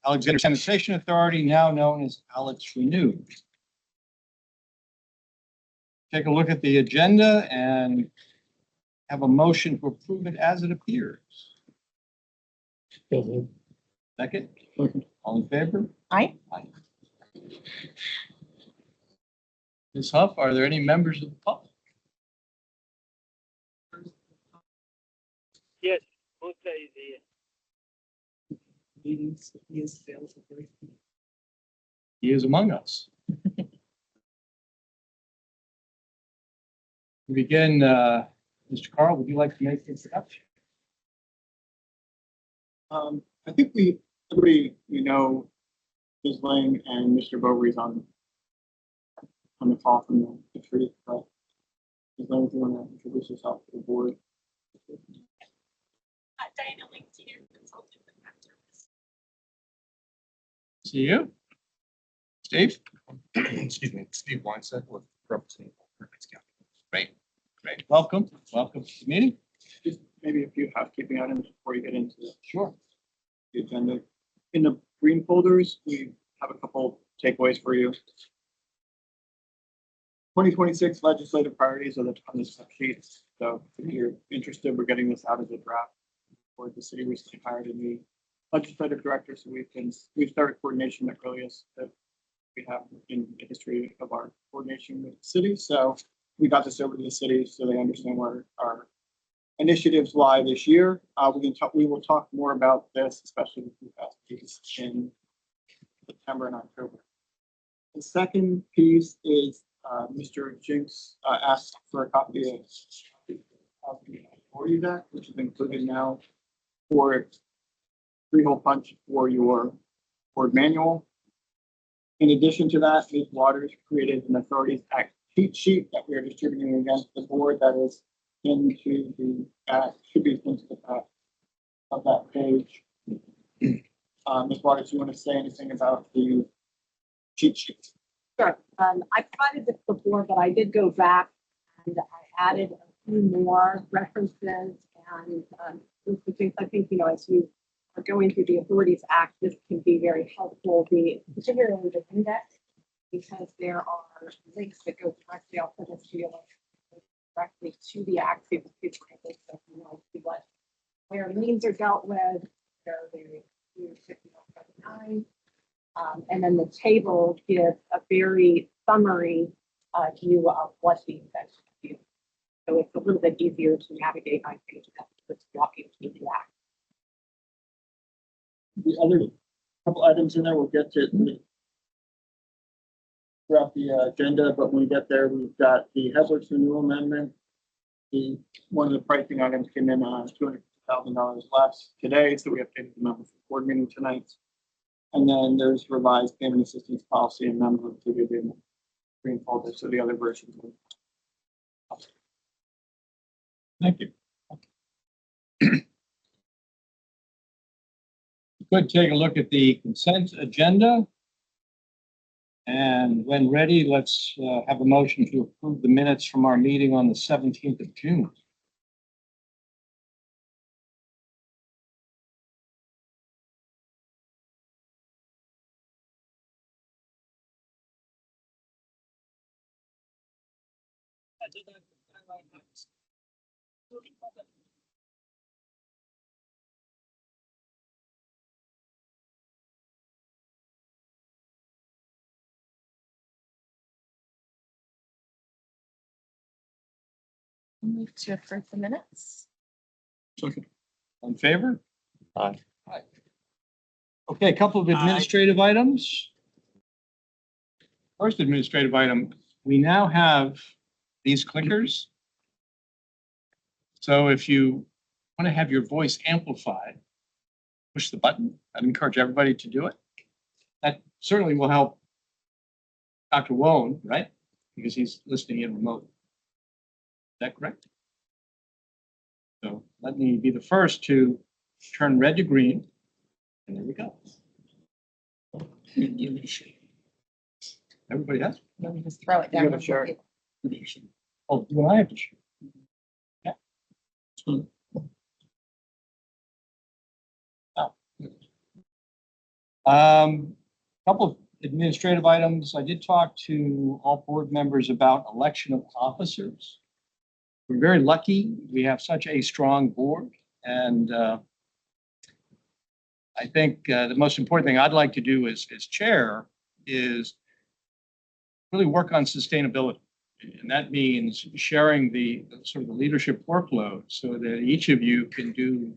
Alexander Sanitation Authority, now known as AlexRenew. Take a look at the agenda and have a motion to approve it as it appears. Second? All in favor? Aye. Aye. Ms. Huff, are there any members of the public? Yes, both sides here. Meetings, yes, sales. He is among us. To begin, Mr. Carl, would you like to make the introduction? I think everybody, Ms. Lang and Mr. Bowry's on the call from the tree, but Ms. Lang, if you want to introduce yourself to the board. Diana Link, Senior Consultant with Craft Service. See you. Steve? Excuse me, Steve Weinstein with representing. Great. Welcome to the meeting. Just maybe a few housekeeping items before you get into Sure. the agenda. In the green folders, we have a couple takeaways for you. 2026 legislative priorities are on the step sheet. So if you're interested, we're getting this out as a draft. For the city recently hired a new legislative director, so we've started coordination the earliest that we have in the history of our coordination with the city. So we got this over to the city so they understand where our initiatives lie this year. We will talk more about this, especially with the past piece in September and October. The second piece is Mr. Jinks asked for a copy of the Authority Act, which is included now for 3-hole punch for your board manual. In addition to that, Ms. Waters created an Authorities Act cheat sheet that we are distributing against the board that is into the act, should be into the back of that page. Ms. Waters, do you want to say anything about the cheat sheet? Sure. I provided this before, but I did go back and I added a few more references. And Mr. Jinks, I think, as you are going through the Authorities Act, this can be very helpful, particularly the index, because there are links that go directly, I'll put this to you, directly to the act. So if you want to see where liens are dealt with, where they do 5179. And then the table gives a very summary view of what the index do. So it's a little bit easier to navigate, I think, than just walking through the act. The other couple items in there, we'll get to throughout the agenda, but when we get there, we've got the AlexRenew amendment. One of the pricing items came in on $200,000 less today, so we updated the number for board meeting tonight. And then there's revised payment assistance policy and number included in the green folder, so the other versions. Thank you. Good. Take a look at the consent agenda. And when ready, let's have a motion to approve the minutes from our meeting on the 17th of June. Move to approve the minutes. Second. In favor? Aye. Aye. Okay, a couple of administrative items. First administrative item, we now have these clickers. So if you want to have your voice amplified, push the button. I'd encourage everybody to do it. That certainly will help Dr. Wone, right? Because he's listening in remotely. Is that correct? So let me be the first to turn red to green. And there we go. Everybody has? Let me just throw it You down. gotta share it. Oh, do I have to share? Yeah. Oh. Couple of administrative items. I did talk to all board members about election of officers. We're very lucky. We have such a strong board, and I think the most important thing I'd like to do as chair is really work on sustainability. And that means sharing the sort of the leadership workload so that each of you can do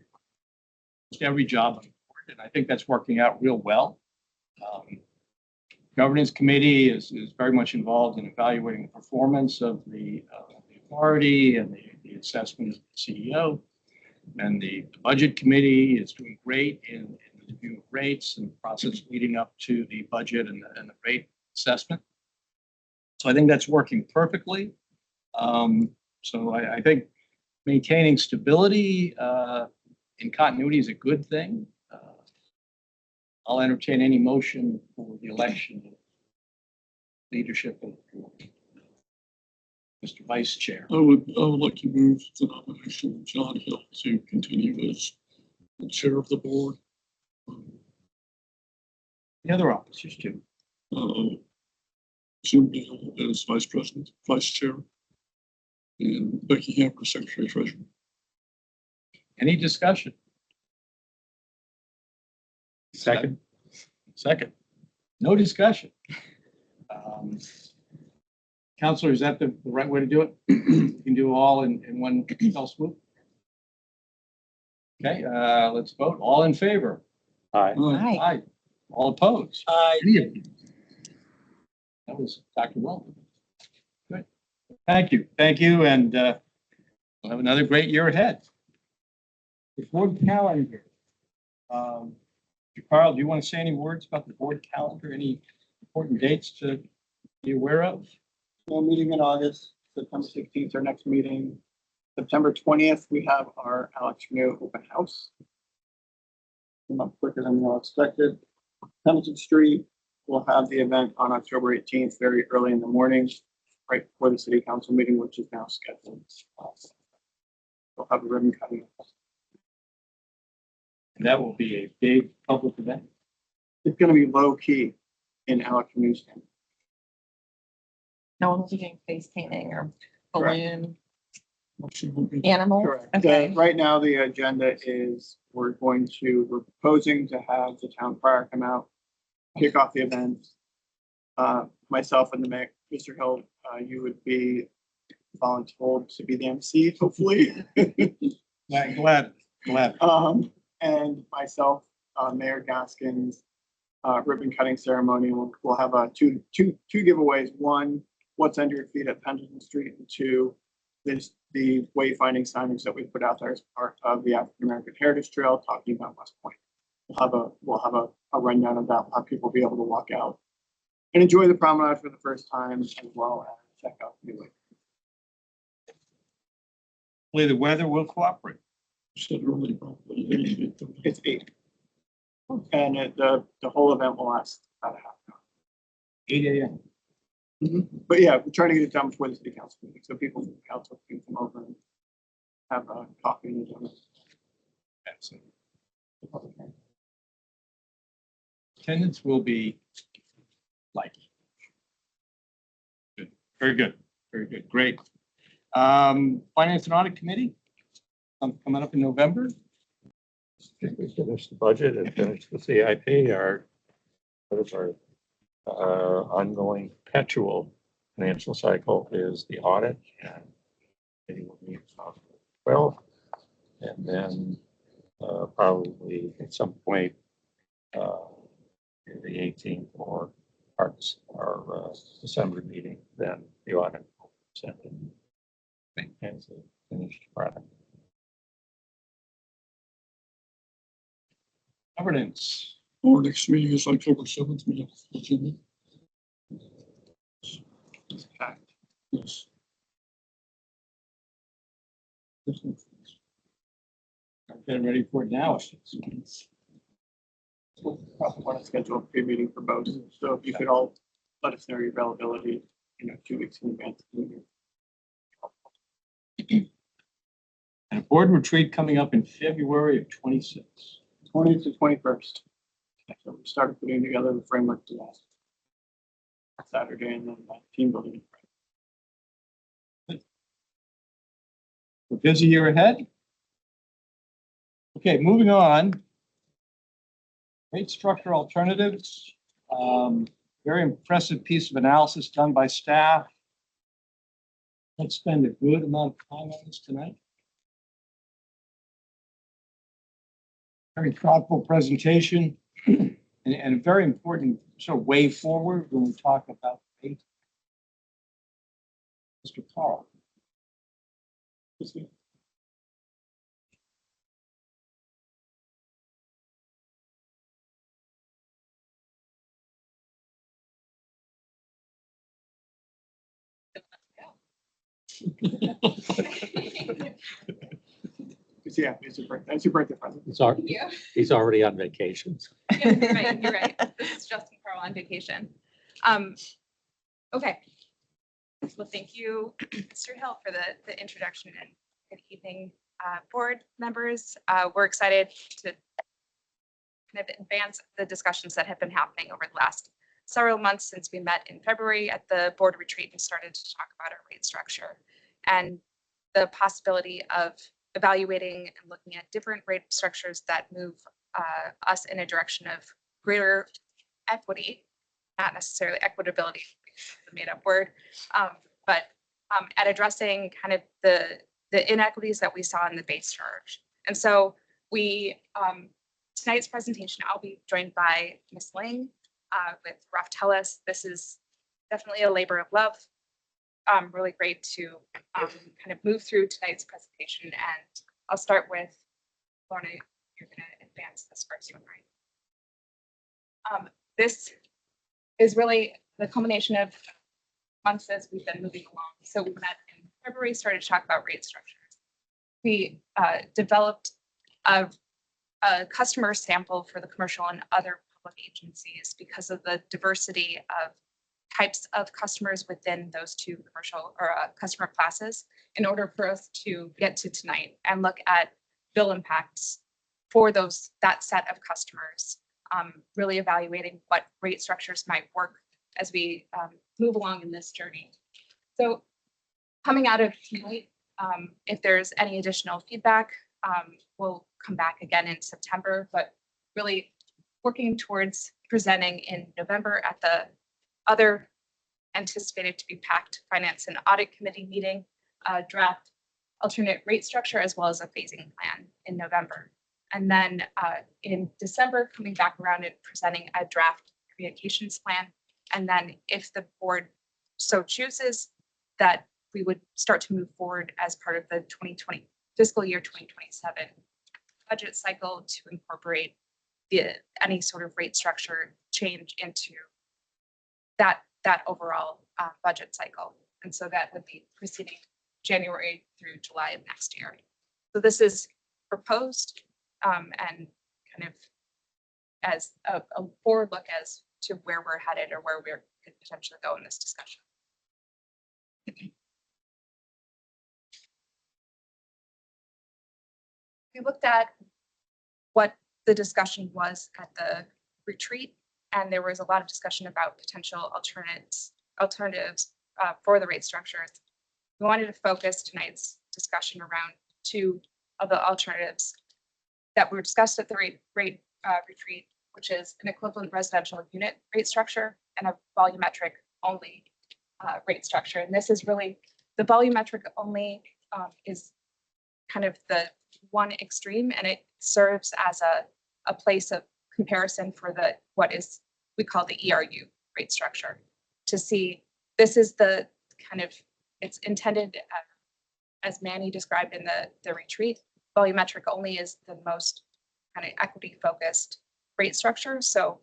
every job on the board. And I think that's working out real well. Governance committee is very much involved in evaluating the performance of the authority and the assessment of the CEO. And the budget committee is doing great in the review of rates and the process leading up to the budget and the rate assessment. So I think that's working perfectly. So I think maintaining stability and continuity is a good thing. I'll entertain any motion for the election of leadership of the board. Mr. Vice Chair. I would like to move the nomination of John Hill to continue as the chair of the board. The other officers too. Jim Neal as vice president, vice chair, and Becky Hamper, secretary treasurer. Any discussion? Second. Second. No discussion. Counselor, is that the right way to do it? You can do all in one fell swoop? Okay, let's vote. All in favor? Aye. Aye. Aye. All opposed? Aye. Any of you? That was Dr. Weldon. Good. Thank you. Thank you. And we'll have another great year ahead. The board calendar. Carl, do you want to say any words about the board calendar? Any important dates to be aware of? No meeting in August, September 16th, our next meeting. September 20th, we have our AlexRenew open house. Came up quicker than we all expected. Pendleton Street, we'll have the event on October 18th, very early in the morning, right before the city council meeting, which is now scheduled. We'll have a ribbon cutting. And that will be a big public event. It's going to be low key in AlexRenew stand. No one will be doing face painting or balloon Motion will be- animals. Correct. Okay. Right now, the agenda is we're proposing to have the town crier come out, kick off the event. Myself and the mayor, Mr. Hill, you would be volunteered to be the MC, hopefully. Glad. And myself, Mayor Gaskins, ribbon cutting ceremony. We'll have two giveaways. One, what's under your feet at Pendleton Street, and two, the wayfinding signage that we put out there as part of the African American Heritage Trail, talking about West Point. We'll have a rundown of that. We'll have people be able to walk out and enjoy the promenade for the first time, as well as check out the new way. Hopefully the weather will cooperate. Said earlier, probably 8:30. It's 8. And the whole event will last about a half an hour. 8 a.m. But yeah, we're trying to get it done before the city council meeting, so people from the council can come over and have a coffee and a donut. Absolutely. Attendance will be like. Good. Very good. Very good. Great. Finance and Audit Committee coming up in November. We finished the budget and finished the CIP. Our ongoing perpetual financial cycle is the audit, and it will meet on the 12th, and then probably at some point the 18th or our December meeting, then the audit will be sent in as a finished product. Governance. Our next meeting is October 7th. We have the agenda. It's packed. Yes. I'm getting ready for it now. We'll probably want to schedule a pre-meeting for both, so if you could all let us know your availability, 2 weeks in advance. And a board retreat coming up in February of 26. 20th to 21st. So we started putting together the framework to last Saturday and then team building. A busy year ahead. Okay, moving on. Rate structure alternatives. Very impressive piece of analysis done by staff. Let's spend a good amount of time on this tonight. Very thoughtful presentation and a very important sort of way forward when we talk about rate. Mr. Carl. Yeah, it's your birthday. It's your birthday present. Yeah. He's already on vacations. Yeah, you're right, you're right. This is Justin Carl on vacation. Okay. Well, thank you, Mr. Hill, for the introduction, and good evening, board members. We're excited to kind of advance the discussions that have been happening over the last several months since we met in February at the board retreat and started to talk about our rate structure and the possibility of evaluating and looking at different rate structures that move us in a direction of greater equity, not necessarily equitability, the made up word, but at addressing kind of the inequities that we saw in the base charge. And so we, tonight's presentation, I'll be joined by Ms. Ling with Raf Tellis. This is definitely a labor of love. Really great to kind of move through tonight's presentation, and I'll start with Lorna. You're going to advance this first one, right? This is really the culmination of months as we've been moving along. So we met in February, started to talk about rate structures. We developed a customer sample for the commercial and other public agencies because of the diversity of types of customers within those two commercial or customer classes, in order for us to get to tonight and look at bill impacts for that set of customers, really evaluating what rate structures might work as we move along in this journey. So coming out of tonight, if there's any additional feedback, we'll come back again in September, but really working towards presenting in November at the other anticipated to be packed Finance and Audit Committee meeting, draft alternate rate structure, as well as a phasing plan in November. And then in December, coming back around and presenting a draft communications plan. And then if the board so chooses, that we would start to move forward as part of the 2020 fiscal year 2027 budget cycle to incorporate any sort of rate structure change into that overall budget cycle. And so that would be proceeding January through July of next year. So this is proposed and kind of as a forward look as to where we're headed or where we could potentially go in this discussion. We looked at what the discussion was at the retreat, and there was a lot of discussion about potential alternatives for the rate structures. We wanted to focus tonight's discussion around two of the alternatives that were discussed at the retreat, which is an equivalent residential unit rate structure and a volumetric only rate structure. And this is really, the volumetric only is kind of the one extreme, and it serves as a place of comparison for what we call the ERU rate structure, to see this is the kind of, it's intended as Manny described in the retreat. Volumetric only is the most kind of equity focused rate structure. So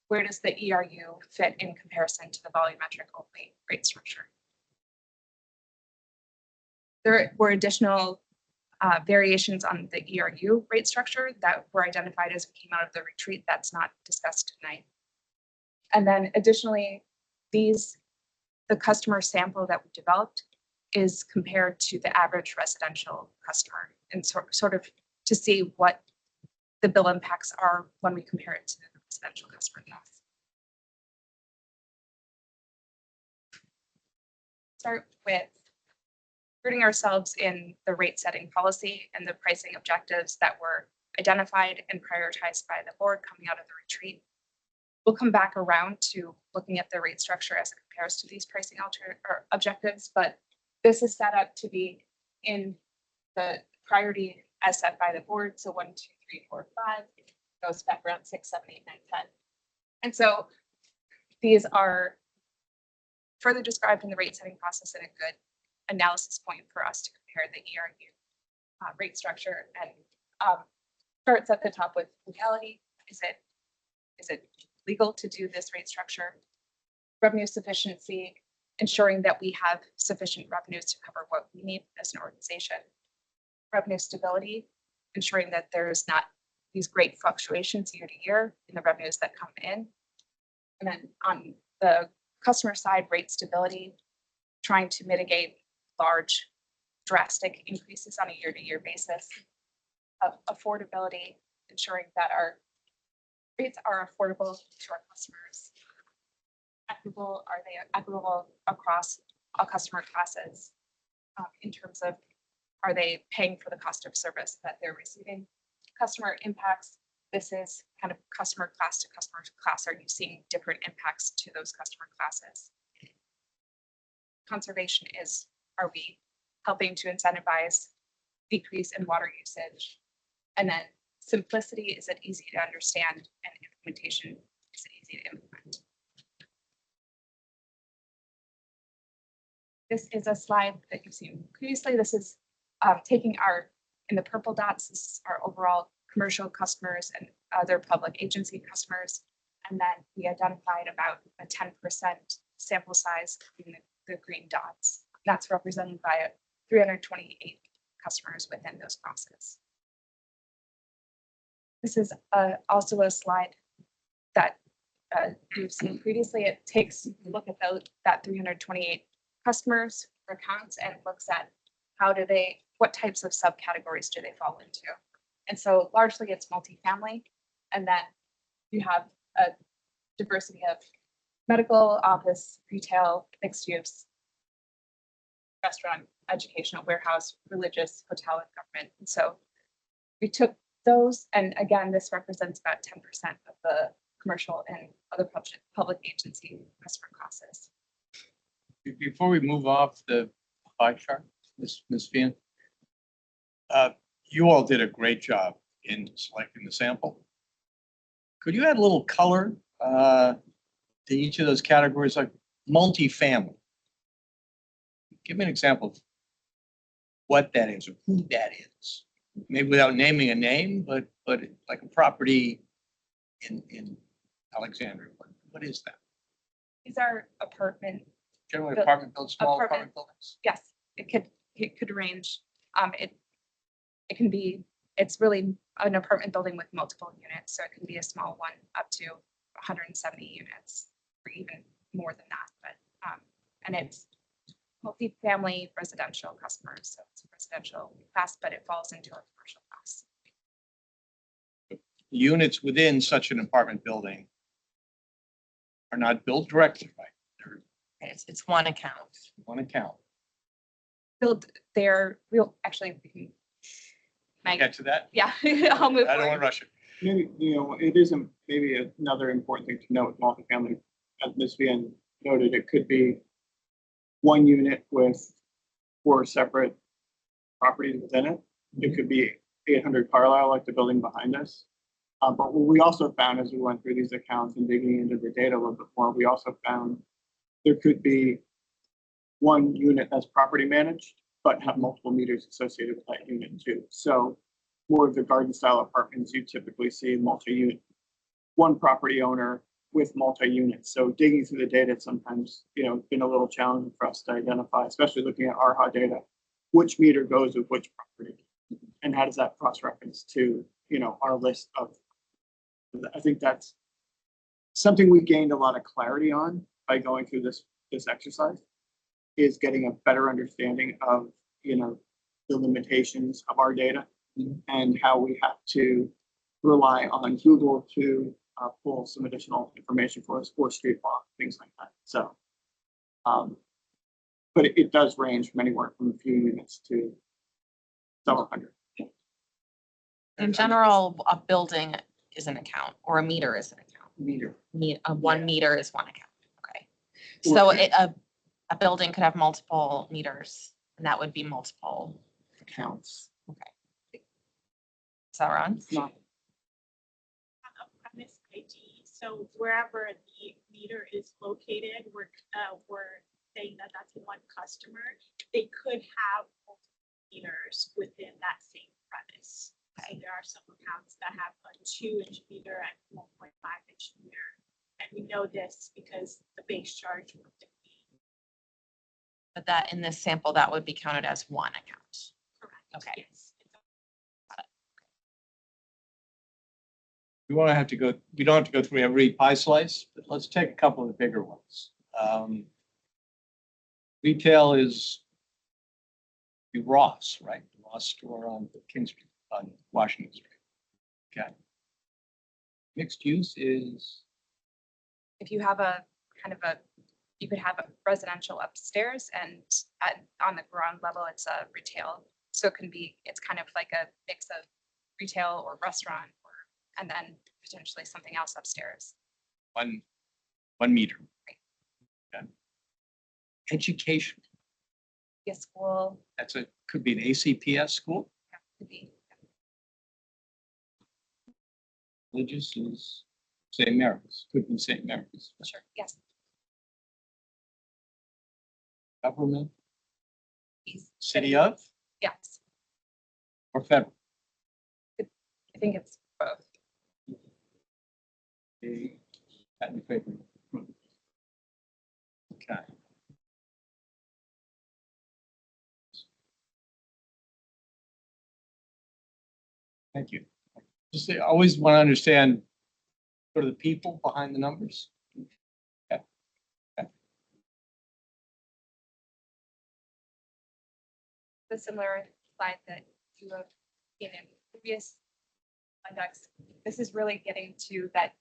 where does the ERU fit in comparison to the volumetric only rate structure? There were additional variations on the ERU rate structure that were identified as we came out of the retreat. That's not discussed tonight. And then additionally, the customer sample that we developed is compared to the average residential customer, and sort of to see what the bill impacts are when we compare it to residential customer costs. Start with rooting ourselves in the rate setting policy and the pricing objectives that were identified and prioritized by the board coming out of the retreat. We'll come back around to looking at the rate structure as it compares to these pricing objectives, but this is set up to be in the priority as set by the board. So 1, 2, 3, 4, 5 goes back around 6, 7, 8, 9, 10. And so these are further described in the rate setting process and a good analysis point for us to compare the ERU rate structure, and starts at the top with legality. Is it legal to do this rate structure? Revenue sufficiency, ensuring that we have sufficient revenues to cover what we need as an organization. Revenue stability, ensuring that there's not these great fluctuations year to year in the revenues that come in. And then on the customer side, rate stability, trying to mitigate large, drastic increases on a year-to-year basis. Affordability, ensuring that our rates are affordable to our customers. Equitable, are they equitable across all customer classes in terms of, are they paying for the cost of service that they're receiving? Customer impacts, this is kind of customer class to customer class. Are you seeing different impacts to those customer classes? Conservation is, are we helping to incentivize decrease in water usage? And then simplicity, is it easy to understand? And implementation, is it easy to implement? This is a slide that you've seen previously. This is taking our, in the purple dots, this is our overall commercial customers and other public agency customers. And then we identified about a 10% sample size in the green dots. That's represented by 328 customers within those classes. This is also a slide that you've seen previously. It takes a look at that 328 customers or accounts and looks at how do they, what types of subcategories do they fall into? And so largely it's multifamily, and then you have a diversity of medical, office, retail, mixed use, restaurant, educational, warehouse, religious, hotel, and government. And so we took those, and again, this represents about 10% of the commercial and other public agency customer classes. Before we move off the pie chart, Ms. Fian, you all did a great job in selecting the sample. Could you add a little color to each of those categories, like multifamily? Give me an example of what that is or who that is. Maybe without naming a name, but like a property in Alexandria. What is that? These are apartment. Generally apartment buildings, small apartment buildings. Yes, it could range. It can be, it's really an apartment building with multiple units. So it can be a small one up to 170 units or even more than that. But and it's multifamily residential customers. So it's a residential class, but it falls into a commercial class. Units within such an apartment building are not billed directly, right? They're It's one account. one account. Build their real, actually, we can. Get to that? Yeah, I'll move I don't want to forward. rush it. Maybe, it isn't, maybe another important thing to note with multifamily, as Ms. Vian noted, it could be one unit with 4 separate properties within it. It could be 800 Carlisle, like the building behind us. But what we also found as we went through these accounts and digging into the data a little bit more, we also found there could be one unit that's property managed, but have multiple meters associated with that unit too. So more of the garden style apartments, you typically see multi-unit, one property owner with multi-units. So digging through the data sometimes, it's been a little challenging for us to identify, especially looking at ARHA data, which meter goes with which property and how does that cross-reference to, our list of, I think that's something we gained a lot of clarity on by going through this exercise, is getting a better understanding of, the limitations of our data and how we have to rely on Google to pull some additional information for us for street walk, things like that. So, but it does range from anywhere from a few units to several hundred. In general, a building is an account or a meter is an account. Meter. One meter is one account. Okay. So a building could have multiple meters and that would be multiple. Accounts. Okay. Is that Ron? Not A premise ID, so wherever the meter is located, we're saying that that's one customer. They could have multiple meters within that same premise. So there are some accounts that have a 2-inch meter and 1.5-inch meter. And we know this because the base charge would be But that in this sample, that would be counted as one account. correct. Okay. Yes. We don't have to go through every pie slice, but let's take a couple of the bigger ones. Retail is the Ross, right? The Ross store on King Street, on Washington Street. Okay. Mixed use is, If you have you could have a residential upstairs and on the ground level, it's a retail. So it's kind of like a mix of retail or restaurant and then potentially something else upstairs. one meter. Okay. Education, Be a school, could be an ACPS school. could be. Religious is St. Mary's, could be St. Mary's. Sure, yes. Government, East city of, Yes, or federal? I think it's both. The patent paper. Okay. Thank you. Just I always want to understand sort of the people behind the numbers. Okay. Okay. The similar slide that you have seen in previous index. This is really getting to that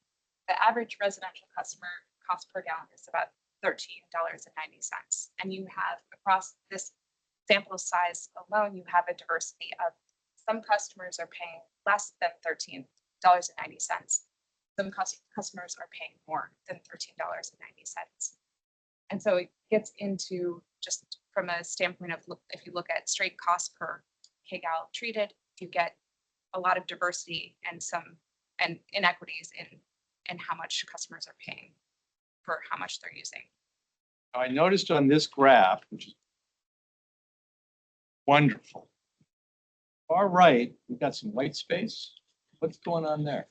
the average residential customer cost per gallon is about $13.90. And you have across this sample size alone, you have a diversity of some customers are paying less than $13.90. Some customers are paying more than $13.90. And so it gets into just from a standpoint of if you look at straight cost per kgal treated, you get a lot of diversity and inequities in how much customers are paying for how much they're using. I noticed on this graph, which is wonderful. Far right, we've got some white space. What's going on there?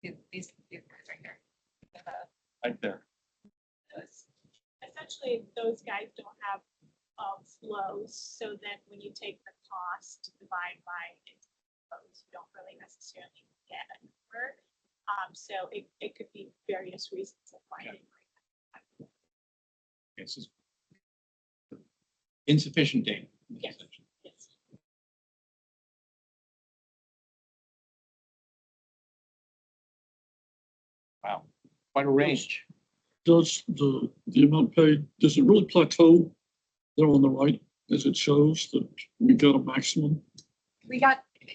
These guys right here. Right there. Essentially, those guys don't have flows, so then when you take the cost divide by its flows, you don't really necessarily get a number. So it could be various reasons of why. Yeah. This is insufficient data. Yes. Yes. Wow, quite a range. Does the amount paid, does it really plateau there on the right as it shows that we got a maximum?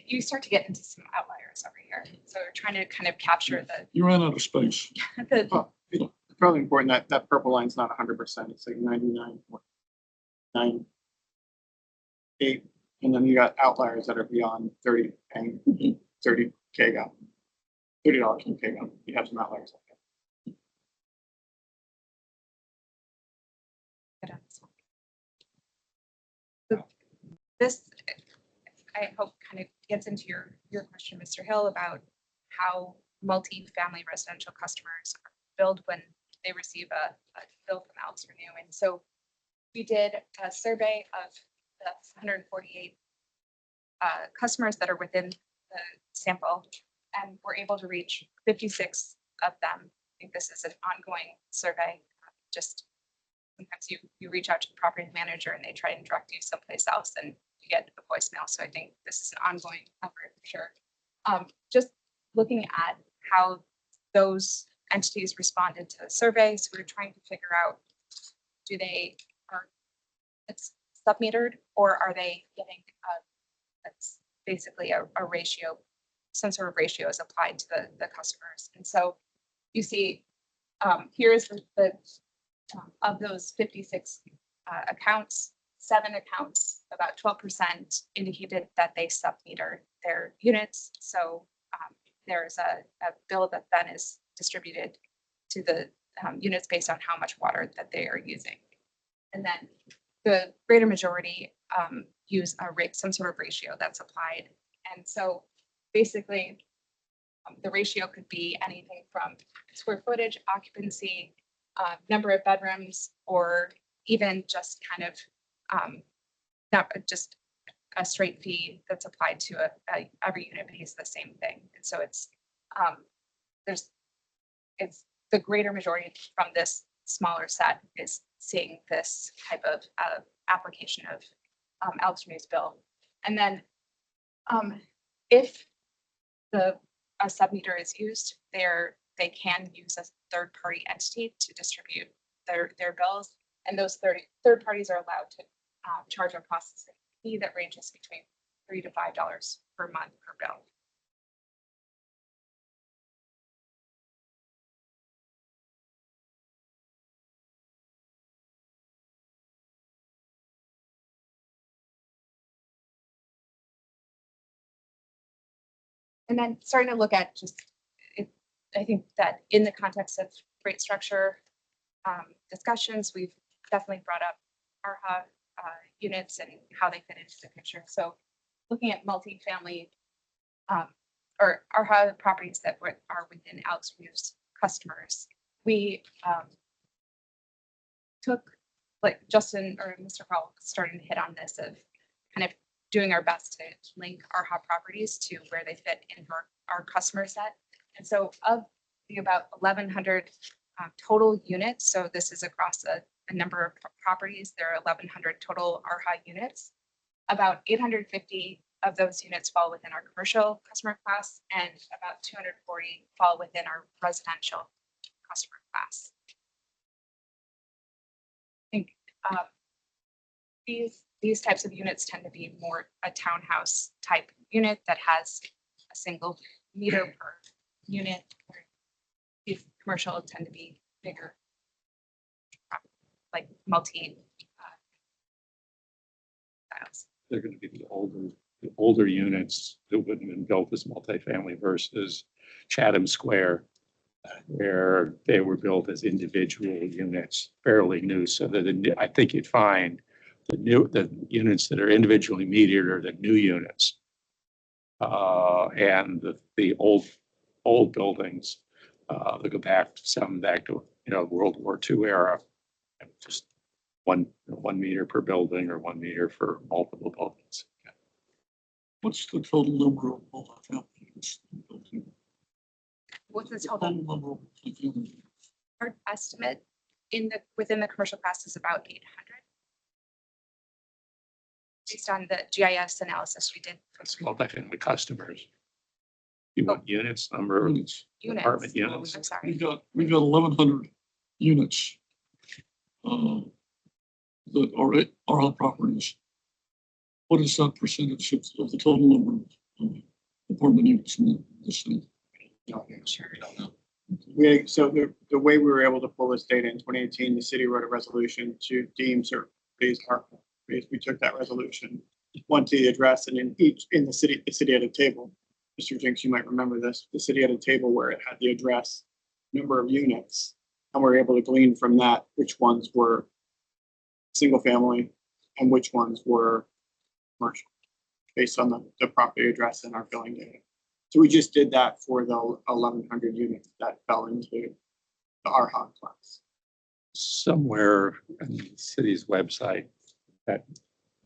You start to get into some outliers over here. So we're trying to kind of capture You ran out of space. the Well, it's probably important that that purple line's not 100%. It's like 99.98. And then you got outliers that are beyond 30 and 30 kgal, $30 in kgal. You have some outliers like that. This, I hope, kind of gets into your question, Mr. Hill, about how multi-family residential customers are billed when they receive a bill from AlexRenew. And so we did a survey of the 148 customers that are within the sample, and we're able to reach 56 of them. I think this is an ongoing survey. Just sometimes you reach out to the property manager and they try and direct you someplace else and you get a voicemail. So I think this is an ongoing effort for sure. Just looking at how those entities responded to the survey. So we were trying to figure out, are it's sub-metered, or are they getting that's basically a ratio, some sort of ratio is applied to the customers. And so you see, here is the of those 56 accounts, 7 accounts, about 12% indicated that they sub-meter their units. So there's a bill that then is distributed to the units based on how much water that they are using. And then the greater majority use some sort of ratio that's applied. And so basically, the ratio could be anything from square footage, occupancy, number of bedrooms, or even just kind of not just a straight fee that's applied to every unit pays the same thing. And so it's the greater majority from this smaller set is seeing this type of application of AlexRenew's bill. And then if a sub-meter is used, they can use a third-party entity to distribute their bills. And those third parties are allowed to charge a processing fee that ranges between $3 to $5 per month per bill. And then starting to look at I think that in the context of rate structure discussions, we've definitely brought up ARHA units and how they fit into the picture. So looking at multifamily or ARHA properties that are within AlexRenew's customers, we took, like Justin or Mr. Hall started to hit on this, of kind of doing our best to link ARHA properties to where they fit in our customer set. And so of the about 1,100 total units, so this is across a number of properties, there are 1,100 total ARHA units. About 850 of those units fall within our commercial customer class, and about 240 fall within our residential customer class. I think these types of units tend to be more a townhouse type unit that has a single meter per unit. These commercial tend to be bigger, like multi styles. They're going to be the older units that would have been built as multifamily versus Chatham Square, where they were built as individual units, fairly new. So that I think you'd find the units that are individually metered are the new units, and the old buildings that go back to World War II era, just one meter per building or 1 meter for multiple buildings. What's the total number of multifamily units? What's the Total total? number of multifamily units. Our estimate within the commercial class is about 800. Based on the GIS analysis we did. That's multifamily customers. You want units, number of Units. apartment units? I'm sorry. We've got 1,100 units that are ARHA properties. What is that percentage of the total number of apartment units in the city? Sure. So the way we were able to pull this data in 2018, the city wrote a resolution to deem certain properties ARHA properties. We took that resolution, went to the address, and in the city had a table. Mr. Jinks, you might remember this. The city had a table where it had the address, number of units, and we were able to glean from that which ones were single family and which ones were commercial, based on the property address in our billing data. So we just did that for the 1,100 units that fell into the ARHA class. Somewhere on the city's website, that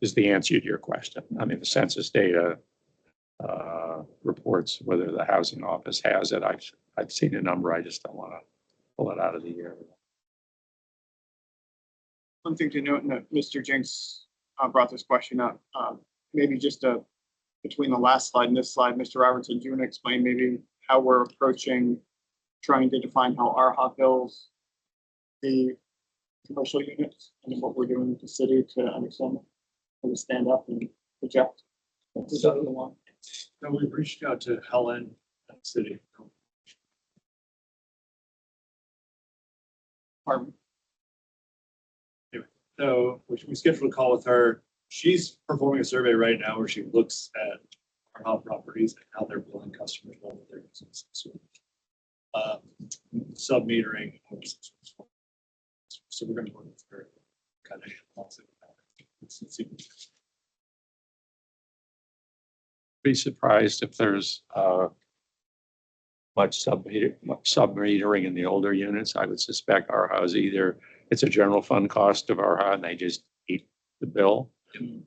is the answer to your question. I mean, the census data reports whether the housing office has it. I've seen a number. I just don't want to pull it out of the air. One thing to note, and Mr. Jinks brought this question up, maybe just between the last slide and this slide, Mr. Robertson, do you want to explain maybe how we're approaching trying to define how ARHA bills the commercial units and what we're doing with the city to understand, and to stand up and project. That's the other one. So we've reached out to Helen at the city. Pardon? So we scheduled a call with her. She's performing a survey right now where she looks at our health properties and how they're billing customers while they're using some sub-metering. So we're going to work with her kind of analyze it. Let's see. Be surprised if there's much sub-metering in the older units. I would suspect our house either it's a general fund cost of our house and they just eat the bill,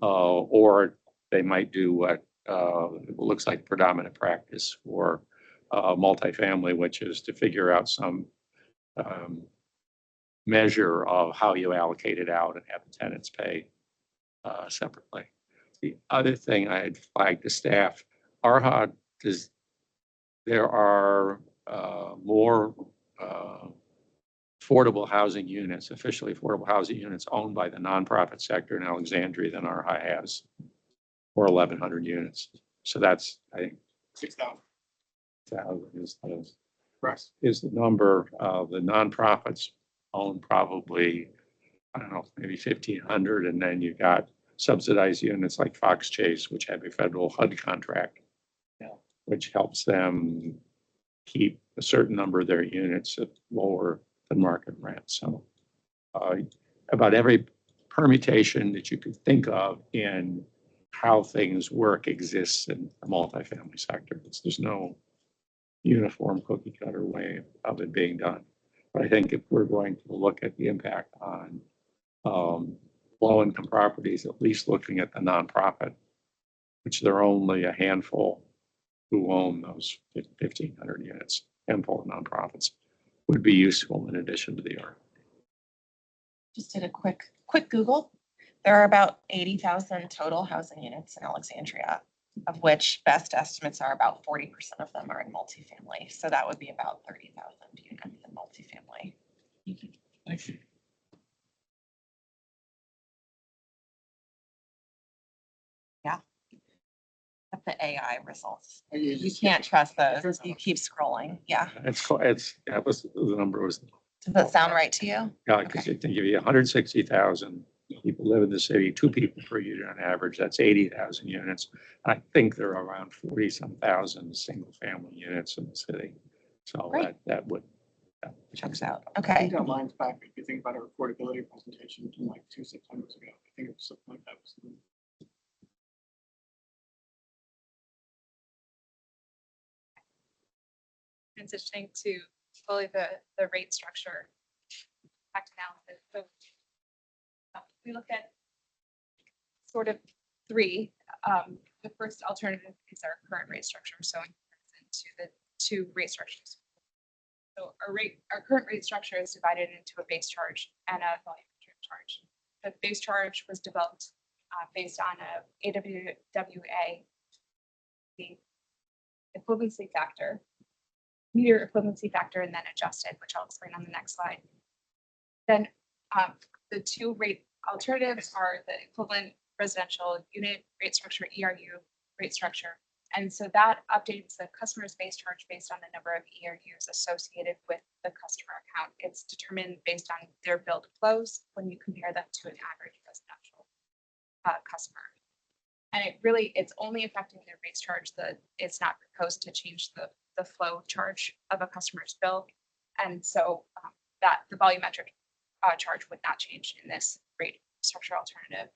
or they might do what looks like predominant practice for multifamily, which is to figure out some measure of how you allocate it out and have the tenants pay separately. The other thing I had flagged to staff, ARHA does, there are more affordable housing units, officially affordable housing units owned by the nonprofit sector in Alexandria than ARHA has, or 1,100 units. So that's, I think, 6,000. 1,000 Correct. is the number. The nonprofits own probably, I don't know, maybe 1,500, and then you got subsidized units like Fox Chase, which have a federal HUD contract, which helps them keep a certain number of their units at lower than market rent. So about every permutation that you could think of in how things work exists in the multifamily sector. There's no uniform cookie cutter way of it being done. But I think if we're going to look at the impact on low-income properties, at least looking at the nonprofit, which there are only a handful who own those 1,500 units, handful of nonprofits, would be useful in addition to the art. Just did a quick Google. There are about 80,000 total housing units in Alexandria, of which best estimates are about 40% of them are in multifamily. So that would be about 30,000 units in multifamily. Thank you. The AI results. You You can't trust those. You keep scrolling. Yeah. That was the number was, Does that sound right to you? yeah, because it can give you 160,000 people live in the city, 2 people per unit on average. That's 80,000 units. I think there are around 40-some thousand single family units in the city. So Great. that would. Checks out. I Okay. think that lines back, if you think about our affordability presentation from like 2 Septembers ago. I think it was something like that. Transitioning to fully the rate structure impact analysis. So we look at sort of three. The first alternative is our current rate structure. So in comparison to the two rate structures. So our current rate structure is divided into a base charge and a volumetric charge. The base charge was developed based on a AWWA, the equivalency factor, meter equivalency factor, and then adjusted, which I'll explain on the next slide. Then the two rate alternatives are the equivalent residential unit rate structure, ERU rate structure. And so that updates the customer's base charge based on the number of ERUs associated with the customer account. It's determined based on their billed flows when you compare them to an average residential customer. And it's only affecting their base charge. It's not proposed to change the flow charge of a customer's bill. And so that the volumetric charge would not change in this rate structure alternative.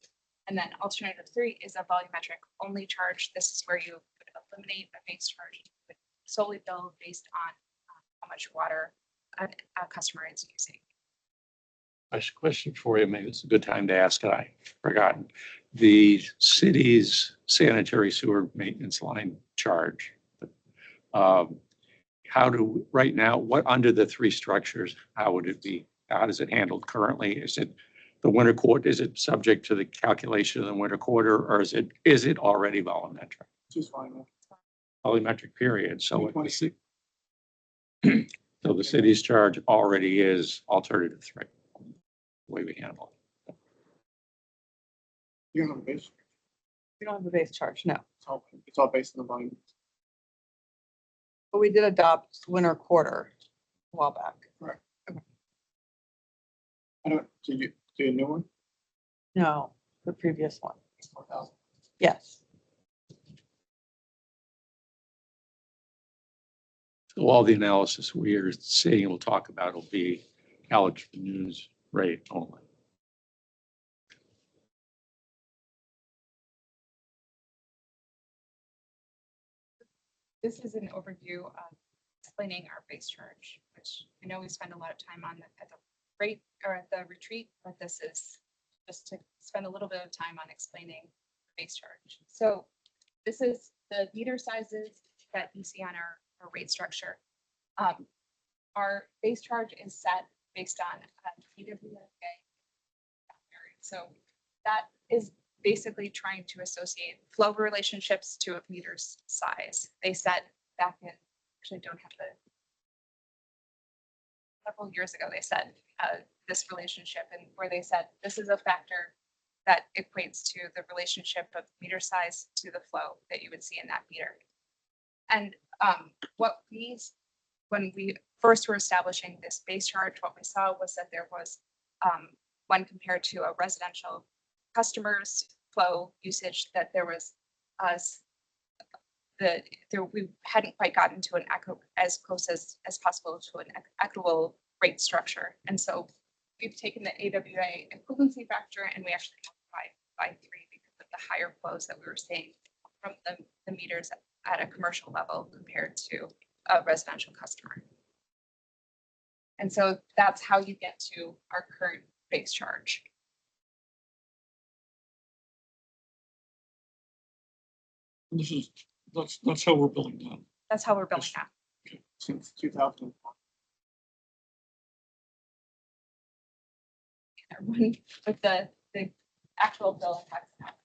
And then alternative 3 is a volumetric only charge. This is where you would eliminate a base charge, would solely bill based on how much water a customer is using. A question for you, maybe it's a good time to ask it, I've forgotten. The city's sanitary sewer maintenance line charge. Right now, what under the 3 structures, how would it be? How is it handled currently? Is it the winter quarter? Is it subject to the calculation of the winter quarter, or is it already volumetric? Just fine. Volumetric period. So So the city's charge already is alternative three, the way we handle it. You don't have a base, We don't have a base charge, no. it's all based on the volume. But we did adopt winter quarter a while back. I don't, do you new one? No, the previous one. 4,000. Yes. So all the analysis we are seeing and we'll talk about will be AlexRenew's rate only. This is an overview of explaining our base charge, which I know we spend a lot of time on at the rate or at the retreat, but this is just to spend a little bit of time on explaining base charge. So this is the meter sizes that you see on our rate structure. Our base charge is set based on EWA. So that is basically trying to associate flow relationships to a meter's size. They said back in, actually don't have the, several years ago, they said this relationship, and where they said this is a factor that equates to the relationship of meter size to the flow that you would see in that meter. And when we first were establishing this base charge, what we saw was that there was, when compared to a residential customer's flow usage, that there was we hadn't quite gotten to as close as possible to an equitable rate structure. And so we've taken the AWA equivalency factor and we actually multiplied by 3 because of the higher flows that we were seeing from the meters at a commercial level compared to a residential customer. And so that's how you get to our current base charge. And that's how we're billing now. That's how we're billing now. Since 2001. With the actual bill and tax.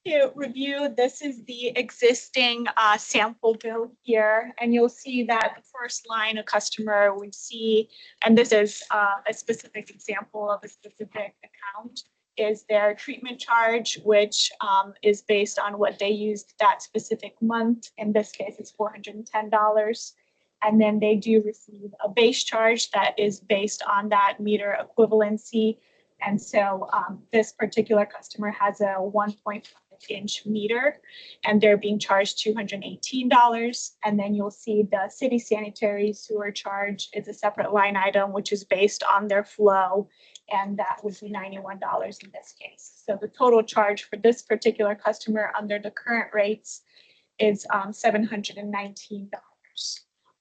To review, this is the existing sample bill here, and you'll see that the first line a customer would see, and this is a specific example of a specific account, is their treatment charge, which is based on what they used that specific month. In this case, it's $410. And then they do receive a base charge that is based on that meter equivalency. And so this particular customer has a 1.5-inch meter and they're being charged $218. And then you'll see the city sanitary sewer charge is a separate line item, which is based on their flow. And that would be $91 in this case. So the total charge for this particular customer under the current rates is $719.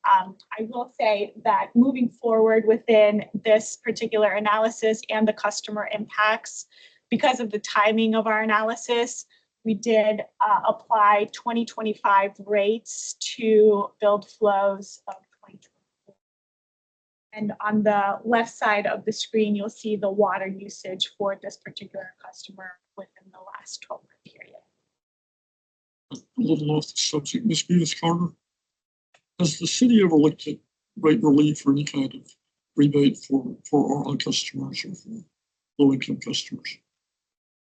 I will say that moving forward within this particular analysis and the customer impacts, because of the timing of our analysis, we did apply 2025 rates to build flows of 2024. And on the left side of the screen, you'll see the water usage for this particular customer within the last 12-month period. A little off the subject, Ms. Venus Carter. Has the city ever looked at rate relief or any kind of rebate for our customers or for low-income customers?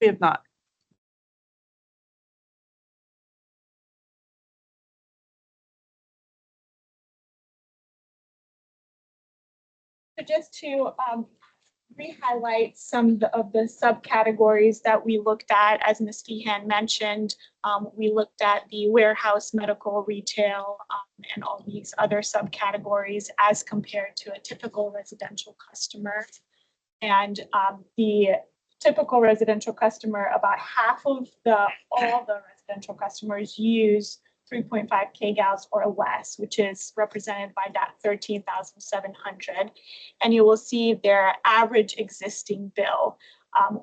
We have not. So just to re-highlight some of the subcategories that we looked at, as Ms. Feehan mentioned, we looked at the warehouse, medical, retail, and all these other subcategories as compared to a typical residential customer. And the typical residential customer, about half of all the residential customers use 3.5 kgals or less, which is represented by that 13,700. And you will see their average existing bill.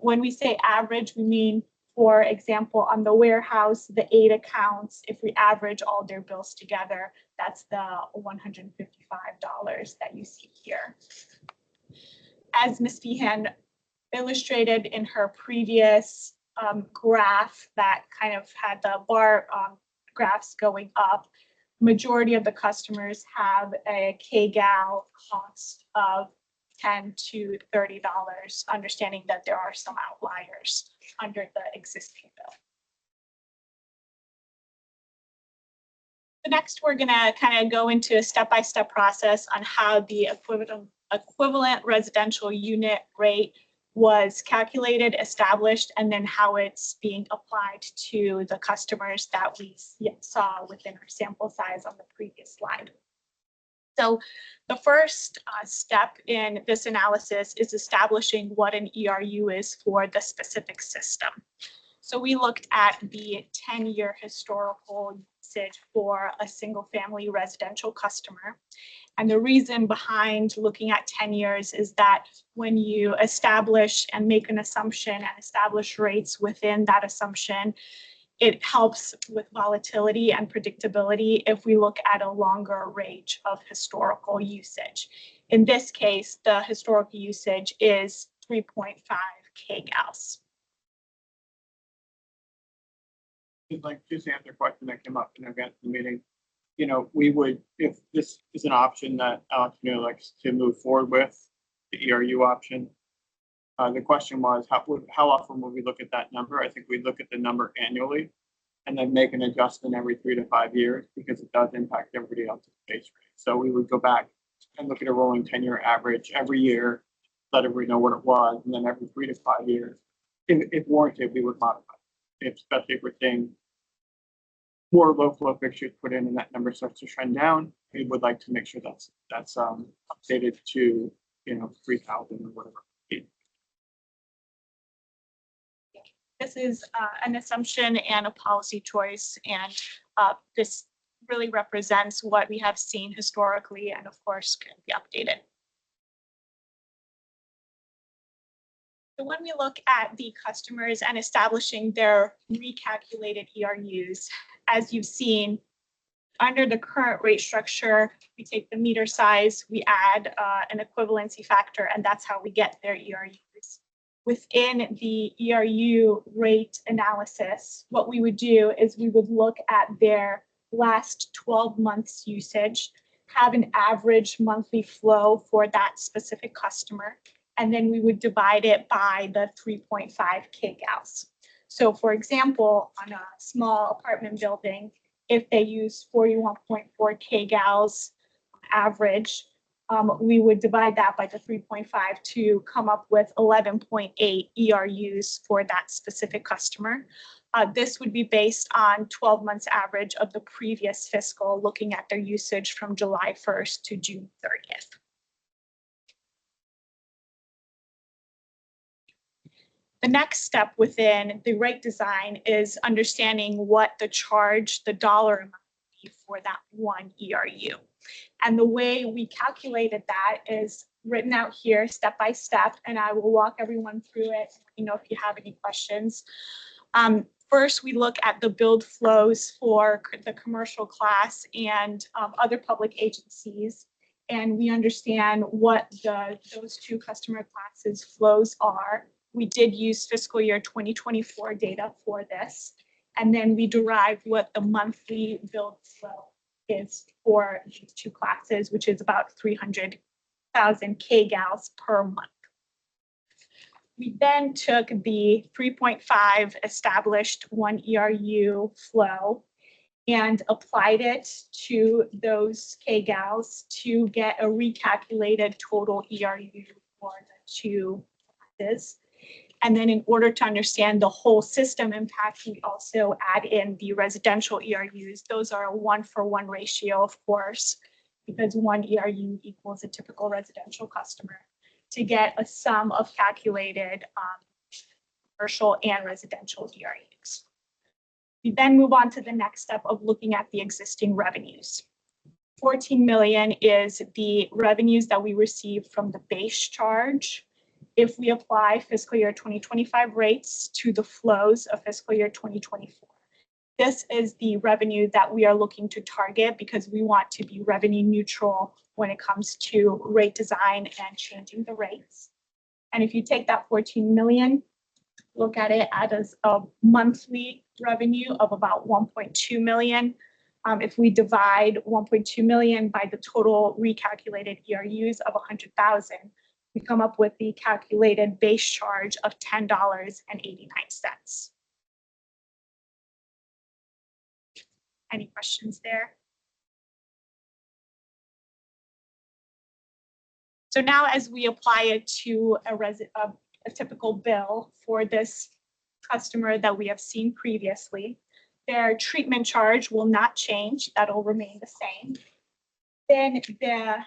When we say average, we mean, for example, on the warehouse, the 8 accounts, if we average all their bills together, that's the $155 that you see here. As Ms. Feehan illustrated in her previous graph that kind of had the bar graphs going up. Majority of the customers have a KGAL cost of $10 to $30, understanding that there are some outliers under the existing bill. Next, we're gonna kind of go into a step-by-step process on how the equivalent residential unit rate was calculated, established, and then how it's being applied to the customers that we saw within our sample size on the previous slide. So the first step in this analysis is establishing what an ERU is for the specific system. So we looked at the 10-year historical usage for a single family residential customer. And the reason behind looking at 10 years is that when you establish and make an assumption and establish rates within that assumption, it helps with volatility and predictability if we look at a longer range of historical usage. In this case, the historical usage is 3.5 kgals. Like, just answer a question that came up in advance of the meeting. You know, we would, if this is an option that AlexRenew likes to move forward with, the ERU option. The question was, how often would we look at that number? I think we look at the number annually and then make an adjustment every 3 to 5 years because it does impact everybody else's base rate. So we would go back and look at a rolling 10-year average every year, let everybody know what it was, and then every 3 to 5 years, if warranted, we would modify it, especially if we're seeing more low flow fixtures put in and that number starts to trend down. We would like to make sure that's updated to, 3,000 or whatever. This is an assumption and a policy choice, and this really represents what we have seen historically and of course can be updated. So when we look at the customers and establishing their recalculated ERUs, as you've seen, under the current rate structure, we take the meter size, we add an equivalency factor, and that's how we get their ERUs. Within the ERU rate analysis, what we would do is we would look at their last 12 months usage, have an average monthly flow for that specific customer, and then we would divide it by the 3.5 kgals. So for example, on a small apartment building, if they use 41.4 kgals average, we would divide that by the 3.5 to come up with 11.8 ERUs for that specific customer. This would be based on 12 months average of the previous fiscal, looking at their usage from July 1st to June 30th. The next step within the rate design is understanding what the dollar amount would be for that one ERU. And the way we calculated that is written out here step by step, and I will walk everyone through it, if you have any questions. First, we look at the billed flows for the commercial class and other public agencies, and we understand what those two customer classes flows are. We did use fiscal year 2024 data for this, and then we derived what the monthly billed flow is for these two classes, which is about 300,000 kgals per month. We then took the 3.5 established 1 ERU flow and applied it to those kgals to get a recalculated total ERU for the two classes. And then in order to understand the whole system impact, we also add in the residential ERUs. Those are a 1-for-1 ratio, of course, because 1 ERU equals a typical residential customer, to get a sum of calculated commercial and residential ERUs. We then move on to the next step of looking at the existing revenues. 14 million is the revenues that we receive from the base charge. If we apply fiscal year 2025 rates to the flows of fiscal year 2024. This is the revenue that we are looking to target because we want to be revenue neutral when it comes to rate design and changing the rates. And if you take that 14 million, look at it as a monthly revenue of about 1.2 million. If we divide 1.2 million by the total recalculated ERUs of 100,000, we come up with the calculated base charge of $10.89. Any questions there? So now as we apply it to a typical bill for this customer that we have seen previously, their treatment charge will not change. That'll remain the same. Then the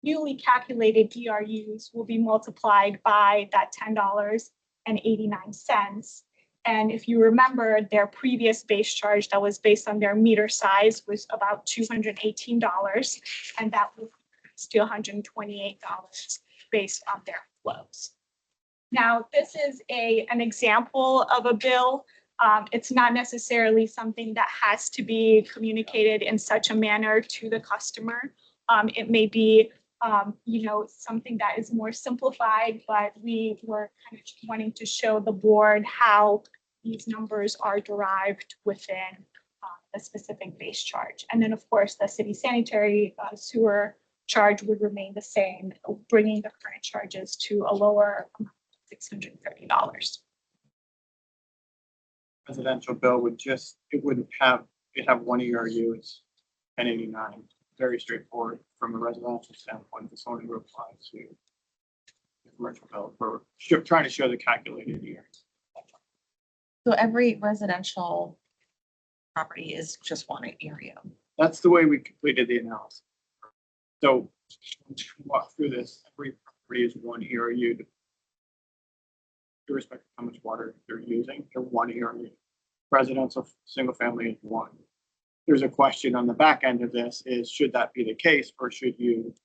newly calculated ERUs will be multiplied by that $10.89. And if you remember, their previous base charge that was based on their meter size was about $218, and that will to $128 based on their flows. Now, this is an example of a bill. It's not necessarily something that has to be communicated in such a manner to the customer. It may be, something that is more simplified, but we were kind of wanting to show the board how these numbers are derived within the specific base charge. And then, of course, the city sanitary sewer charge would remain the same, bringing the current charges to a lower amount of $630. Residential bill would just, it have one ERU, it's 1089. Very straightforward from a residential standpoint. This only applies to the commercial bill. We're trying to show the calculated ERU. So every residential property is just one area. That's the way we completed the analysis. So to walk through this, every property is one ERU. Irrespective of how much water they're using, they're one ERU. Residential single family is one. There's a question on the back end of this is, should that be the case, or should you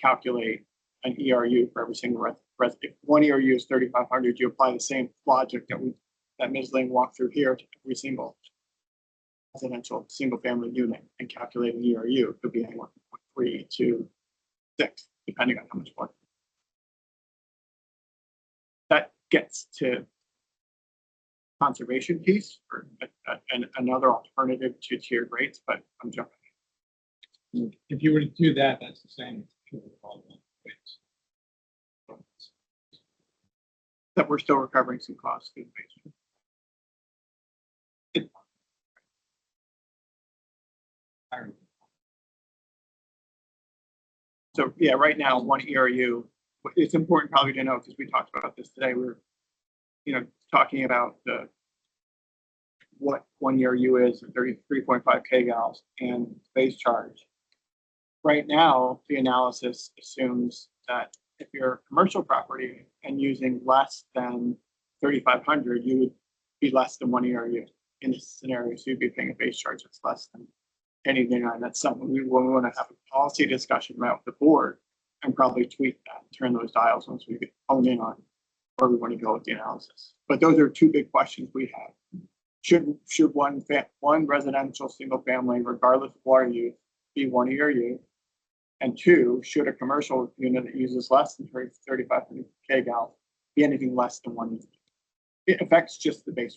calculate an ERU for every single resident? If one ERU is 3,500, you apply the same logic that Ms. Ling walked through here to every single residential single family unit and calculate an ERU. It could be anywhere from 3 to 6, depending on how much water. That gets to conservation piece or and another alternative to tiered rates, but I'm jumping. If you were to do that, that's the same. That we're still recovering some costs through the base. So yeah, right now, one ERU, it's important probably to know, because we talked about this today, we're, talking about what one ERU is, 33.5 kgals and base charge. Right now, the analysis assumes that if you're a commercial property and using less than 3,500, you would be less than one ERU in this scenario. So you'd be paying a base charge that's less than anything. And that's something we want to have a policy discussion about with the board and probably tweak that, turn those dials once we get honed in on where we want to go with the analysis. But those are two big questions we have. Should one residential single family, regardless of water use, be one ERU? And two, should a commercial unit that uses less than 3,500 kgal be anything less than one ERU? It affects just the base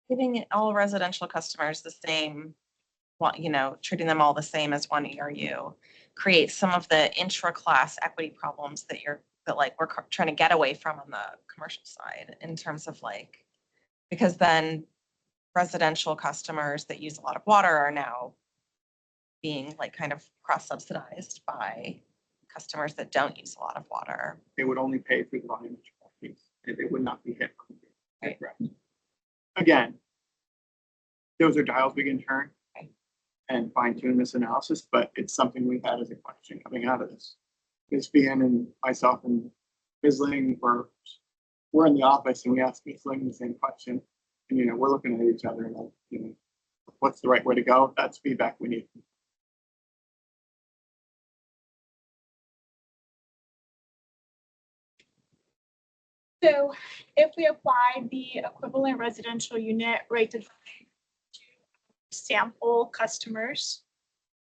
rate. Giving all residential customers the same, treating them all the same as one ERU creates some of the intra-class equity problems that we're trying to get away from on the commercial side in terms of because then residential customers that use a lot of water are now being kind of cross-subsidized by customers that don't use a lot of water. They would only pay for the volume piece. They would not be hit. Right. Again, those are dials we can turn and fine tune this analysis, but it's something we had as a question coming out of this. Ms. Vian and myself and Ms. Ling we're in the office and we asked Ms. Ling the same question. And, we're looking at each other and what's the right way to go? That's feedback we need. So if we apply the equivalent residential unit rate design to sample customers,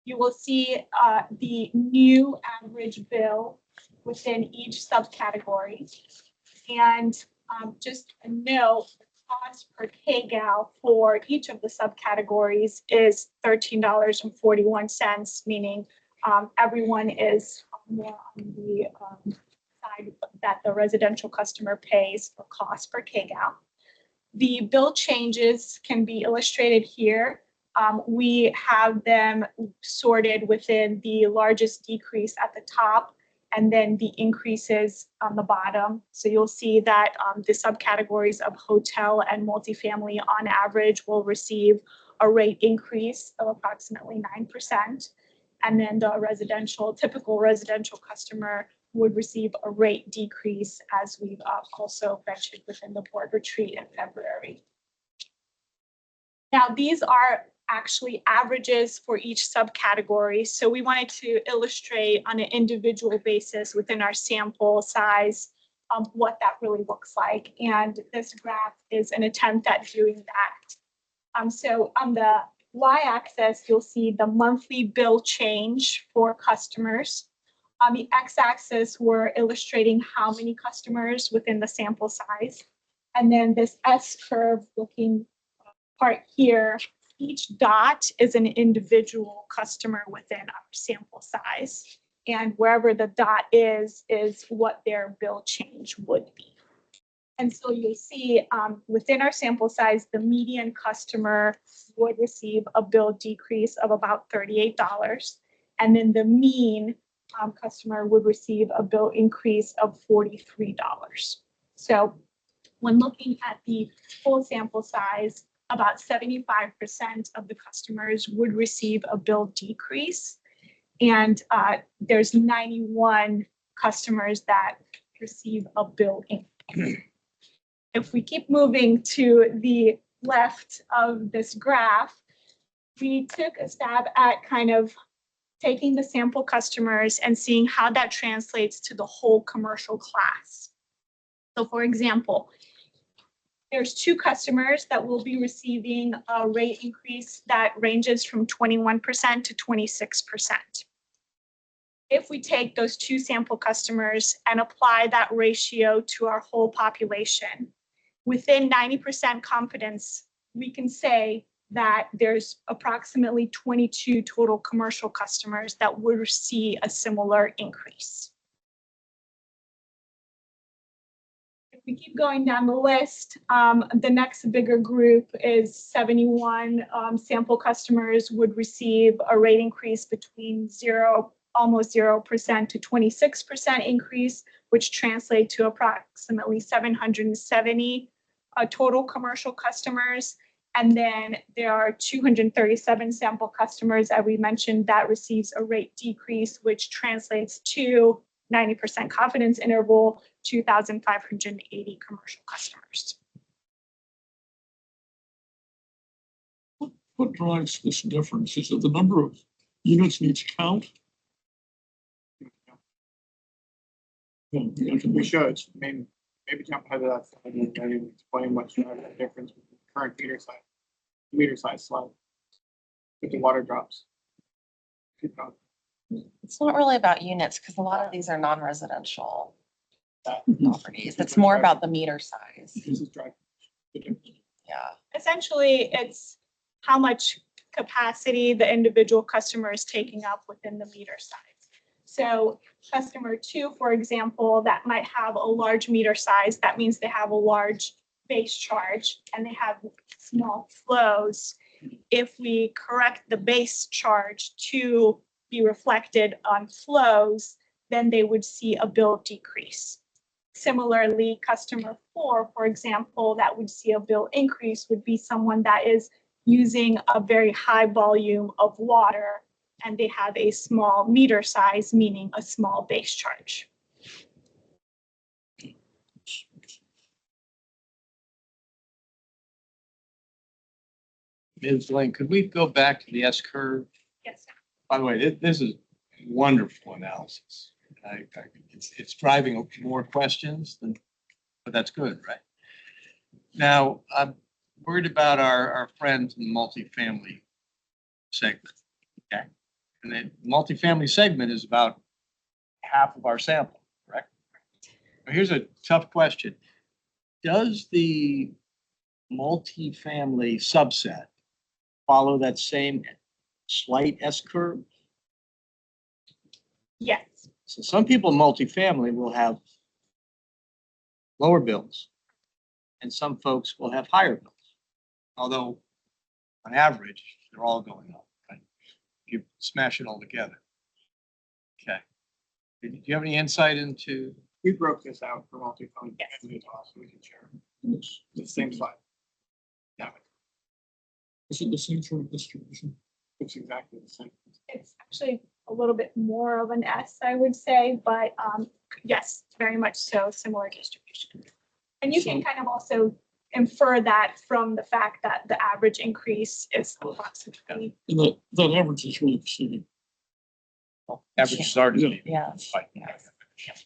you will see the new average bill within each subcategory. And just a note, the cost per KGAL for each of the subcategories is $13.41, meaning everyone is more on the side that the residential customer pays for cost per KGAL. The bill changes can be illustrated here. We have them sorted within the largest decrease at the top and then the increases on the bottom. So you'll see that the subcategories of hotel and multifamily on average will receive a rate increase of approximately 9%. And then the typical residential customer would receive a rate decrease, as we've also mentioned within the board retreat in February. Now, these are actually averages for each subcategory. So we wanted to illustrate on an individual basis within our sample size what that really looks like. And this graph is an attempt at doing that. So on the y-axis, you'll see the monthly bill change for customers. On the x-axis, we're illustrating how many customers within the sample size. And then this S-curve looking part here, each dot is an individual customer within our sample size. And wherever the dot is what their bill change would be. And so you'll see within our sample size, the median customer would receive a bill decrease of about $38. And then the mean customer would receive a bill increase of $43. So when looking at the full sample size, about 75% of the customers would receive a bill decrease. And there's 91 customers that receive a bill increase. If we keep moving to the left of this graph, we took a stab at kind of taking the sample customers and seeing how that translates to the whole commercial class. So for example, there's 2 customers that will be receiving a rate increase that ranges from 21% to 26%. If we take those 2 sample customers and apply that ratio to our whole population, within 90% confidence, we can say that there's approximately 22 total commercial customers that would see a similar increase. If we keep going down the list, the next bigger group is 71 sample customers would receive a rate increase between almost 0% to 26% increase, which translates to approximately 770 total commercial customers. And then there are 237 sample customers, as we mentioned, that receives a rate decrease, which translates to 90% confidence interval, 2,580 commercial customers. What drives this difference? Is it the number of units in each count? We should, maybe jump ahead of that slide and maybe explain what's the difference with the current meter size slide with the water drops. Keep going. It's not really about units because a lot of these are non-residential properties. It's more about the meter size. This is dry. Yeah. Essentially, it's how much capacity the individual customer is taking up within the meter size. So customer 2, for example, that might have a large meter size. That means they have a large base charge and they have small flows. If we correct the base charge to be reflected on flows, then they would see a bill decrease. Similarly, customer 4, for example, that would see a bill increase would be someone that is using a very high volume of water and they have a small meter size, meaning a small base charge. Ms. Lane, could we go back to the S-curve? Yes. By the way, this is wonderful analysis. It's driving more questions than, but that's good, right? Now, I'm worried about our friends in the multifamily segment. Okay. And the multifamily segment is about half of our sample, correct? Here's a tough question. Does the multifamily subset follow that same slight S curve? Yes, So some people in multifamily will have lower bills and some folks will have higher bills. Although on average, they're all going up, right? You smash it all together. Okay. Do you have any insight into? We broke this out for multi-phone. So we can share It's the same slide. Yeah, is it the same sort of distribution? it's exactly the same. it's actually a little bit more of an S, I would say, but yes, very much so, similar distribution. And you can kind of also infer that from the fact that the average increase is approximately, And that average is really exceeding. Averages are to be. Yes. Right. Yes.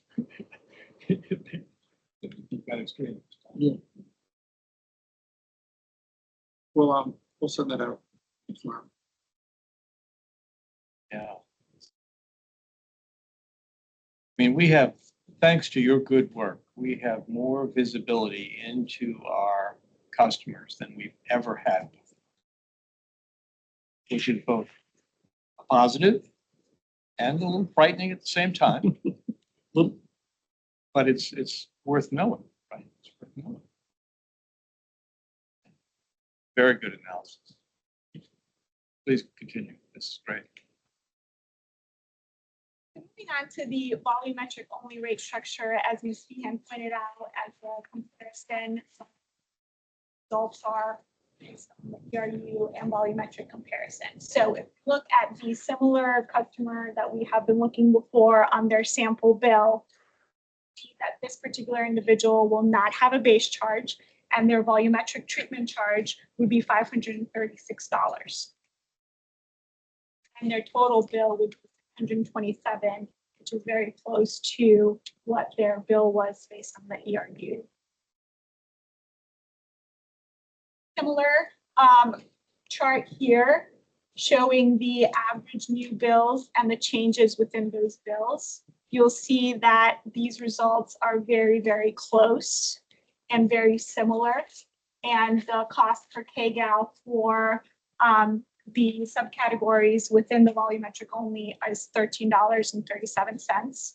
You've got extreme. We'll send that out tomorrow. Yeah. I mean, we have, thanks to your good work, we have more visibility into our customers than we've ever had before. Which is both a positive and a little frightening at the same time. But it's worth knowing, right? It's worth knowing. Very good analysis. Please continue. This is great. moving on to the volumetric only rate structure, as Ms. Feehan pointed out, as a comparison. Results are based on the ERU and volumetric comparison. So if you look at the similar customer that we have been looking before on their sample bill, see that this particular individual will not have a base charge and their volumetric treatment charge would be $536. And their total bill would be $127, which is very close to what their bill was based on the ERU. Similar chart here showing the average new bills and the changes within those bills. You'll see that these results are very, very close and very similar. And the cost per kgal for the subcategories within the volumetric only is $13.37.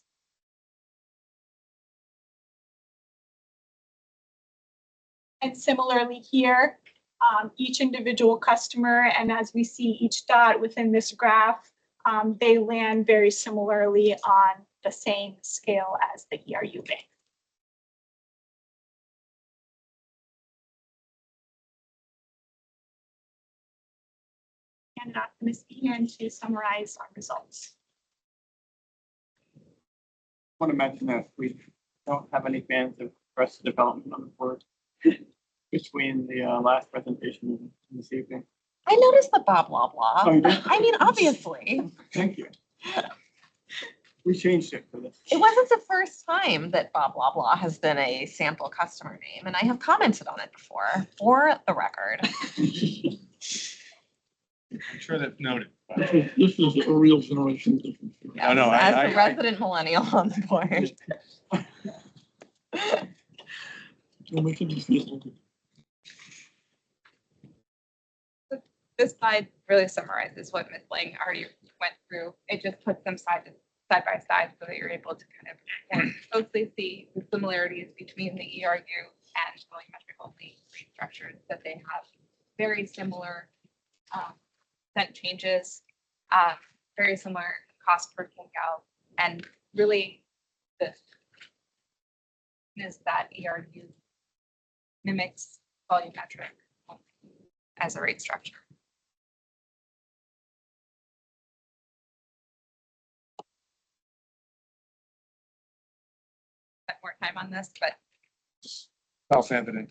And similarly here, each individual customer, and as we see each dot within this graph, they land very similarly on the same scale as the ERU bank. And off to Ms. Feehan to summarize our results. I want to mention that we don't have any fans of Arrested Development on the board between the last presentation and this evening. I noticed the blah, blah, blah. Oh, you did? I mean, obviously, Thank you. We changed it for this. it wasn't the first time that blah, blah, blah has been a sample customer name, and I have commented on it before, for the record. I'm sure that's noted. This is a real generation difference. No, no, As I- the resident millennial on the board. We'll make it easy a little bit. This slide really summarizes what Ms. Lang already went through. It just puts them side by side so that you're able to kind of more closely see the similarities between the ERU and volumetric only rate structures, that they have very similar cent changes, very similar cost per kcal, and really the is that ERU mimics volumetric as a rate structure. Spent more time on this, but Self-evident.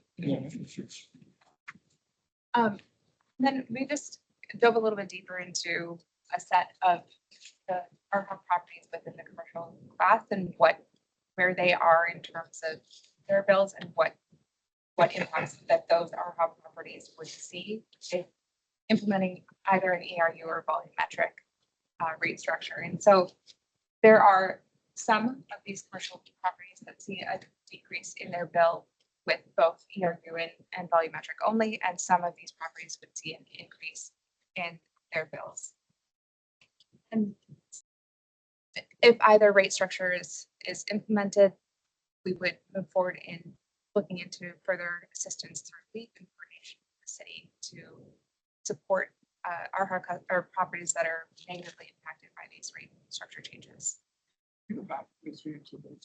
then we just dove a little bit deeper into a set of the our properties within the commercial class and where they are in terms of their bills and what impacts that those our properties would see if implementing either an ERU or volumetric rate structure. And so there are some of these commercial properties that see a decrease in their bill with both ERU and volumetric only, and some of these properties would see an increase in their bills. And if either rate structure is implemented, we would move forward in looking into further assistance through LEAP and coordination with the city to support our properties that are negatively impacted by these rate structure changes. Go back to the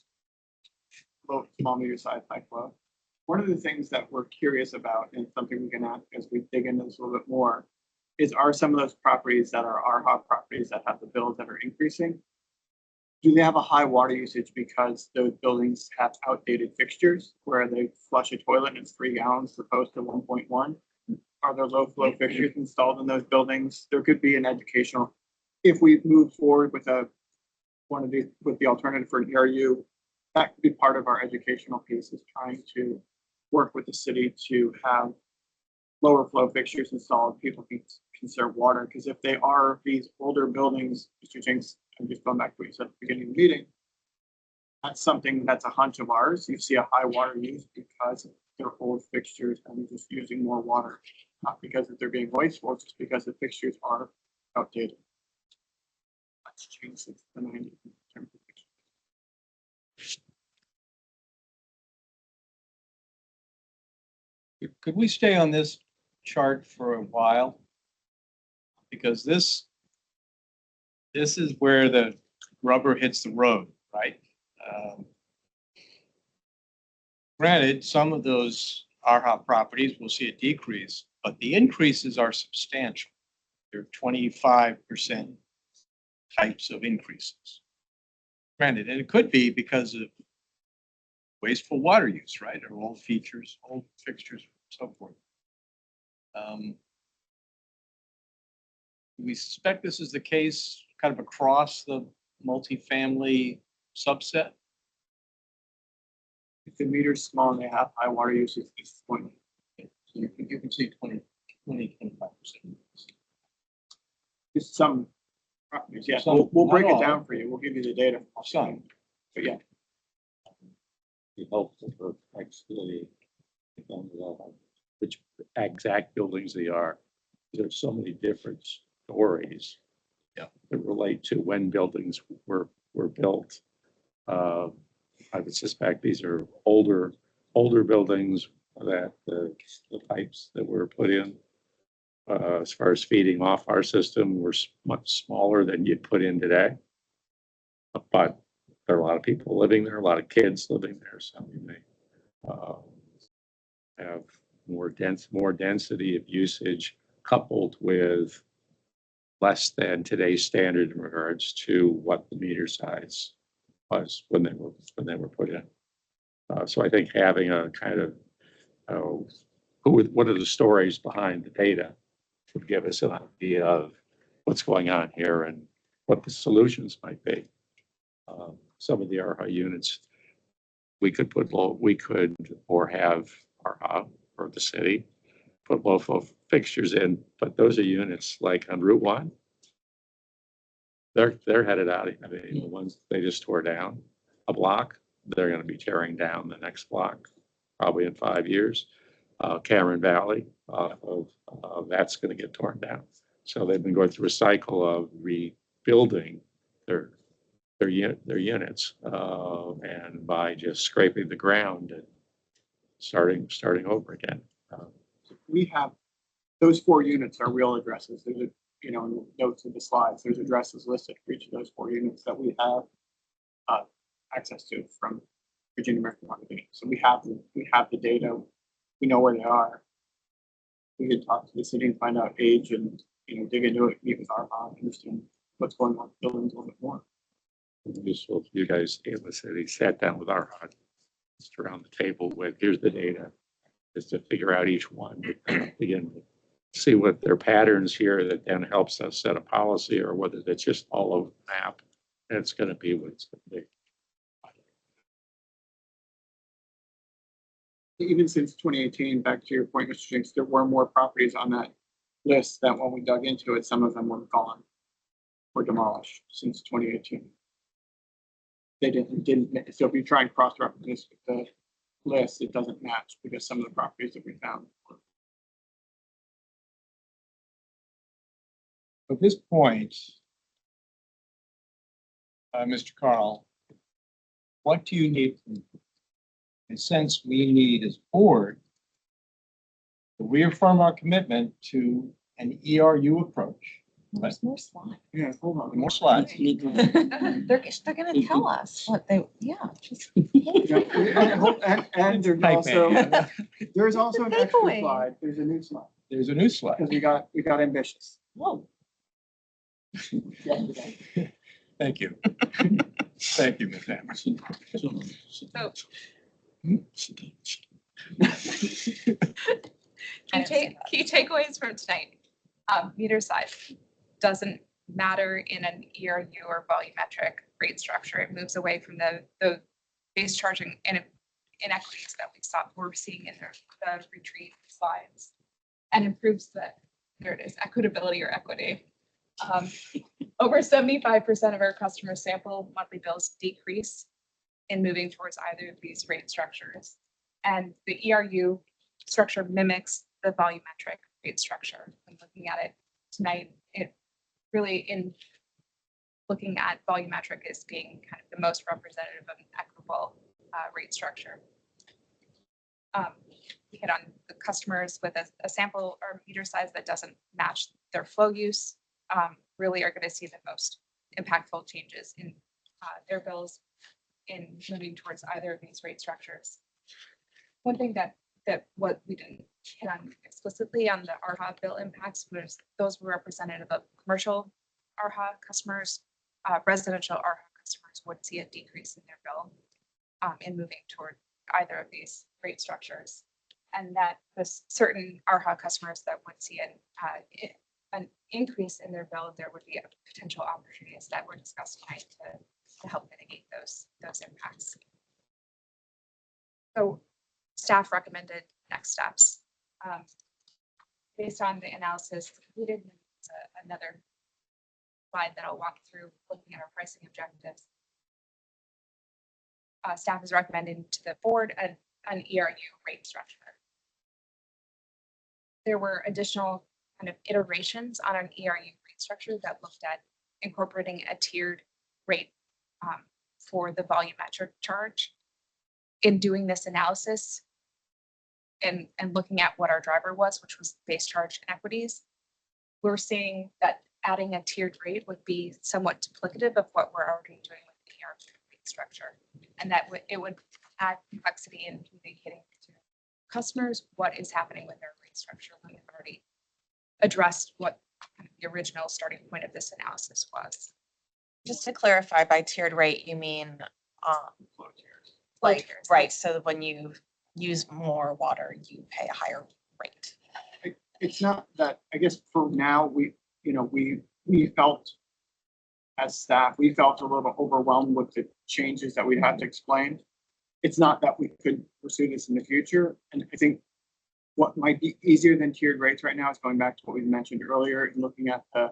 low, small, medium size, high flow. One of the things that we're curious about, and something we can ask as we dig into this a little bit more, is are some of those properties that are RHOP properties that have the bills that are increasing, do they have a high water usage because those buildings have outdated fixtures where they flush a toilet and it's 3 gallons as opposed to 1.1? Are there low flow fixtures installed in those buildings? There could be an educational, if we move forward with with the alternative for an ERU, that could be part of our educational piece, is trying to work with the city to have lower flow fixtures installed. People can conserve water, because if they are these older buildings, Mr. Jinks, I'm just going back to what you said at the beginning of the meeting, that's something that's a hunch of ours. You see a high water use because they're old fixtures and they're just using more water, not because they're being wasteful, just because the fixtures are outdated. That's changed since the 90s in terms of fixtures. Could we stay on this chart for a while? Because this is where the rubber hits the road, right? Granted, some of those RHOP properties will see a decrease, but the increases are substantial. They're 25% types of increases. Granted, and it could be because of wasteful water use, right? Or old features, old fixtures, so forth. We suspect this is the case kind of across the multifamily subset. If the meter's small and they have high water usage, it's going. You can see 25%. Just some properties, yeah. Some, We'll not break it all. down for you. We'll give you the data. Some. But yeah, Be helpful for actually which exact buildings they are. There's so many different stories. Yeah. That relate to when buildings were built. I would suspect these are older buildings that the pipes that were put in, as far as feeding off our system, were much smaller than you'd put in today. But there are a lot of people living there, a lot of kids living there, so we may have more density of usage coupled with less than today's standard in regards to what the meter size was when they were put in. So I think having a kind of what are the stories behind the data would give us an idea of what's going on here and what the solutions might be. Some of the RHA units we could or have RHA or the city put low flow fixtures in, but those are units like on Route 1. They're headed out. I mean, the ones they just tore down a block, they're going to be tearing down the next block probably in 5 years. Cameron Valley, that's going to get torn down. So they've been going through a cycle of rebuilding their units, and by just scraping the ground and starting over again. we have, those 4 units are real addresses. There's in the notes of the slides, there's addresses listed for each of those 4 units that we have access to from Virginia American Water. So we have the data. We know where they are. We can talk to the city and find out age and dig into it, meet with our understand what's going on with buildings a little bit more. Useful if you guys in the city sat down with our just around the table with here's the data, just to figure out each one, begin to see what their patterns here that then helps us set a policy, or whether that's just all over the map and it's going to be what it's going to be. Even since 2018, back to your point, Mr. Jinks, there were more properties on that list that when we dug into it, some of them were gone or demolished since 2018. they didn't, so if you try and cross-reference this with the list, it doesn't match because some of the properties that we found. At this point, Mr. Carl, what do you need? In a sense, we need as board to reaffirm our commitment to an ERU approach. There's more slides. Yeah, hold on. More slides. They're gonna tell us what they, yeah, just. And there's Type also, A. there's also an extra Takeaway. slide, there's a new slide, There's a new slide. because we got ambitious. Whoa. yesterday. Thank you. Thank you, Ms. Anderson. Key takeaways from tonight. Meter size doesn't matter in an ERU or volumetric rate structure. It moves away from the base charging inequities that we're seeing in the retreat slides, and improves there it is, equitability or equity. Over 75% of our customer sample monthly bills decrease in moving towards either of these rate structures. And the ERU structure mimics the volumetric rate structure. And looking at it tonight, it really, in looking at volumetric as being kind of the most representative of an equitable rate structure. We hit on the customers with a sample or meter size that doesn't match their flow use, really are going to see the most impactful changes in their bills in moving towards either of these rate structures. One thing that what we didn't hit on explicitly on the ARHA bill impacts was those were representative of commercial ARHA customers. Residential ARHA customers would see a decrease in their bill in moving toward either of these rate structures. And that the certain ARHA customers that would see an increase in their bill, there would be potential opportunities that were discussed tonight to help mitigate those impacts. So staff recommended next steps. Based on the analysis completed, another slide that I'll walk through looking at our pricing objectives. Staff is recommending to the board an ERU rate structure. There were additional kind of iterations on an ERU rate structure that looked at incorporating a tiered rate for the volumetric charge. In doing this analysis and looking at what our driver was, which was base charge inequities, we're seeing that adding a tiered rate would be somewhat duplicative of what we're already doing with the ERU rate structure. And that it would add complexity in communicating to customers what is happening with their rate structure when they've already addressed what kind of the original starting point of this analysis was. Just to clarify, by tiered rate, you mean, like, tiers. right, so when you use more water, you pay a higher rate. It's not that, I guess for now, we felt as staff, we felt a little overwhelmed with the changes that we had to explain. It's not that we could pursue this in the future. And I think what might be easier than tiered rates right now is going back to what we mentioned earlier and looking at the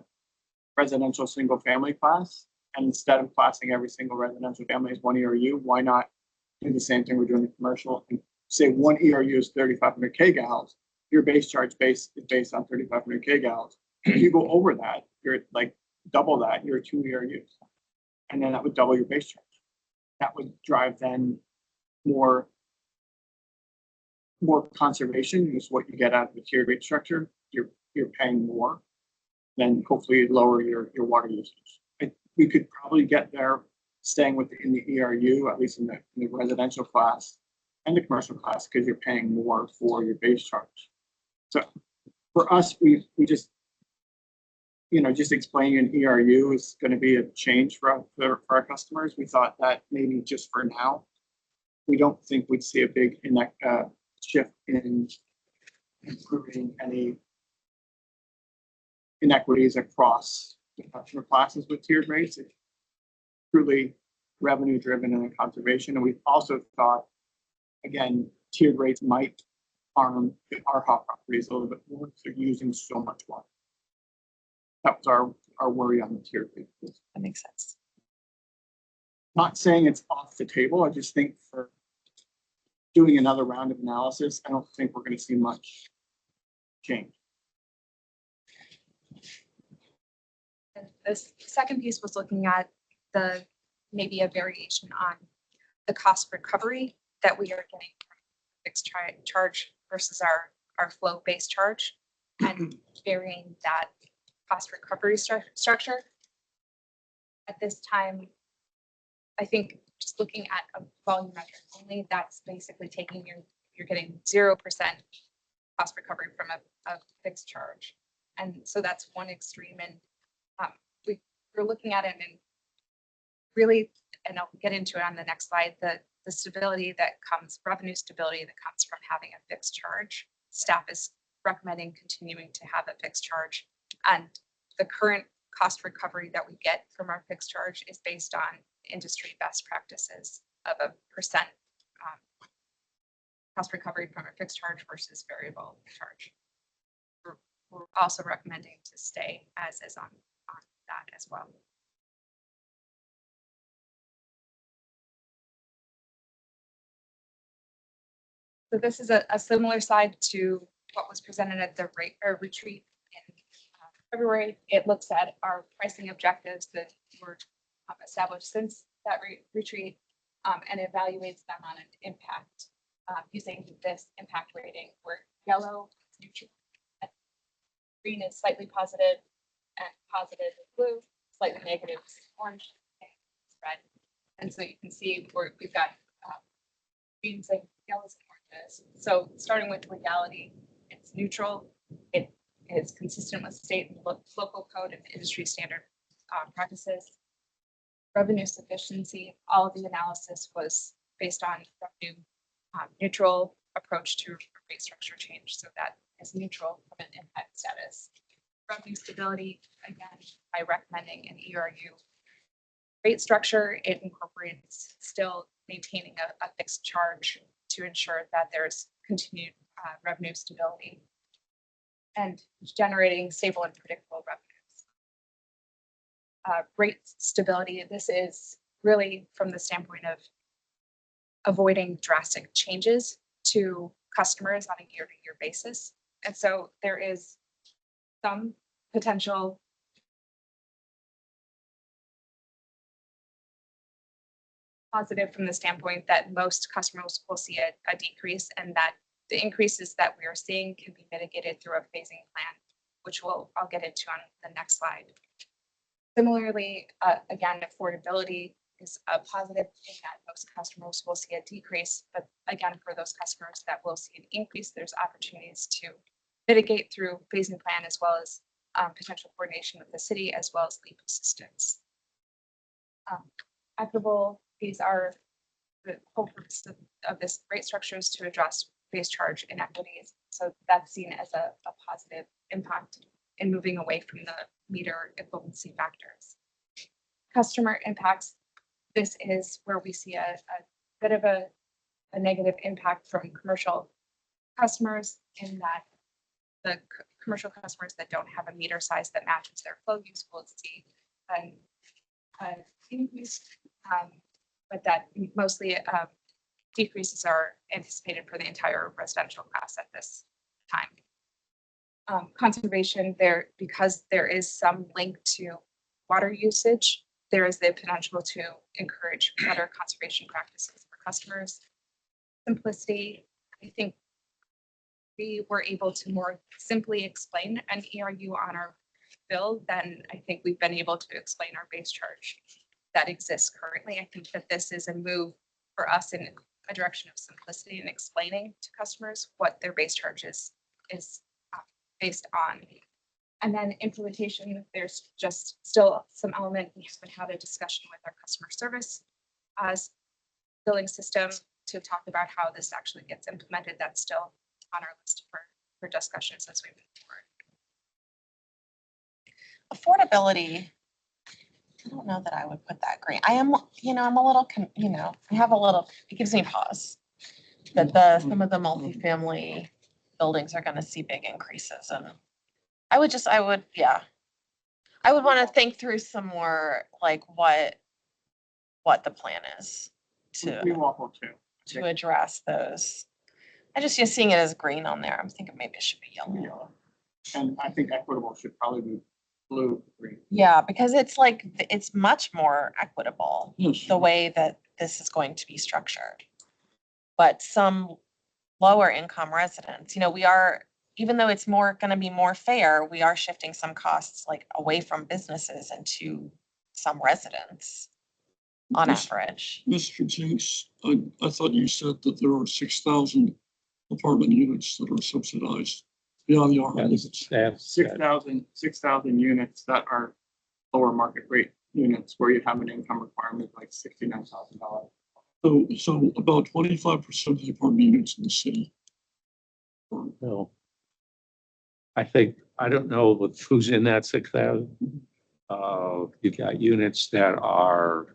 residential single family class. And instead of classing every single residential family as one ERU, why not do the same thing we're doing in commercial and say one ERU is 3,500 kgals. Your base charge base is based on 3,500 kgals. If you go over that, you're like double that, you're 2 ERUs. And then that would double your base charge. That would drive then more conservation is what you get out of the tiered rate structure. You're paying more, then hopefully lower your water usage. We could probably get there staying in the ERU, at least in the residential class and the commercial class, because you're paying more for your base charge. So for us, we just, just explaining an ERU is going to be a change for our customers. We thought that maybe just for now, we don't think we'd see a big shift in improving any inequities across the customer classes with tiered rates. It's truly revenue driven and conservation. And we've also thought, again, tiered rates might harm our hot properties a little bit more because they're using so much water. That was our worry on the tiered rates. That makes sense. Not saying it's off the table, I just think for doing another round of analysis, I don't think we're gonna see much change. And this second piece was looking at the, maybe a variation on the cost recovery that we are getting from fixed charge versus our flow-based charge, and varying that cost recovery structure. At this time, I think just looking at a volume metric only, that's basically taking you're getting 0% cost recovery from a fixed charge. And so that's one extreme. And we're looking at it and really, and I'll get into it on the next slide, the stability that comes, revenue stability that comes from having a fixed charge. Staff is recommending continuing to have a fixed charge. And the current cost recovery that we get from our fixed charge is based on industry best practices of a percent cost recovery from a fixed charge versus variable charge. We're also recommending to stay as is on that as well. So this is a similar slide to what was presented at the retreat in February. It looks at our pricing objectives that were established since that retreat and evaluates them on an impact using this impact rating, where yellow is neutral, green is slightly positive, and positive is blue, slightly negative is orange, and red. And so you can see we've got greens and yellows and oranges. So starting with legality, it's neutral. It is consistent with state and local code and industry standard practices. Revenue sufficiency, all of the analysis was based on revenue neutral approach to rate structure change. So that is neutral from an impact status. Revenue stability, again, by recommending an ERU rate structure, it incorporates still maintaining a fixed charge to ensure that there's continued revenue stability and generating stable and predictable revenues. Rate stability, this is really from the standpoint of avoiding drastic changes to customers on a year-to-year basis. And so there is some potential positive from the standpoint that most customers will see a decrease, and that the increases that we are seeing can be mitigated through a phasing plan, which I'll get into on the next slide. Similarly, again, affordability is a positive in that most customers will see a decrease, but again, for those customers that will see an increase, there's opportunities to mitigate through phasing plan, as well as potential coordination with the city, as well as leap assistance. Equitable, these are the whole purpose of this rate structure is to address base charge inequities. So that's seen as a positive impact in moving away from the meter equivalency factors. Customer impacts, this is where we see a bit of a negative impact from commercial customers, in that the commercial customers that don't have a meter size that matches their flow use will see an increase, but that mostly decreases are anticipated for the entire residential class at this time. Conservation, because there is some link to water usage, there is the potential to encourage better conservation practices for customers. Simplicity, I think we were able to more simply explain an ERU on our bill than I think we've been able to explain our base charge that exists currently. I think that this is a move for us in a direction of simplicity and explaining to customers what their base charge is based on. And then implementation, there's just still some element. We haven't had a discussion with our customer service as billing system to talk about how this actually gets implemented. That's still on our list for discussions as we move forward. Affordability, I don't know that I would put that great. I'm a little, I have a little, it gives me pause that some of the multifamily buildings are going to see big increases. And I would want to think through some more, like what what the plan is We to, will hold too. to address those. I just, seeing it as green on there, I'm thinking maybe it should be yellow. Yellow. And I think equitable should probably be blue, green. Yeah, because it's like, it's much more equitable, Yes. the way that this is going to be structured. But some lower income residents, we are, even though it's gonna be more fair, we are shifting some costs like away from businesses and to some residents on Yes. average. Mr. Jinks, I thought you said that there are 6,000 apartment units that are subsidized beyond the R. That's 6,000 units that are lower market rate units where you have an income requirement like $69,000. So about 25% of the apartment units in the city. No. I think, I don't know who's in that 6,000. You've got units that are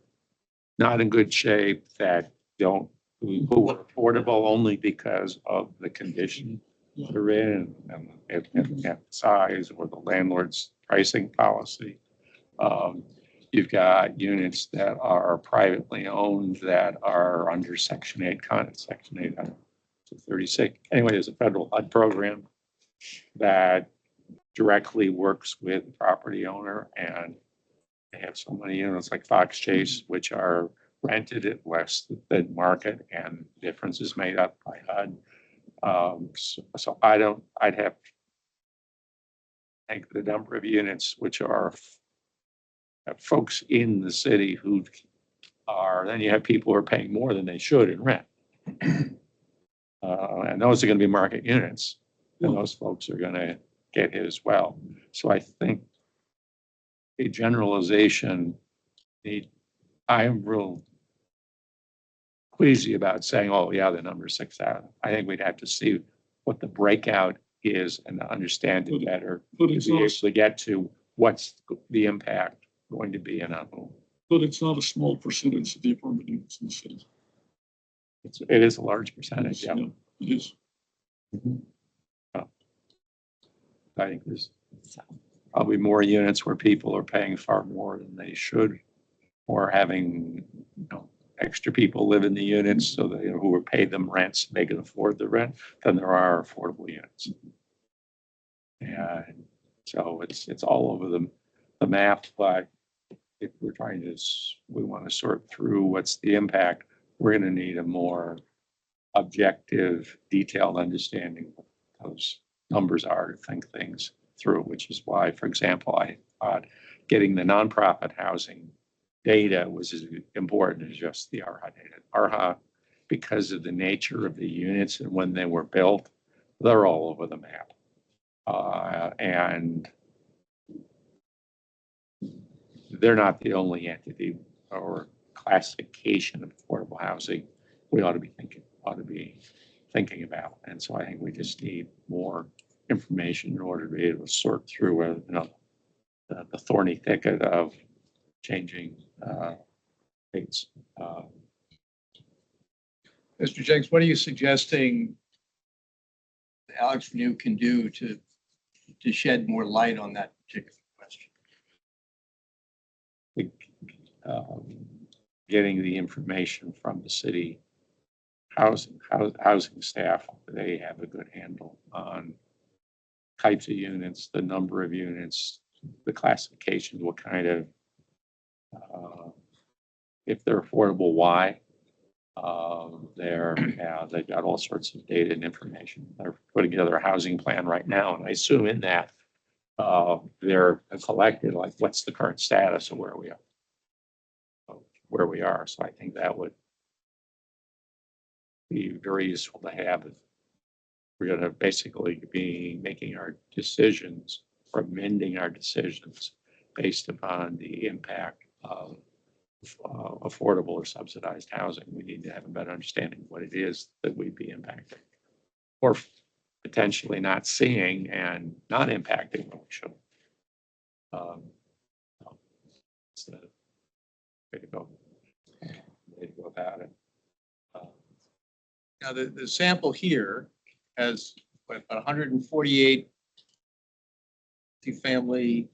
not in good shape, that who are affordable only because of the condition they're in and size or the landlord's pricing policy. You've got units that are privately owned that are under Section 8, Section 8, 36. Anyway, there's a federal HUD program that directly works with the property owner, and they have so many units like Fox Chase, which are rented at less than market, and the difference is made up by HUD. So I'd have I think the number of units which are folks in the city who are, then you have people who are paying more than they should in rent. And those are going to be market units, and those folks are going to get hit as well. So I think a generalization, I am real queasy about saying, oh yeah, the number is 6,000. I think we'd have to see what the breakout is and understand it better But to it's be able not, to get to what's the impact going to be in a home. but it's not a small percentage of the apartment units in the city. It is a large percentage, yeah. It is. I think there's probably more units where people are paying far more than they should, or having, extra people live in the units so that, who are paid them rents, they can afford the rent, than there are affordable units. And so it's all over the map, but if we're we want to sort through what's the impact, we're going to need a more objective, detailed understanding of what those numbers are to think things through, which is why, for example, I thought getting the nonprofit housing data was as important as just the ARHA data. ARHA, because of the nature of the units and when they were built, they're all over the map. And they're not the only entity or classification of affordable housing we ought to be thinking about. And so I think we just need more information in order to be able to sort through, the thorny thicket of changing rates. Mr. Jenks, what are you suggesting AlexRenew can do to shed more light on that particular question? Getting the information from the city housing staff, they have a good handle on types of units, the number of units, the classifications, what kind of, if they're affordable, why. They've got all sorts of data and information. They're putting together a housing plan right now, and I assume in that they're collected, like what's the current status of where we are. So I think that would be very useful to have if we're going to basically be making our decisions or amending our decisions based upon the impact of affordable or subsidized housing. We need to have a better understanding of what it is that we'd be impacting, or potentially not seeing and not impacting what we should. It's the way to go about it. Now, the sample here has about 148 family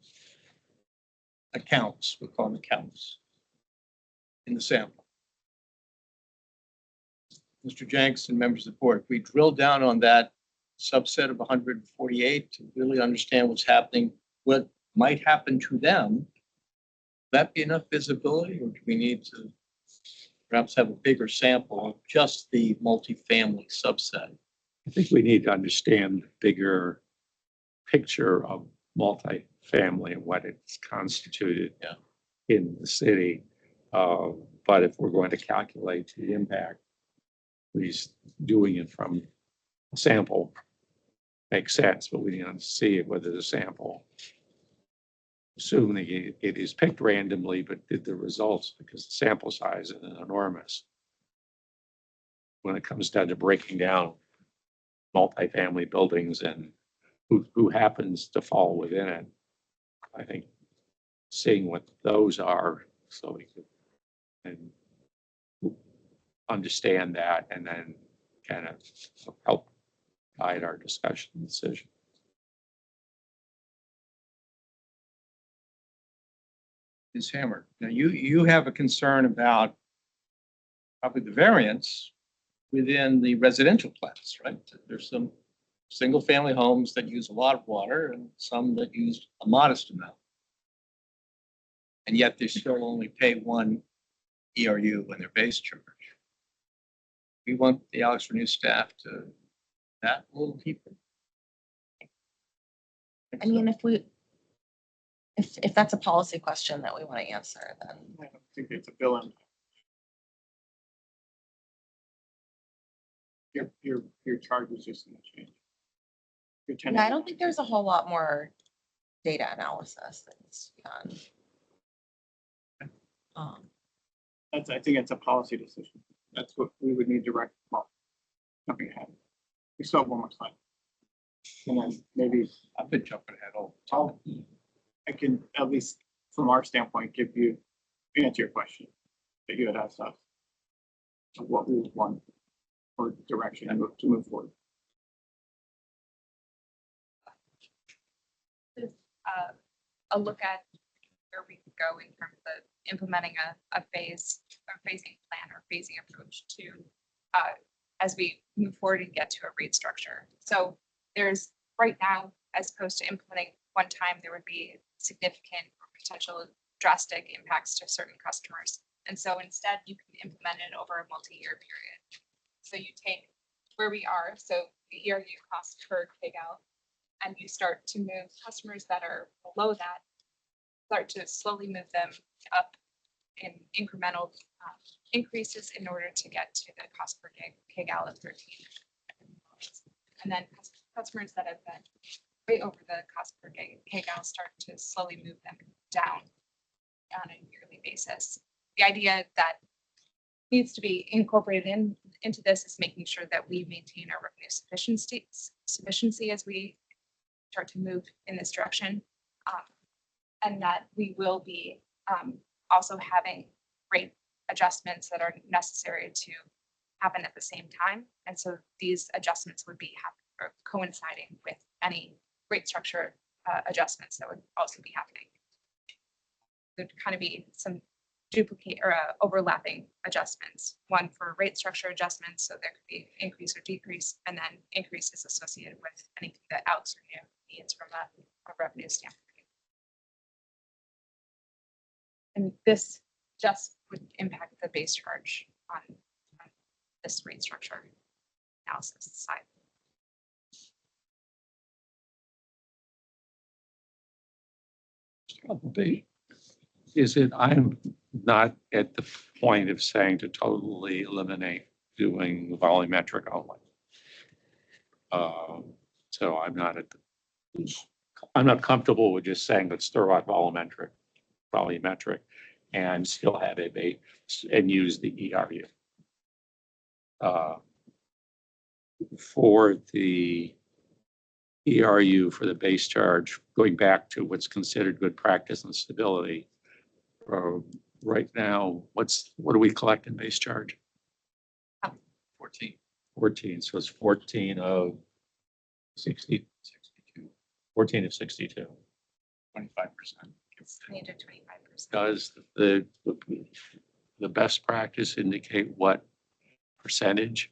accounts, we call them accounts. in the sample. Mr. Jenks and members of the board, if we drill down on that subset of 148 to really understand what's happening, what might happen to them, would that be enough visibility, or do we need to perhaps have a bigger sample of just the multifamily subset? I think we need to understand the bigger picture of multifamily and what it's constituted in the city. But if we're going to calculate the impact, at least doing it from a sample makes sense, but we need to see whether the sample, assuming it is picked randomly, but did the results, because the sample size is enormous. When it comes down to breaking down multifamily buildings and who happens to fall within it, I think seeing what those are so we can and understand that and then kind of help guide our discussion and decision. Ms. Hammer, now you have a concern about probably the variance within the residential class, right? There's some single-family homes that use a lot of water and some that use a modest amount. And yet they still only pay one ERU in their base charge. We want the AlexRenew staff to that a little deeper. I mean, if that's a policy question that we want to answer, then I don't think it's a bill impact. Your charge is just gonna change. Your yeah, I tenant- don't think there's a whole lot more data analysis that needs to be done. I think it's a policy decision. That's what we would need to well, jumping ahead. We still have one more slide. And then maybe I've been jumping ahead all the time. I can, at least from our standpoint, answer your question that you had asked us. Of what we would want for direction and to move forward. A look at where we could go in terms of implementing a phasing plan or phasing approach to as we move forward and get to a rate structure. So there's right now, as opposed to implementing one time, there would be significant or potential drastic impacts to certain customers. And so instead you can implement it over a multi-year period. So you take where we are, so the ERU cost per KGAL, and you start to move customers that are below that, start to slowly move them up in incremental increases in order to get to the cost per KGAL of 13. And then customers that have been way over the cost per KGAL start to slowly move them down on a yearly basis. The idea that needs to be incorporated into this is making sure that we maintain our revenue sufficiency as we start to move in this direction, and that we will be also having rate adjustments that are necessary to happen at the same time. And so these adjustments would be coinciding with any rate structure adjustments that would also be happening. There'd kind of be some duplicate or overlapping adjustments, one for rate structure adjustments, so there could be increase or decrease, and then increases associated with anything that AlexRenew needs from a revenue standpoint. And this just would impact the base charge on this rate structure analysis side. Is it, I'm not at the point of saying to totally eliminate doing volumetric only. So I'm not comfortable with just saying let's throw out volumetric and still have a base and use the ERU. For the ERU for the base charge, going back to what's considered good practice and stability. Right now, what do we collect in base charge? 14. 14, so it's 14 of 60, 62. 14 of 62. 25%. It's 20 to 25%. Does the the best practice indicate what percentage?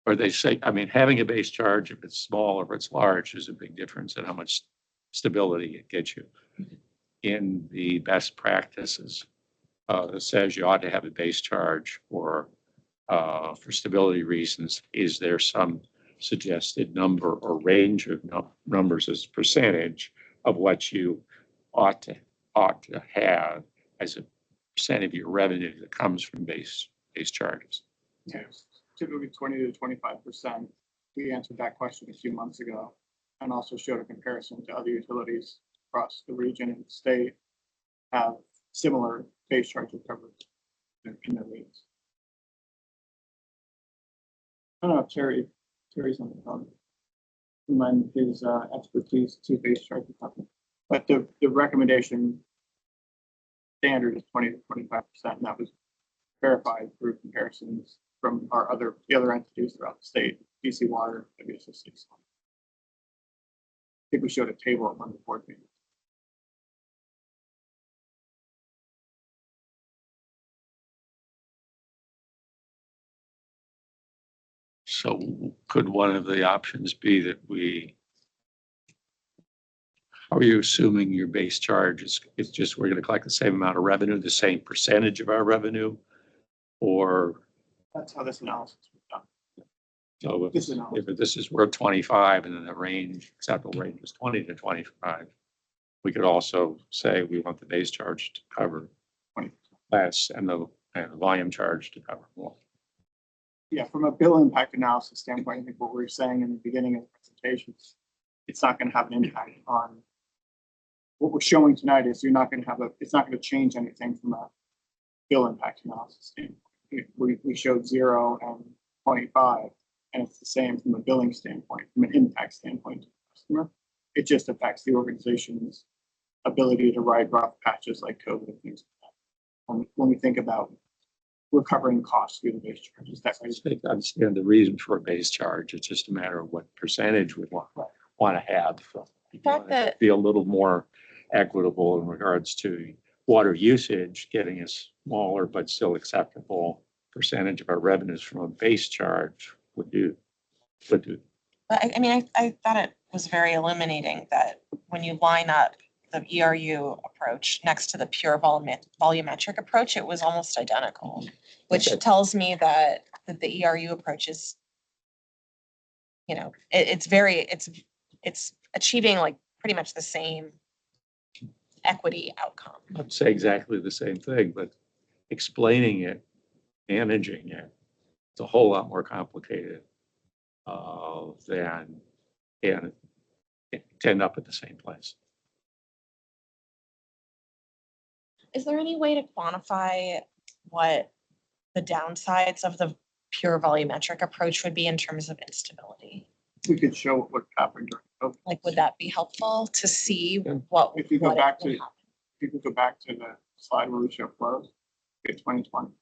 Or they say, I mean, having a base charge, if it's small or if it's large, is a big difference in how much stability it gets you. In the best practices, it says you ought to have a base charge for stability reasons. Is there some suggested number or range of numbers as percentage of what you ought to have as a percent of your revenue that comes from base charges? Yes, typically 20 to 25%. We answered that question a few months ago and also showed a comparison to other utilities across the region and state have similar base charge recovery in their rates. I don't know if Terry's on the phone. Lend his expertise to base charge recovery. But the recommendation standard is 20 to 25%, and that was verified through comparisons from the other entities throughout the state, DC Water, WSSC. I think we showed a table at one of the board meetings. So could one of the options be that how are you assuming your base charge is, it's just, we're gonna collect the same amount of revenue, the same percentage of our revenue? Or, That's how this analysis was done. so if This analysis. if this is worth 25 and then the range, acceptable range was 20 to 25, we could also say we want the base charge to cover 20%. less and the volume charge to cover more. Yeah, from a bill impact analysis standpoint, I think what we were saying in the beginning of the presentation, it's not going to have an impact on what we're showing tonight. Is it's not going to change anything from a bill impact analysis standpoint. We showed 0 and 25, and it's the same from a billing standpoint, from an impact standpoint to the customer. It just affects the organization's ability to ride rough patches like COVID and things like that. When we think about recovering costs through the base charges, that's I think I understand the reason for a base charge. It's just a matter of what percentage we want to have. So The fact that be a little more equitable in regards to water usage, getting a smaller but still acceptable percentage of our revenues from a base charge would do. But I mean, I thought it was very illuminating that when you line up the ERU approach next to the pure volumetric approach, it was almost identical, which Okay. tells me that the ERU approach is, it's achieving like pretty much the same equity outcome. I'd say exactly the same thing, but explaining it, managing it, it's a whole lot more complicated than and to end up at the same place. Is there any way to quantify what the downsides of the pure volumetric approach would be in terms of instability? we could show what happened during COVID. Like, would that be helpful to see Yeah. what? If you go what it back would to- happen? If you go back to the slide where we show flows, it's 2020.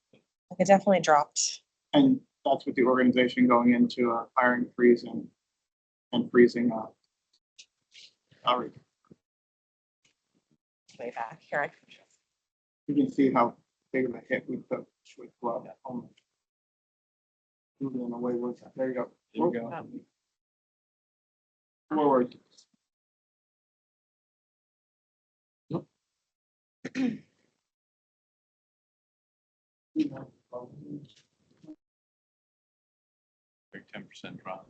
Like, it definitely dropped. And that's with the organization going into a hiring freeze and freezing salary. Way back here. I can just- You can see how big of a hit we took with flow. Moving away with that. There you go. There you go. Forward. Big 10% drop.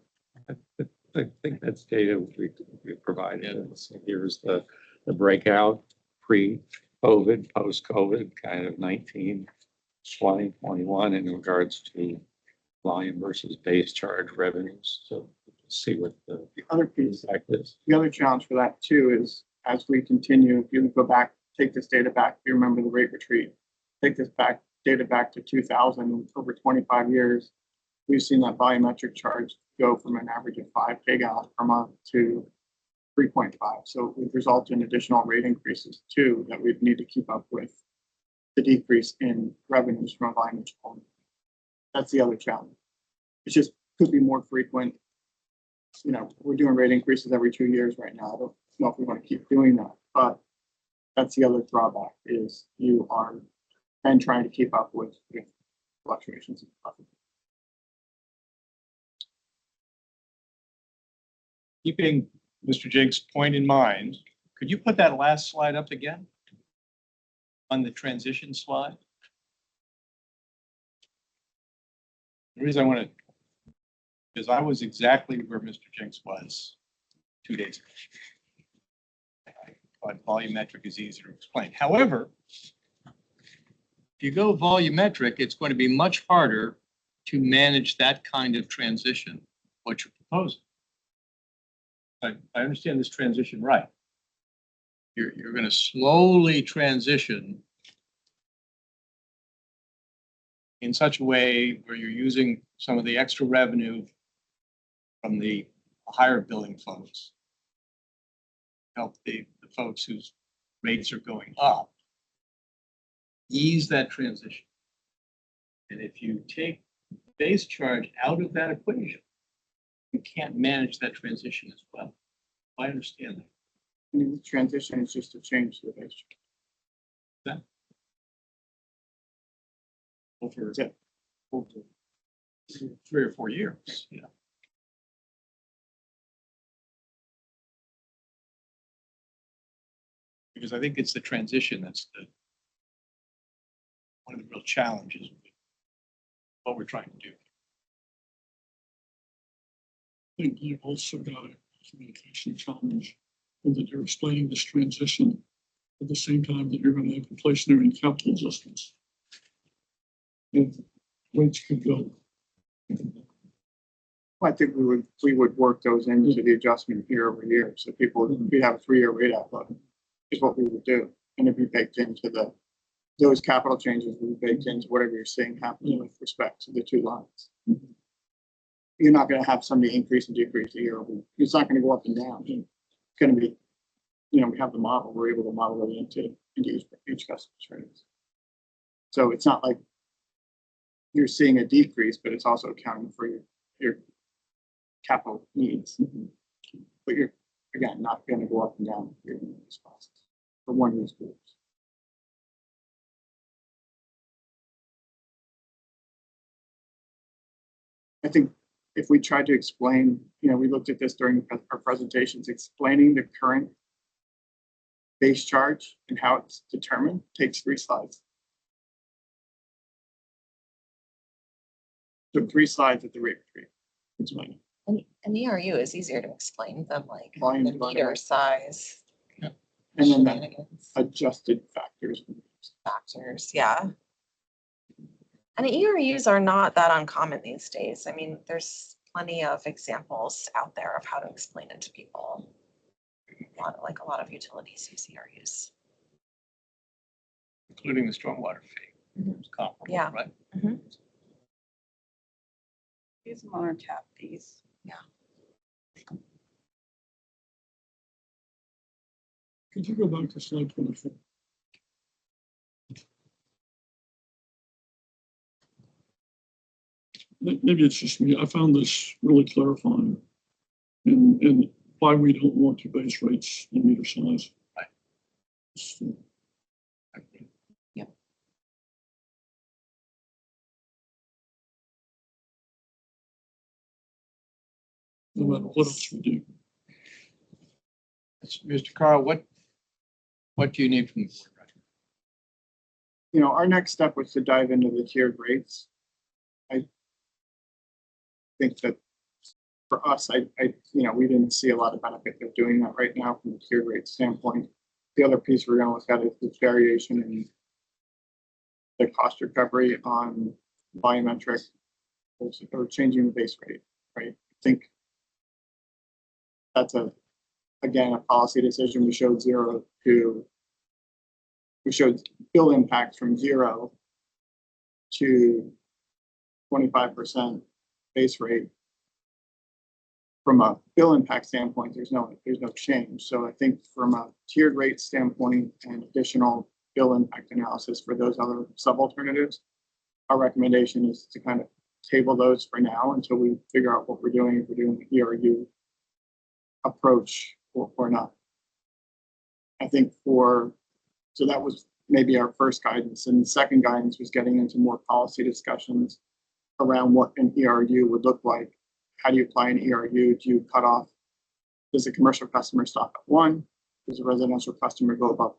I think that's data we provided. So here's the breakout, pre-COVID, post-COVID, kind of 19, 20, 21 in regards to volume versus base charge revenues. So see what the The other piece, impact is. the other challenge for that too is as we continue, if you go back, take this data back, if you remember the rate retreat, take this data back to 2000, over 25 years, we've seen that volumetric charge go from an average of 5 gigallons per month to 3.5. So it would result in additional rate increases too, that we'd need to keep up with the decrease in revenues from a volumetric component. That's the other challenge. It just could be more frequent. You know, we're doing rate increases every 2 years right now. I don't know if we want to keep doing that, but that's the other drawback is you are and trying to keep up with fluctuations. Keeping Mr. Jenks' point in mind, could you put that last slide up again? On the transition slide? The reason I want to, is I was exactly where Mr. Jenks was 2 days ago. But volumetric is easier to explain. However, if you go volumetric, it's going to be much harder to manage that kind of transition, what you're proposing. I understand this transition right. You're going to slowly transition in such a way where you're using some of the extra revenue from the higher billing folks, help the folks whose rates are going up, ease that transition. And if you take base charge out of that equation, you can't manage that transition as well. I understand that. I mean, the transition is just a change to the base. Over, Yeah. over 3 or 4 years, you know. Because I think it's the transition that's one of the real challenges with what we're trying to do. I think you've also got a communication challenge in that you're explaining this transition at the same time that you're going to have inflationary and capital adjustments. And rates could go. I think we would work those into the adjustment year over year. So people, we have a 3-year rate outlook is what we would do. And it'd be baked into those capital changes would be baked into whatever you're seeing happening with respect to the two lines. You're not going to have somebody increase and decrease a year over year. It's not going to go up and down. It's going to be, we have the model. We're able to model it into each customer's rates. So it's not like you're seeing a decrease, but it's also accounting for your capital needs. But you're, again, not going to go up and down in these costs for one of these groups. I think if we tried to explain, we looked at this during our presentations, explaining the current base charge and how it's determined takes 3 slides. Took 3 slides at the rate retreat. Explaining. And ERU is easier to explain than like Volume the divided meter by- size. And then the Shenanigans, adjusted factors. factors, yeah. And ERUs are not that uncommon these days. I mean, there's plenty of examples out there of how to explain it to people. Like a lot of utilities use ERUs. Including the stormwater fee. It's comparable, Yeah. right? Use them on our tap fees. Could you go back to slide 24? Maybe it's just me. I found this really clarifying and why we don't want to base rates in meter size. Right. So, Yep. no matter what else we do. Mr. Carl, what do you need from the board? Our next step was to dive into the tiered rates. I think that for us, we didn't see a lot of benefit of doing that right now from the tiered rate standpoint. The other piece we're going to look at is the variation in the cost recovery on volumetric or changing the base rate, right? I think that's again, a policy decision. We showed bill impact from 0 to 25% base rate. From a bill impact standpoint, there's no change. So I think from a tiered rate standpoint and additional bill impact analysis for those other sub alternatives, our recommendation is to kind of table those for now until we figure out what we're doing, if we're doing the ERU approach or not. I think so that was maybe our first guidance. And the second guidance was getting into more policy discussions around what an ERU would look like. How do you apply an ERU? Do you cut off? Does a commercial customer stop at 1? Does a residential customer go above?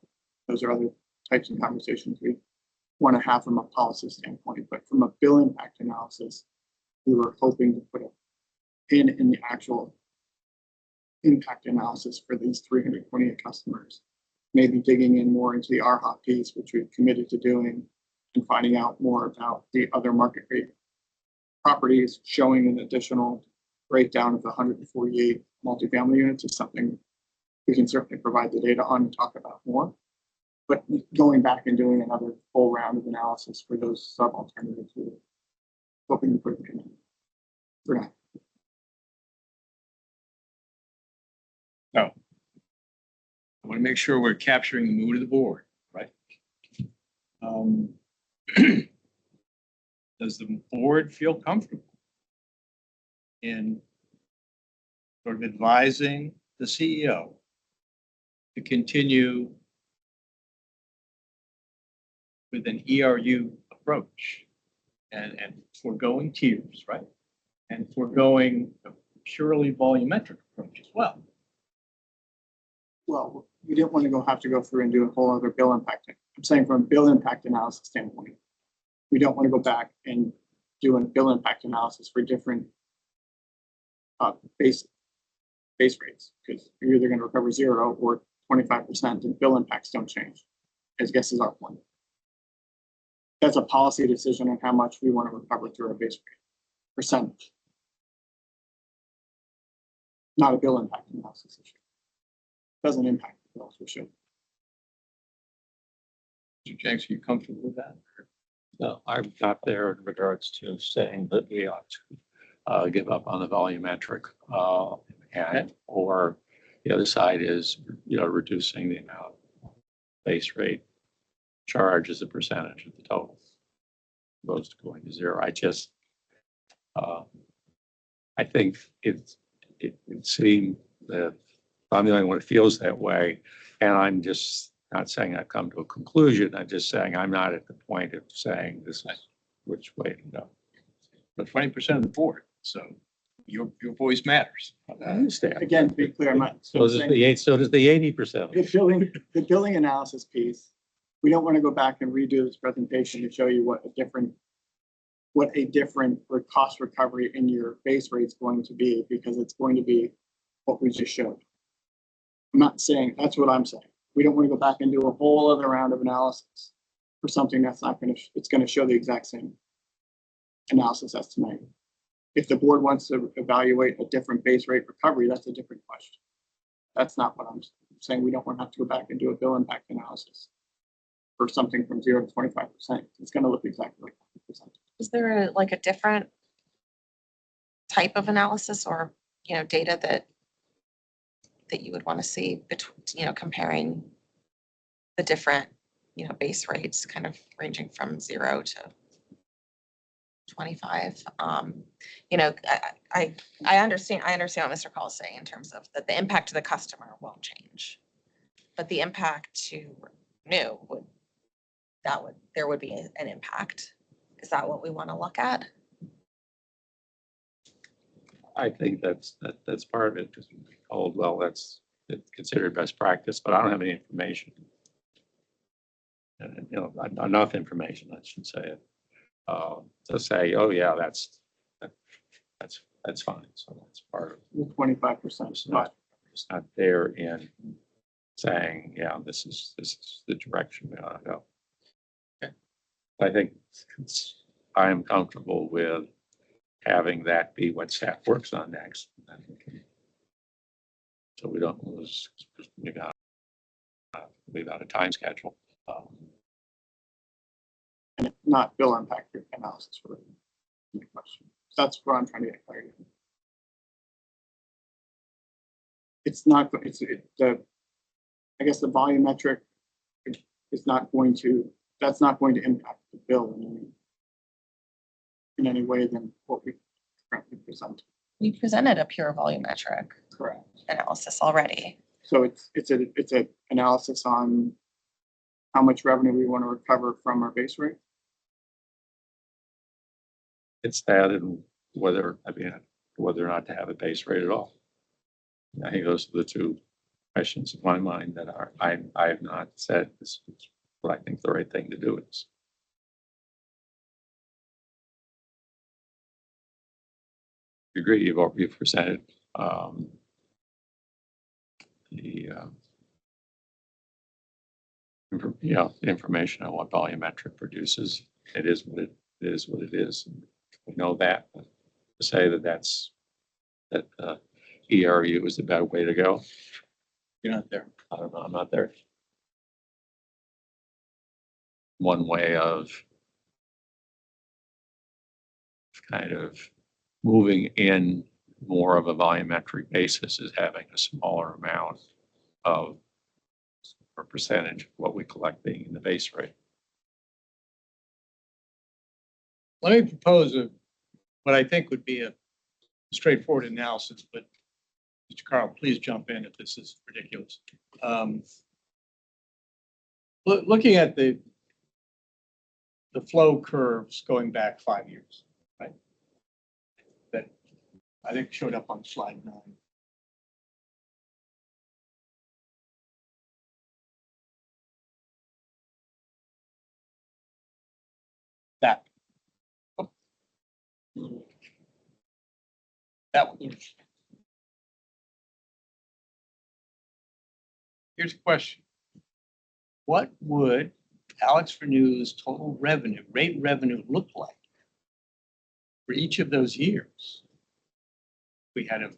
Those are other types of conversations we want to have from a policy standpoint. But from a bill impact analysis, we were hoping to put a pin in the actual impact analysis for these 328 customers, maybe digging in more into the RHOP piece, which we've committed to doing, and finding out more about the other market rate properties, showing an additional breakdown of the 148 multifamily units is something we can certainly provide the data on and talk about more. But going back and doing another full round of analysis for those sub-alternatives, we're hoping to put a pin in for now. So I want to make sure we're capturing the mood of the board, right? Does the board feel comfortable in sort of advising the CEO to continue with an ERU approach and foregoing tiers, right? And foregoing a purely volumetric approach as well? Well, we didn't want to have to go through and do a whole other bill impact. I'm saying from a bill impact analysis standpoint, we don't want to go back and do a bill impact analysis for different base rates, because you're either going to recover 0 or 25%, and bill impacts don't change, I guess is our point. That's a policy decision on how much we want to recover through our base rate percentage, not a bill impact analysis issue. Doesn't impact the bills for sure. Mr. Jenks, are you comfortable with that? No, I'm not there in regards to saying that we ought to give up on the volumetric and or the other side is, reducing the amount of base rate charge as a percentage of the total, opposed to going to 0. I just, I think it seemed that I'm the only one who feels that way, and I'm just not saying I've come to a conclusion. I'm just saying I'm not at the point of saying this is which way to go. But 20% of the board, so your voice matters. I understand. Again, to be clear, I'm not. So does the 80%. The billing analysis piece, we don't want to go back and redo this presentation to show you what a different cost recovery in your base rate is going to be, because it's going to be what we just showed. I'm not saying, that's what I'm saying. We don't want to go back and do a whole other round of analysis for something that's not going to, it's going to show the exact same analysis estimate. If the board wants to evaluate a different base rate recovery, that's a different question. That's not what I'm saying. We don't want to have to go back and do a bill impact analysis for something from 0 to 25%. It's going to look exactly like 100%. Is there a different type of analysis or, data that you would want to see between, comparing the different, base rates kind of ranging from 0 to 25? I understand what Mr. Call is saying in terms of that the impact to the customer won't change, but the impact to Renew there would be an impact. Is that what we want to look at? I think that's part of it. Just told, well, that's considered best practice, but I don't have any information. Enough information, I should say it, to say, oh yeah, that's fine. So that's part of 25%. it's not there in saying, yeah, this is the direction we ought to go. Okay. I think I am comfortable with having that be what staff works on next. So we don't lose, we've got a time schedule. And not bill impact analysis for the question. That's what I'm trying to get clarity on. It's not, I guess the volumetric is not going to, that's not going to impact the bill in any way than what we currently present. We presented a pure volumetric Correct. analysis already. So it's an analysis on how much revenue we want to recover from our base rate? It's that and whether, I mean, whether or not to have a base rate at all. I think those are the two questions in my mind that are, I have not said this is what I think the right thing to do is. You agree, you've presented, the, information on what volumetric produces. It is what it is, what it is. We know that, but to say that that ERU is the better way to go. You're not there. I don't know, I'm not there. One way of kind of moving in more of a volumetric basis is having a smaller amount of or percentage of what we collect being in the base rate. Let me propose what I think would be a straightforward analysis, but Mr. Carl, please jump in if this is ridiculous. Looking at the flow curves going back 5 years, right? That I think showed up on slide 9. That. That one. Here's a question. What would AlexRenew's total revenue, rate revenue look like for each of those years? We had a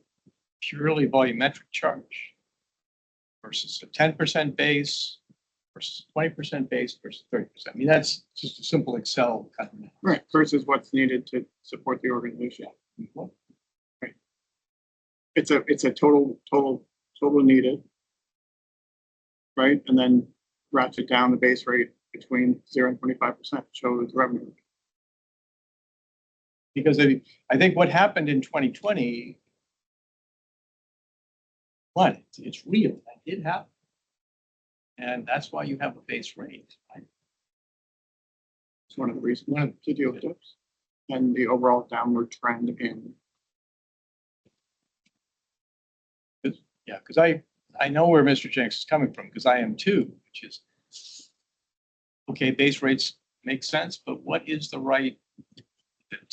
purely volumetric charge versus a 10% base versus 20% base versus 30%. I mean, that's just a simple Excel kind of. Right, versus what's needed to support the organization. Right. It's a total needed. Right, and then ratchet down the base rate between 0 and 25%, show the revenue. Because I think what happened in 2020, it's real, that did happen. And that's why you have a base rate. Right? It's one of the reasons to deal with this and the overall downward trend in. Yeah, because I know where Mr. Jenks is coming from, because I am too, which is, okay, base rates make sense, but what is the right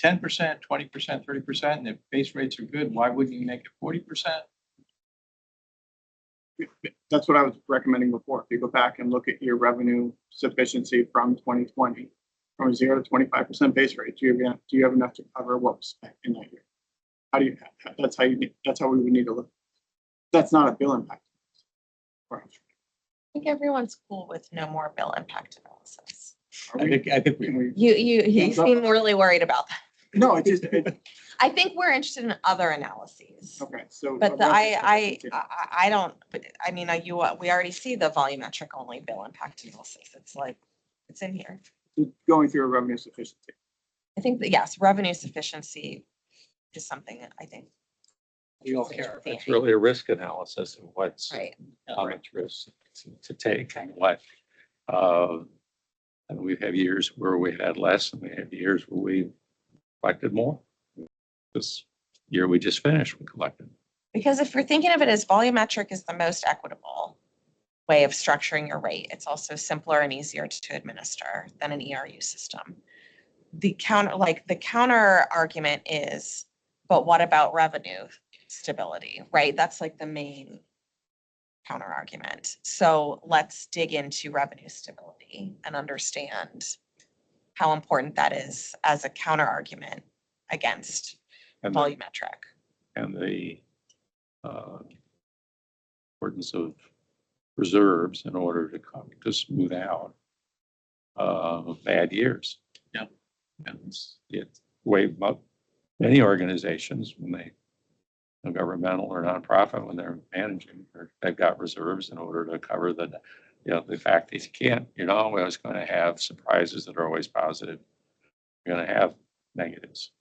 10%, 20%, 30%? And if base rates are good, why wouldn't you make it 40%? That's what I was recommending before. If you go back and look at your revenue sufficiency from 2020, from 0 to 25% base rate, do you have enough to cover what was spent in that year? That's how we would need to look. That's not a bill impact. I think everyone's cool with no more bill impact analysis. I think we. You seem really worried about that. No, it just, I think we're interested in other analyses. okay, so. But I don't, but I mean, we already see the volumetric only bill impact analysis. It's like, it's in here. Going through a revenue sufficiency. I think that, yes, revenue sufficiency is something that I think. We all care. It's really a risk analysis of what's, Right. how much risk to take and what. And we have years where we had less and we have years where we collected more. This year we just finished, we collected. Because if you're thinking of it as volumetric is the most equitable way of structuring your rate, it's also simpler and easier to administer than an ERU system. The counter argument is, but what about revenue stability, right? That's like the main counter argument. So let's dig into revenue stability and understand how important that is as a counter argument against volumetric. And the importance of reserves in order to smooth out bad years. Yeah. And it's way many organizations when they governmental or nonprofit when they're managing, they've got reserves in order to cover the fact that you're not always going to have surprises that are always positive. You're going to have negatives.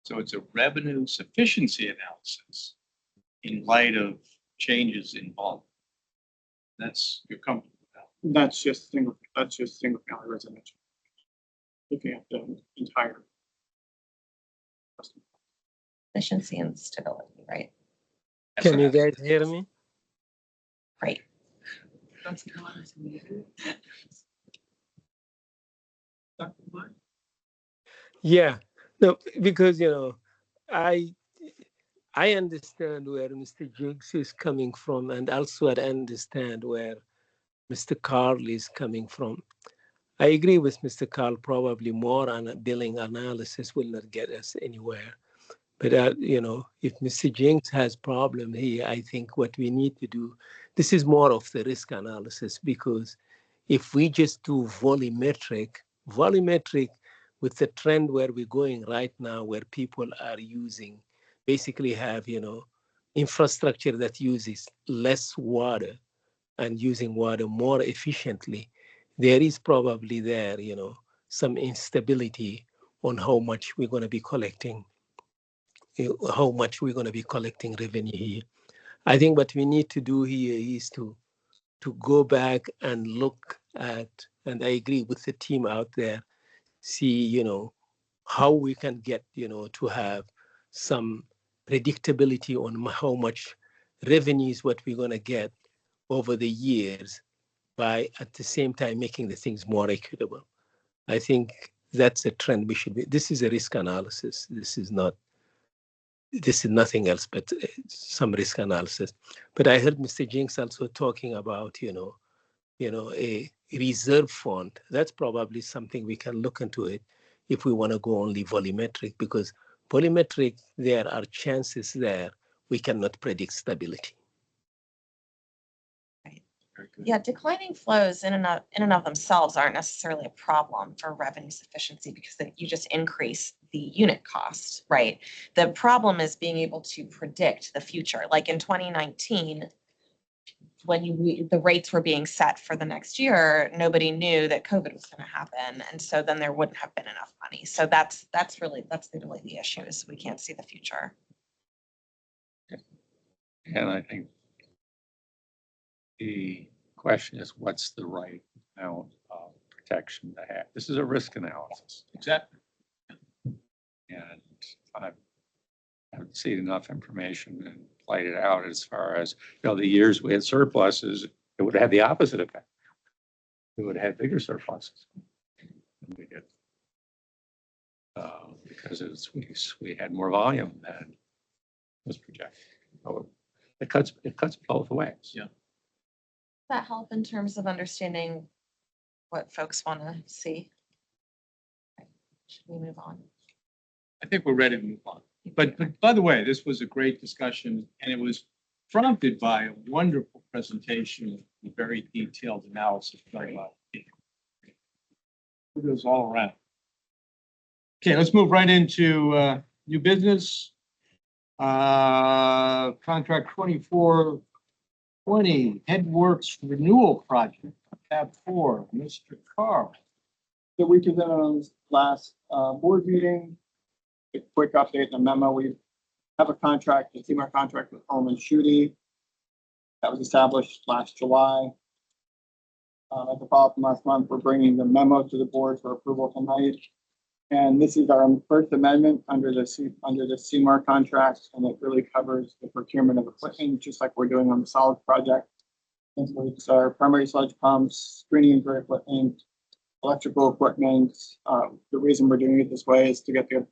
So it's a revenue sufficiency analysis in light of changes in volume. That's, you're comfortable with that. That's just single family residential. Looking at the entire. Efficiency and stability, right? Can you guys hear me? Right. Yeah, no, because I I understand where Mr. Jiggs is coming from, and also I understand where Mr. Carl is coming from. I agree with Mr. Carl. Probably more on a billing analysis will not get us anywhere. But if Mr. Jinks has problem here, I think what we need to do, this is more of the risk analysis, because if we just do volumetric with the trend where we're going right now, where people are using, basically have, infrastructure that uses less water and using water more efficiently, there is probably there, some instability on how much we're going to be collecting revenue here. I think what we need to do here is to go back and look at, and I agree with the team out there, see, how we can get, to have some predictability on how much revenue is what we're going to get over the years by at the same time making the things more equitable. I think that's a trend we should be. This is a risk analysis. This is nothing else but some risk analysis. But I heard Mr. Jinks also talking about, a reserve fund. That's probably something we can look into it if we want to go only volumetric, because volumetric, there are chances there we cannot predict stability. Very good. Yeah, declining flows in and of themselves aren't necessarily a problem for revenue sufficiency, because you just increase the unit cost, right? The problem is being able to predict the future. Like in 2019, when the rates were being set for the next year, nobody knew that COVID was going to happen, and so then there wouldn't have been enough money. So that's really the issue, is we can't see the future. And I think the question is, what's the right amount of protection to have? This is a risk analysis. Exactly. And I haven't seen enough information and played it out as far as, the years we had surpluses, it would have had the opposite effect. We would have had bigger surpluses than we did. Because we had more volume than was projected. So it cuts both ways. Yeah. Does that help in terms of understanding what folks want to see? Should we move on? I think we're ready to move on. But by the way, this was a great discussion, and it was prompted by a wonderful presentation, a very detailed analysis done by it goes all around. Okay, let's move right into new business. Contract 2420, Headworks Renewal Project, tab 4, Mr. Carl. So we presented on this last board meeting. A quick update in the memo. We have a contract, a CMAR contract with Holman Shooty that was established last July. As a follow-up from last month, we're bringing the memo to the board for approval tonight. And this is our first amendment under the CMAR contract, and it really covers the procurement of equipment, just like we're doing on the solids project. Includes our primary sludge pumps, screening and drain equipment, electrical equipment. The reason we're doing it this way is to get the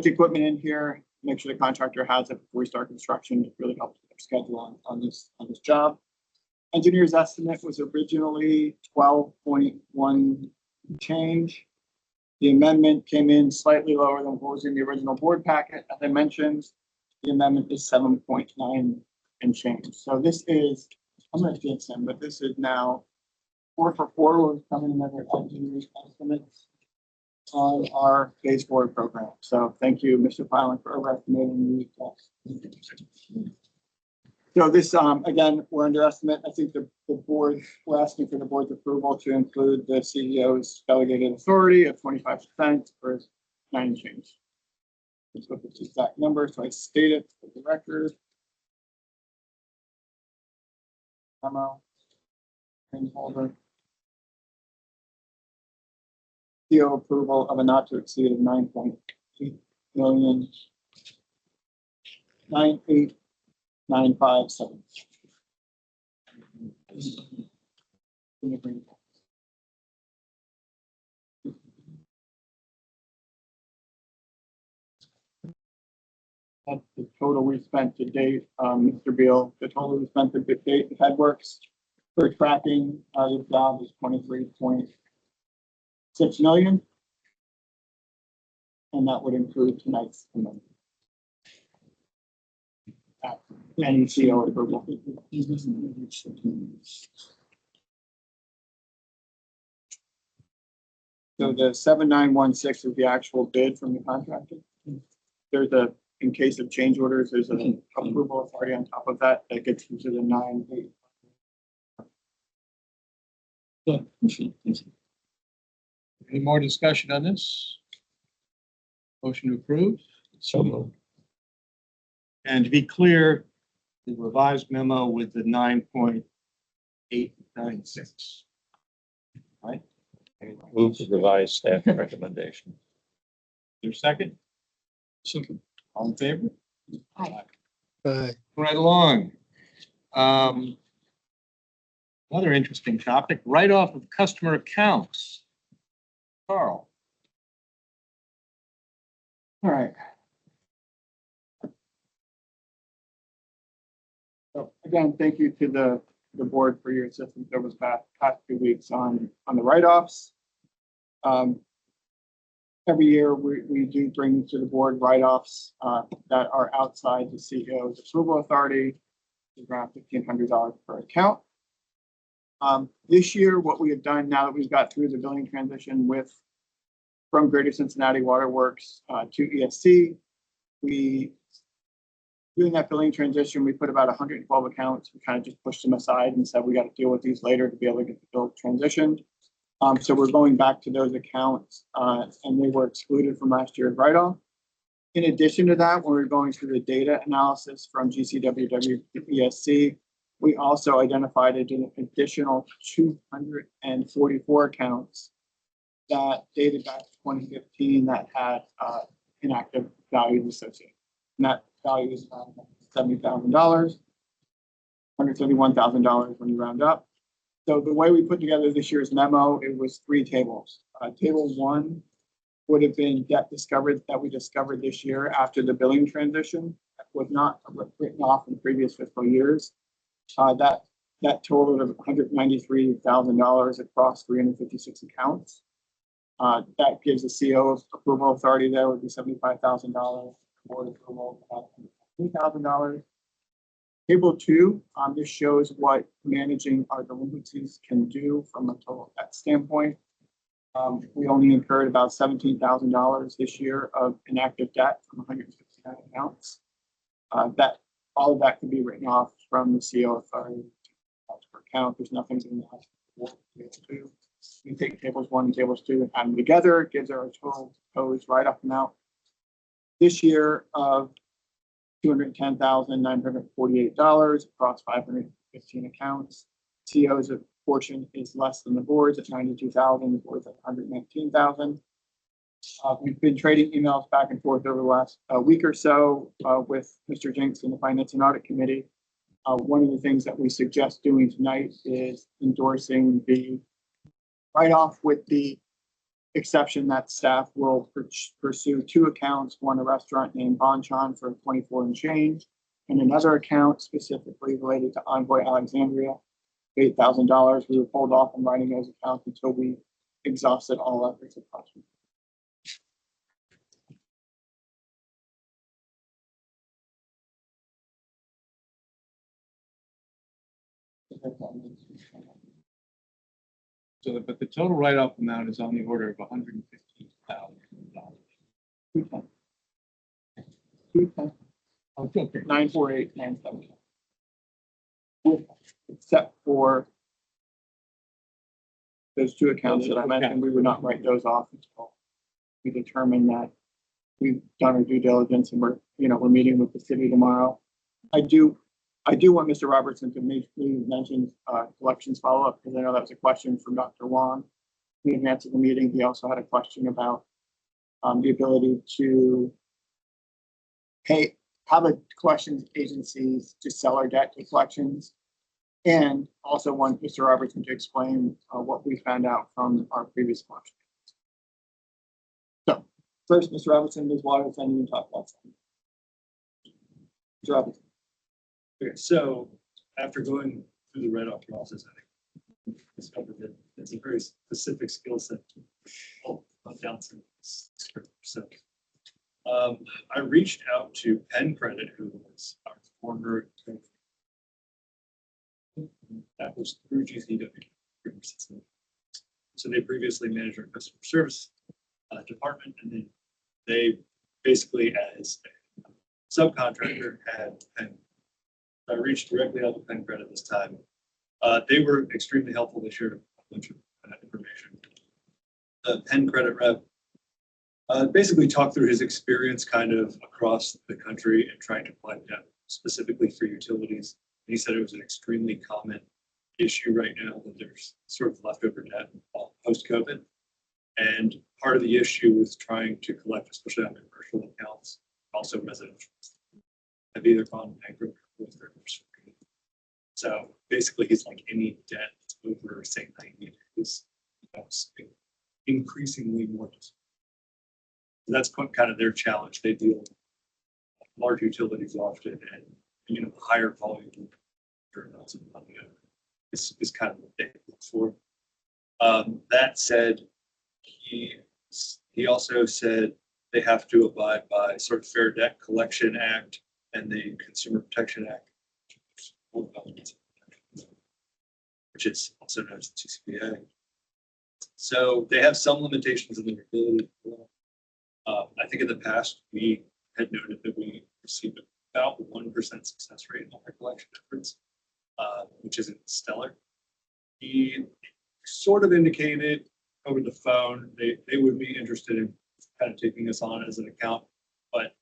equipment in here, make sure the contractor has it before we start construction. It really helps with their schedule on this job. Engineer's estimate was originally 12.1 change. The amendment came in slightly lower than what was in the original board packet. As I mentioned, the amendment is 7.9 and change. So this is, I'm going to fix them, but this is now 4 for 4. We're coming in under engineer's estimates on our phase 4 program. So thank you, Mr. Filan, for overestimating the cost. So this, again, we're underestimate. I think the board, we're asking for the board's approval to include the CEO's delegated authority of 25% for 9 change. Let's look at the exact number. So I state it for the record. Memo. And holder. CO approval of a not to exceed of 9.8 million. 98957. That's the total we spent to date, Mr. Beal, the total we spent to date, the headworks for tracking, the job is 23.6 million. And that would include tonight's amendment. And CO approval. So the 7916 is the actual bid from the contractor. There's a, in case of change orders, there's an approval authority on top of that that gets you to the 9.8. Any more discussion on this? Motion to approve. So moved. And to be clear, the revised memo with the 9.896. Right? Move to revise staff recommendation. Your second? Second. All in favor? Aye. Right along. Another interesting topic, write-off of customer accounts. Carl. All right. So again, thank you to the board for your assistance over the past 2 weeks on the write-offs. Every year, we do bring to the board write-offs that are outside the CEO's approval authority, around $1,500 per account. This year, what we have done now that we've got through the billing transition from Greater Cincinnati Waterworks to ESC, doing that billing transition, we put about 112 accounts. We kind of just pushed them aside and said we got to deal with these later to be able to get the bill transitioned. So we're going back to those accounts and they were excluded from last year's write-off. In addition to that, when we're going through the data analysis from GCWW to ESC, we also identified an additional 244 accounts that dated back to 2015 that had inactive values associated. And that value is $70,000, $171,000 when you round up. So the way we put together this year's memo, it was 3 tables. Table 1 would have been debt discovered that we discovered this year after the billing transition that was not written off in previous fiscal years. That totaled of $193,000 across 356 accounts. That gives the CO approval authority there would be $75,000. Board approval of $3,000. Table 2, this shows what managing our delinquencies can do from a total debt standpoint. We only incurred about $17,000 this year of inactive debt from 169 accounts. That all of that can be written off from the CO authority per account. There's nothing in the do. We take tables 1 and tables 2 and add them together. It gives our total proposed write-off amount this year of $210,948 across 515 accounts. CO's portion is less than the board's at $92,000. The board's at $119,000. We've been trading emails back and forth over the last week or so with Mr. Jenks and the Finance and Audit Committee. One of the things that we suggest doing tonight is endorsing the write-off with the exception that staff will pursue 2 accounts, one a restaurant named Bonchon for 24 and change, and another account specifically related to Envoy Alexandria, $8,000. We were pulled off on writing those accounts until we exhausted all efforts of caution. So, but the total write-off amount is on the order of $115,000. 948,970. Except for those 2 accounts that I mentioned, we would not write those off until we determine that we've done our due diligence and we're meeting with the city tomorrow. I I do want Mr. Robertson to make me mention collections follow-up, because I know that was a question from Dr. Wong. In advance of the meeting, he also had a question about the ability to have a collections agencies to sell our debt to collections. And also want Mr. Robertson to explain what we found out from our previous question. So first, Mr. Robertson, Ms. Waters, then you can talk about something. Mr. Robertson. Okay, so after going through the red off process, I think I discovered that it's a very specific skill set to hold down some script. So I reached out to Penn Credit, who was our former, that was through GCW. So they previously managed our customer service department, and then they basically, as a subcontractor, had Penn. I reached directly out to Penn Credit this time. They were extremely helpful. They shared a bunch of information. The Penn Credit rep basically talked through his experience kind of across the country and trying to collect debt specifically for utilities. And he said it was an extremely common issue right now, that there's sort of leftover debt post-COVID. And part of the issue with trying to collect, especially on commercial accounts, also residential, have either gone bankrupt or they're restricted. So basically, he's like, any debt over, say, 90 is increasingly more difficult. That's kind of their challenge. They deal with large utilities often, and higher volume is kind of what they look for. That said, he also said they have to abide by sort of Fair Debt Collection Act and the Consumer Protection Act, which is also known as the TCPA. So they have some limitations in their ability. I think in the past, we had noted that we received about 1% success rate on our collection efforts, which isn't stellar. He sort of indicated over the phone they would be interested in kind of taking us on as an account, but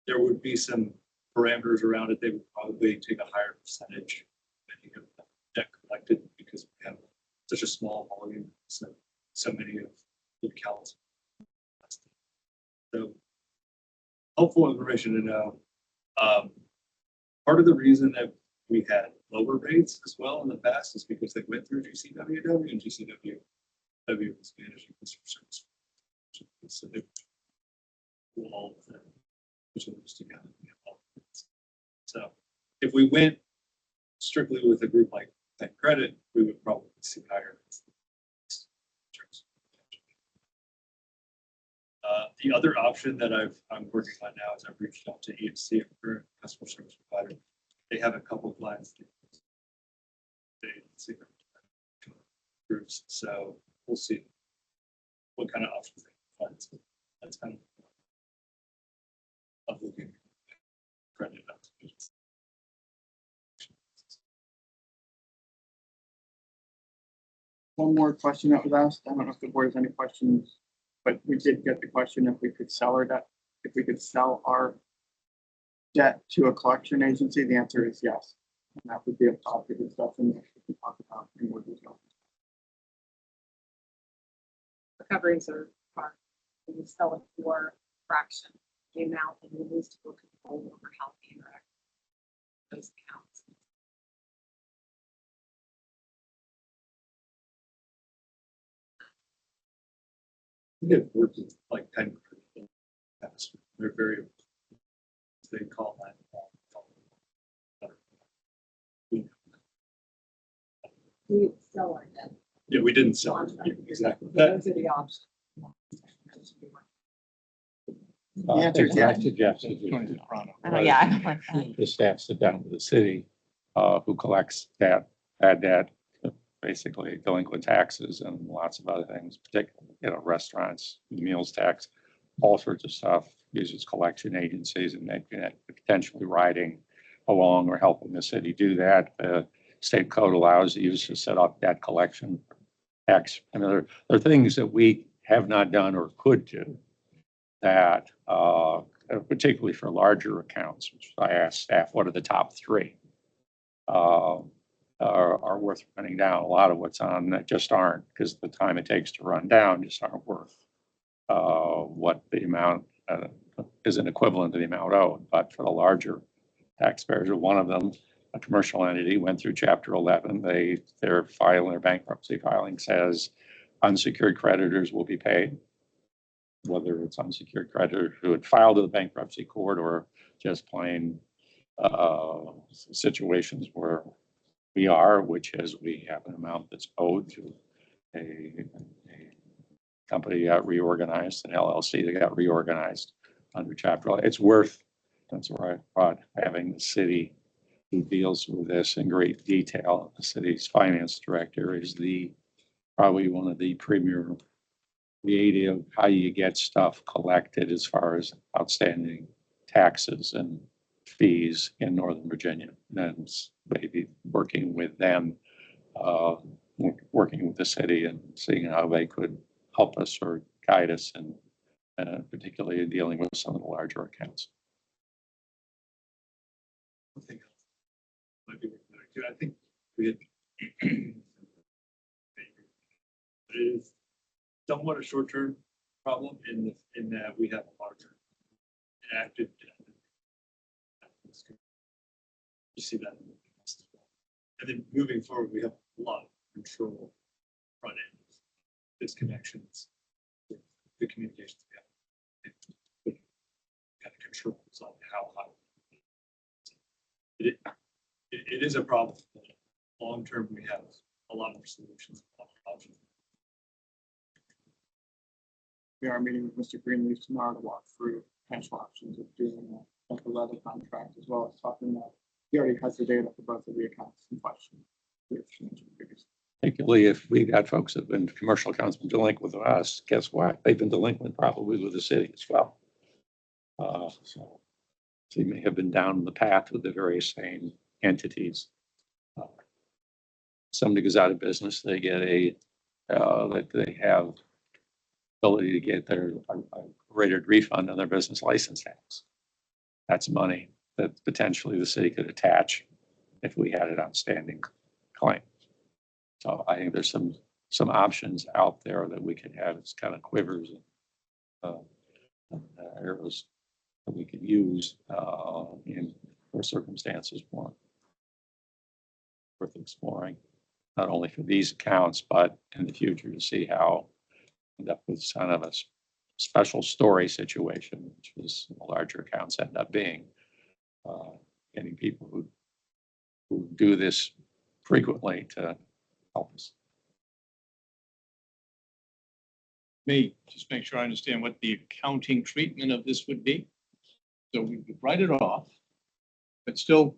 there would be some parameters around it. They would probably take a higher percentage depending on the debt collected, because we have such a small volume, so many of the accounts. So helpful information to know. Part of the reason that we had lower rates as well in the past is because they went through GCWW, and GCWW was managing customer service. So they will all of them, which was together. So if we went strictly with a group like Penn Credit, we would probably see higher rates. The other option that I'm working on now is I've reached out to EFC, a current customer service provider. They have a couple of clients groups, so we'll see what kind of options they can find. So that's kind of looking credit applications. One more question that was asked. I don't know if the board has any questions, but we did get the question if we could sell our debt, if we could sell our debt to a collection agency. The answer is yes. And that would be a topic of discussion that we can talk about in more detail. Recoveries are when you sell it for a fraction of the amount, and you lose full control over how they interact with those accounts. We have worked with like Penn Credit. They're very, they call that. We sell our debt. Yeah, we didn't sell it. Yeah, exactly. Those are the options. The answer is yes. I suggested Oh, yeah, I don't like that. the staff sit down with the city, who collects that, bad debt, basically delinquent taxes and lots of other things, particularly, restaurants, meals tax, all sorts of stuff, uses collection agencies, and they can potentially riding along or helping the city do that. The state code allows you to set up that collection tax. And there are things that we have not done or could do that, particularly for larger accounts, which I asked staff, what are the top three? uh, are worth running down. A lot of what's on that just aren't, because the time it takes to run down just aren't worth what the amount is an equivalent to the amount owed. But for the larger taxpayers, or one of them, a commercial entity, went through Chapter 11. Their bankruptcy filing says unsecured creditors will be paid, whether it's unsecured creditors who had filed to the bankruptcy court or just plain situations where we are, which is we have an amount that's owed to a company that got reorganized, an LLC that got reorganized under Chapter 11. It's worth, that's where I thought, having the city who deals with this in great detail. The city's finance director is probably one of the premier creative how you get stuff collected as far as outstanding taxes and fees in Northern Virginia. And maybe working with them, working with the city and seeing how they could help us or guide us, and particularly in dealing with some of the larger accounts. I think might be worth noting too. I think we had it is somewhat a short-term problem in that we have a larger enacted. You see that in the past as well. And then moving forward, we have a lot of control front end, disconnections, the communications we have. Kind of controls on how high. It is a problem. Long term, we have a lot more solutions, a lot more options. We are meeting with Mr. Greenleaf tomorrow to walk through potential options of doing a leather contract, as well as talking about, he already has the data for both of the accounts in question. Particularly if we've got folks that have been commercial accounts been delinquent with us, guess what? They've been delinquent probably with the city as well. So they may have been down the path with the very same entities. Somebody goes out of business, they get that they have ability to get their rated refund on their business license tax. That's money that potentially the city could attach if we had an outstanding claim. So I think there's some options out there that we could have as kind of quivers and arrows that we could use in for circumstances more worth exploring, not only for these accounts, but in the future to see how end up with kind of a special story situation, which is the larger accounts end up being getting people who do this frequently to help us. Me, just make sure I understand what the accounting treatment of this would be. So we would write it off, but still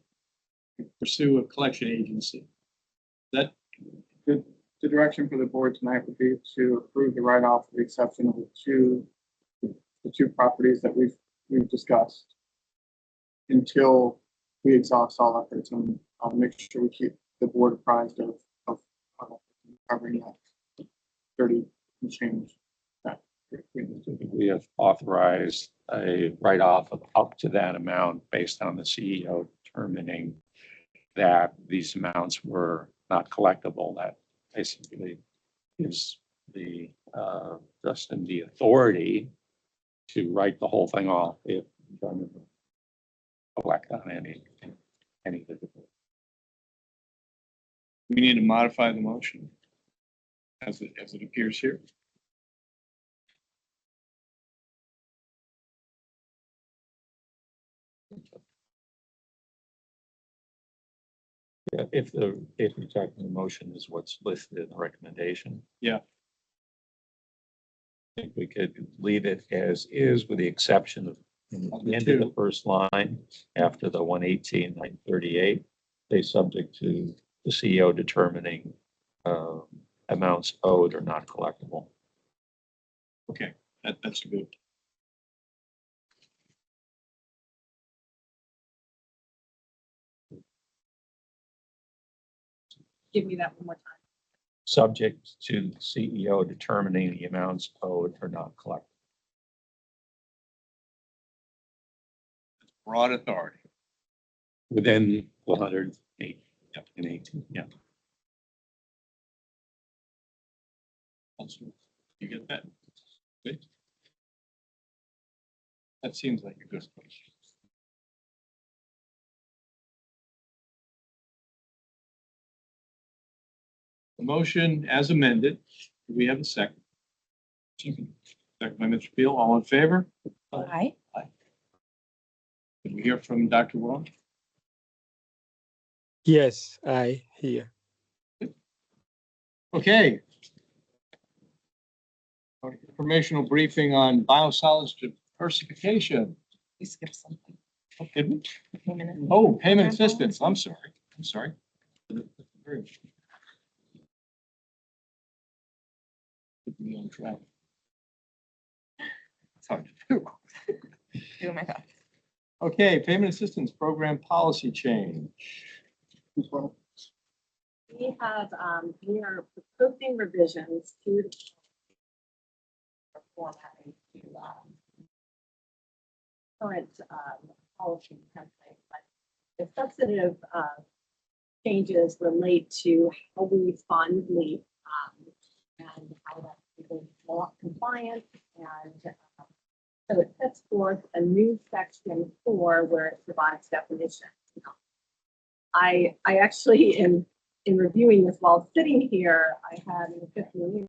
pursue a collection agency. That The direction for the board tonight would be to approve the write-off with the exception of the two properties that we've discussed until we exhaust all efforts, and I'll make sure we keep the board apprised of covering that 30 and change. We have authorized a write-off of up to that amount based on the CEO determining that these amounts were not collectible. That basically gives the Justin the authority to write the whole thing off if you don't collect on any of it. we need to modify the motion as it appears here. Yeah, if you're talking the motion is what's listed in the recommendation. Yeah. I think we could leave it as is with the exception of in the end of the first line after the 118,938, they subject to the CEO determining amounts owed or not collectible. Okay, that's good. Give me that one more time. Subject to the CEO determining the amounts owed or not collectible. Broad authority. Within 108. In 18, yeah. You get that? Good. That seems like a good place. The motion as amended, do we have a second? Second by Mr. Beal, all in favor? Aye. Did we hear from Dr. Wong? Yes, I hear. Okay. Informational briefing on biosolids diversification. We skipped something. Oh, did we? Payment. Oh, payment assistance. I'm sorry. I'm sorry. Put me on track. It's hard to do. Do my best. Okay, payment assistance program policy change. We have, we are proposing revisions to the formatting to current policy template, but the substantive changes relate to how we fund LEAP and how that's more compliant. And so it sets forth a new section 4 where it provides definitions. I actually, in reviewing this while sitting here, I had an epiphany.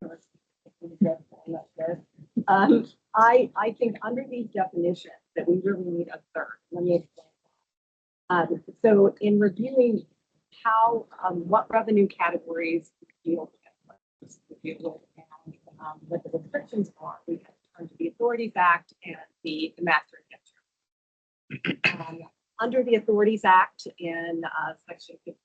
I think under these definitions that we really need a third. Let me explain. So in reviewing how, what revenue categories we deal with, and what the restrictions are, we have turned to the Authorities Act and the Master Indenture. Under the Authorities Act in section 56,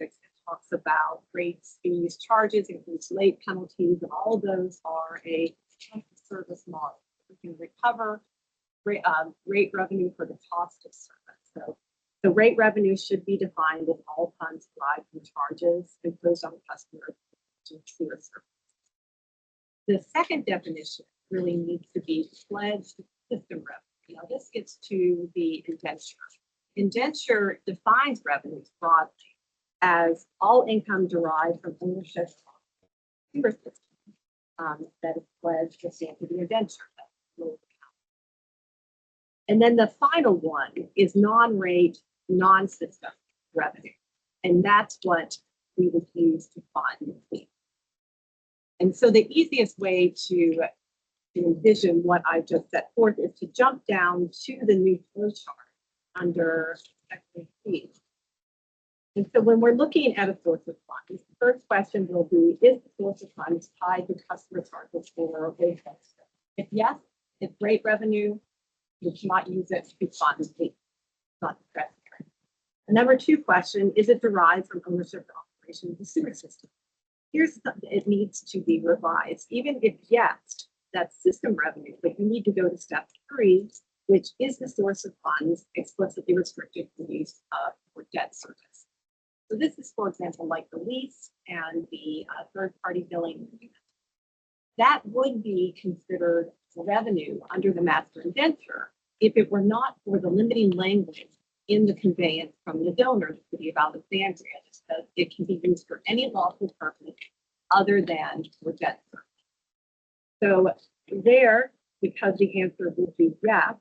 it talks about rates, fees, charges, includes late penalties, and all of those are a service model. We can recover rate revenue for the cost of service. So the rate revenue should be defined as all funds derived from charges imposed on the customer to secure service. The second definition really needs to be pledged system revenue. Now this gets to the indenture. Indenture defines revenues broadly as all income derived from ownership of consumer system that is pledged pursuant to the indenture. And then the final one is non-rate, non-system revenue. And that's what we would use to fund LEAP. And so the easiest way to envision what I've just set forth is to jump down to the new flow chart under section C. And so when we're looking at a source of funds, the first question will be, is the source of funds tied to customer charges for rate revenue? If yes, it's rate revenue, you cannot use it to fund LEAP, not discretionary. Number 2 question, is it derived from ownership and operation of the sewer system? Here's something, it needs to be revised. Even if yes, that's system revenue, but you need to go to step 3, which is the source of funds explicitly restricted for use for debt service. So this is, for example, like the lease and the third-party billing agreement. That would be considered revenue under the master indenture if it were not for the limiting language in the conveyance from the donor, the city of Alexandria, that says it can be used for any lawful purpose other than for debt service. So there, because the answer would be yes,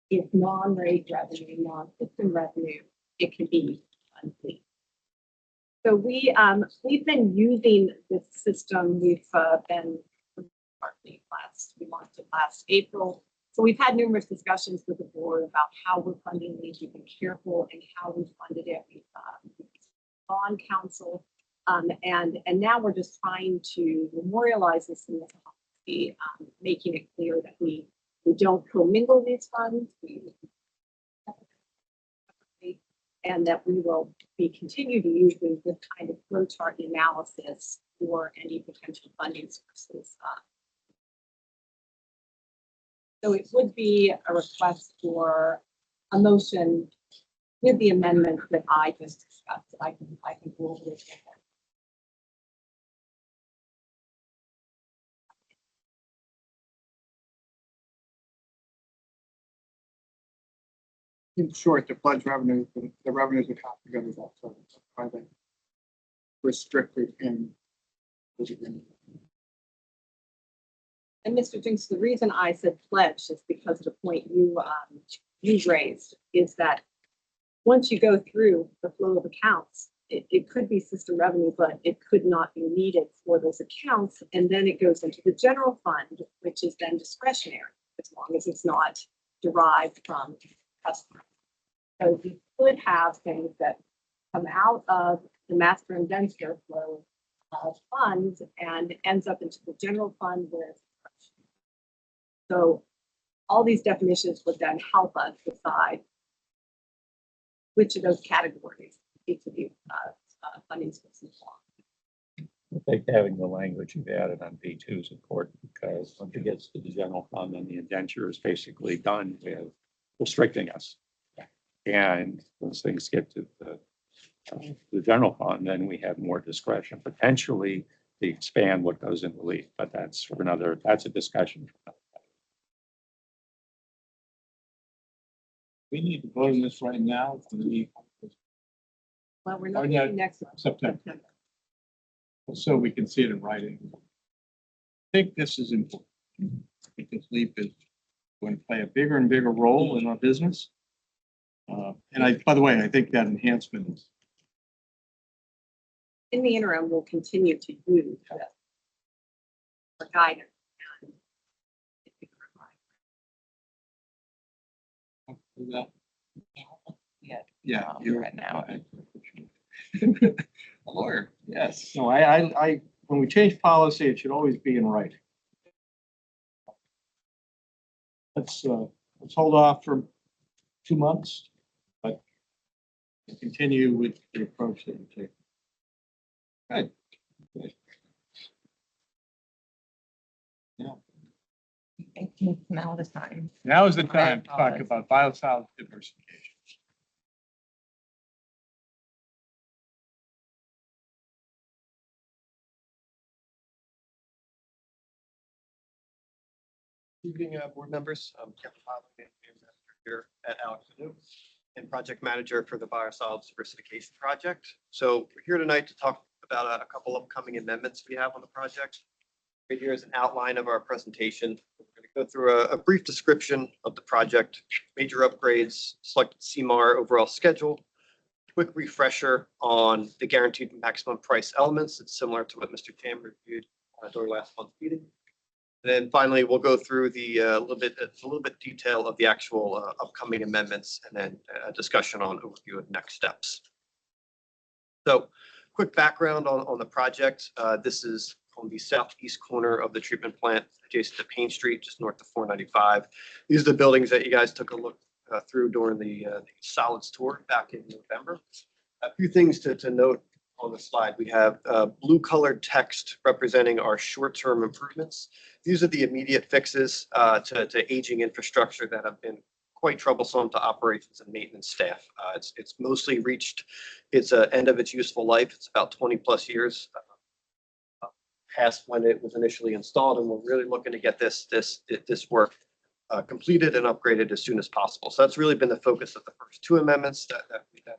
it's non-rate revenue, non-system revenue, it can be unpaid. So we've been using this system. We've been we launched it last April. So we've had numerous discussions with the board about how we're funding these. We've been careful in how we funded it. We've bond counsel, and now we're just trying to memorialize this in the policy, making it clear that we don't commingle these funds. And that we will be continue to use this kind of flow chart analysis for any potential funding sources. So it would be a request for a motion with the amendments that I just discussed. I can go over this. In short, the pledge revenues, the revenues would have to go to that, so that's why they restricted in this agreement. And Mr. Jinks, the reason I said pledge is because of the point you raised is that once you go through the flow of accounts, it could be system revenue, but it could not be needed for those accounts. And then it goes into the general fund, which is then discretionary, as long as it's not derived from customers. So you could have things that come out of the master and denser flow of funds and ends up into the general fund with. So all these definitions would then help us decide which of those categories each of these funding sources belong. I think having the language you've added on B2 is important because once it gets to the general fund, then the indenture is basically done with restricting us. And once things get to the general fund, then we have more discretion potentially to expand what goes in relief. But that's for another, that's a discussion. We need to vote on this right now. Well, we're Oh, not yeah, meeting next September. So we can see it in writing. I think this is important. I think this leap is going to play a bigger and bigger role in our business. And by the way, I think that enhancement is. In the interim, we'll continue to use this for guidance. Yeah. You're right now. a lawyer, yes. No, I, when we change policy, it should always be in writing. Let's hold off for 2 months, but continue with the approach that you take. Good. Good. Yeah. I think now the time. Now is the time to talk about biosolids diversification. Evening, board members. I'm Kevin Hodley, here at AlexRenew and project manager for the biosolids diversification project. So we're here tonight to talk about a couple of upcoming amendments we have on the project. Right here is an outline of our presentation. We're going to go through a brief description of the project, major upgrades, selected CMAR overall schedule, quick refresher on the guaranteed maximum price elements. It's similar to what Mr. Tam reviewed during last month's meeting. Then finally, we'll go through the a little bit detail of the actual upcoming amendments and then a discussion on overview of next steps. So quick background on the project. This is on the southeast corner of the treatment plant adjacent to Payne Street, just north of 495. These are the buildings that you guys took a look through during the solids tour back in November. A few things to note on the slide. We have blue colored text representing our short-term improvements. These are the immediate fixes to aging infrastructure that have been quite troublesome to operations and maintenance staff. It's mostly reached its end of its useful life. It's about 20 plus years past when it was initially installed, and we're really looking to get this work completed and upgraded as soon as possible. So that's really been the focus of the first two amendments that we've had.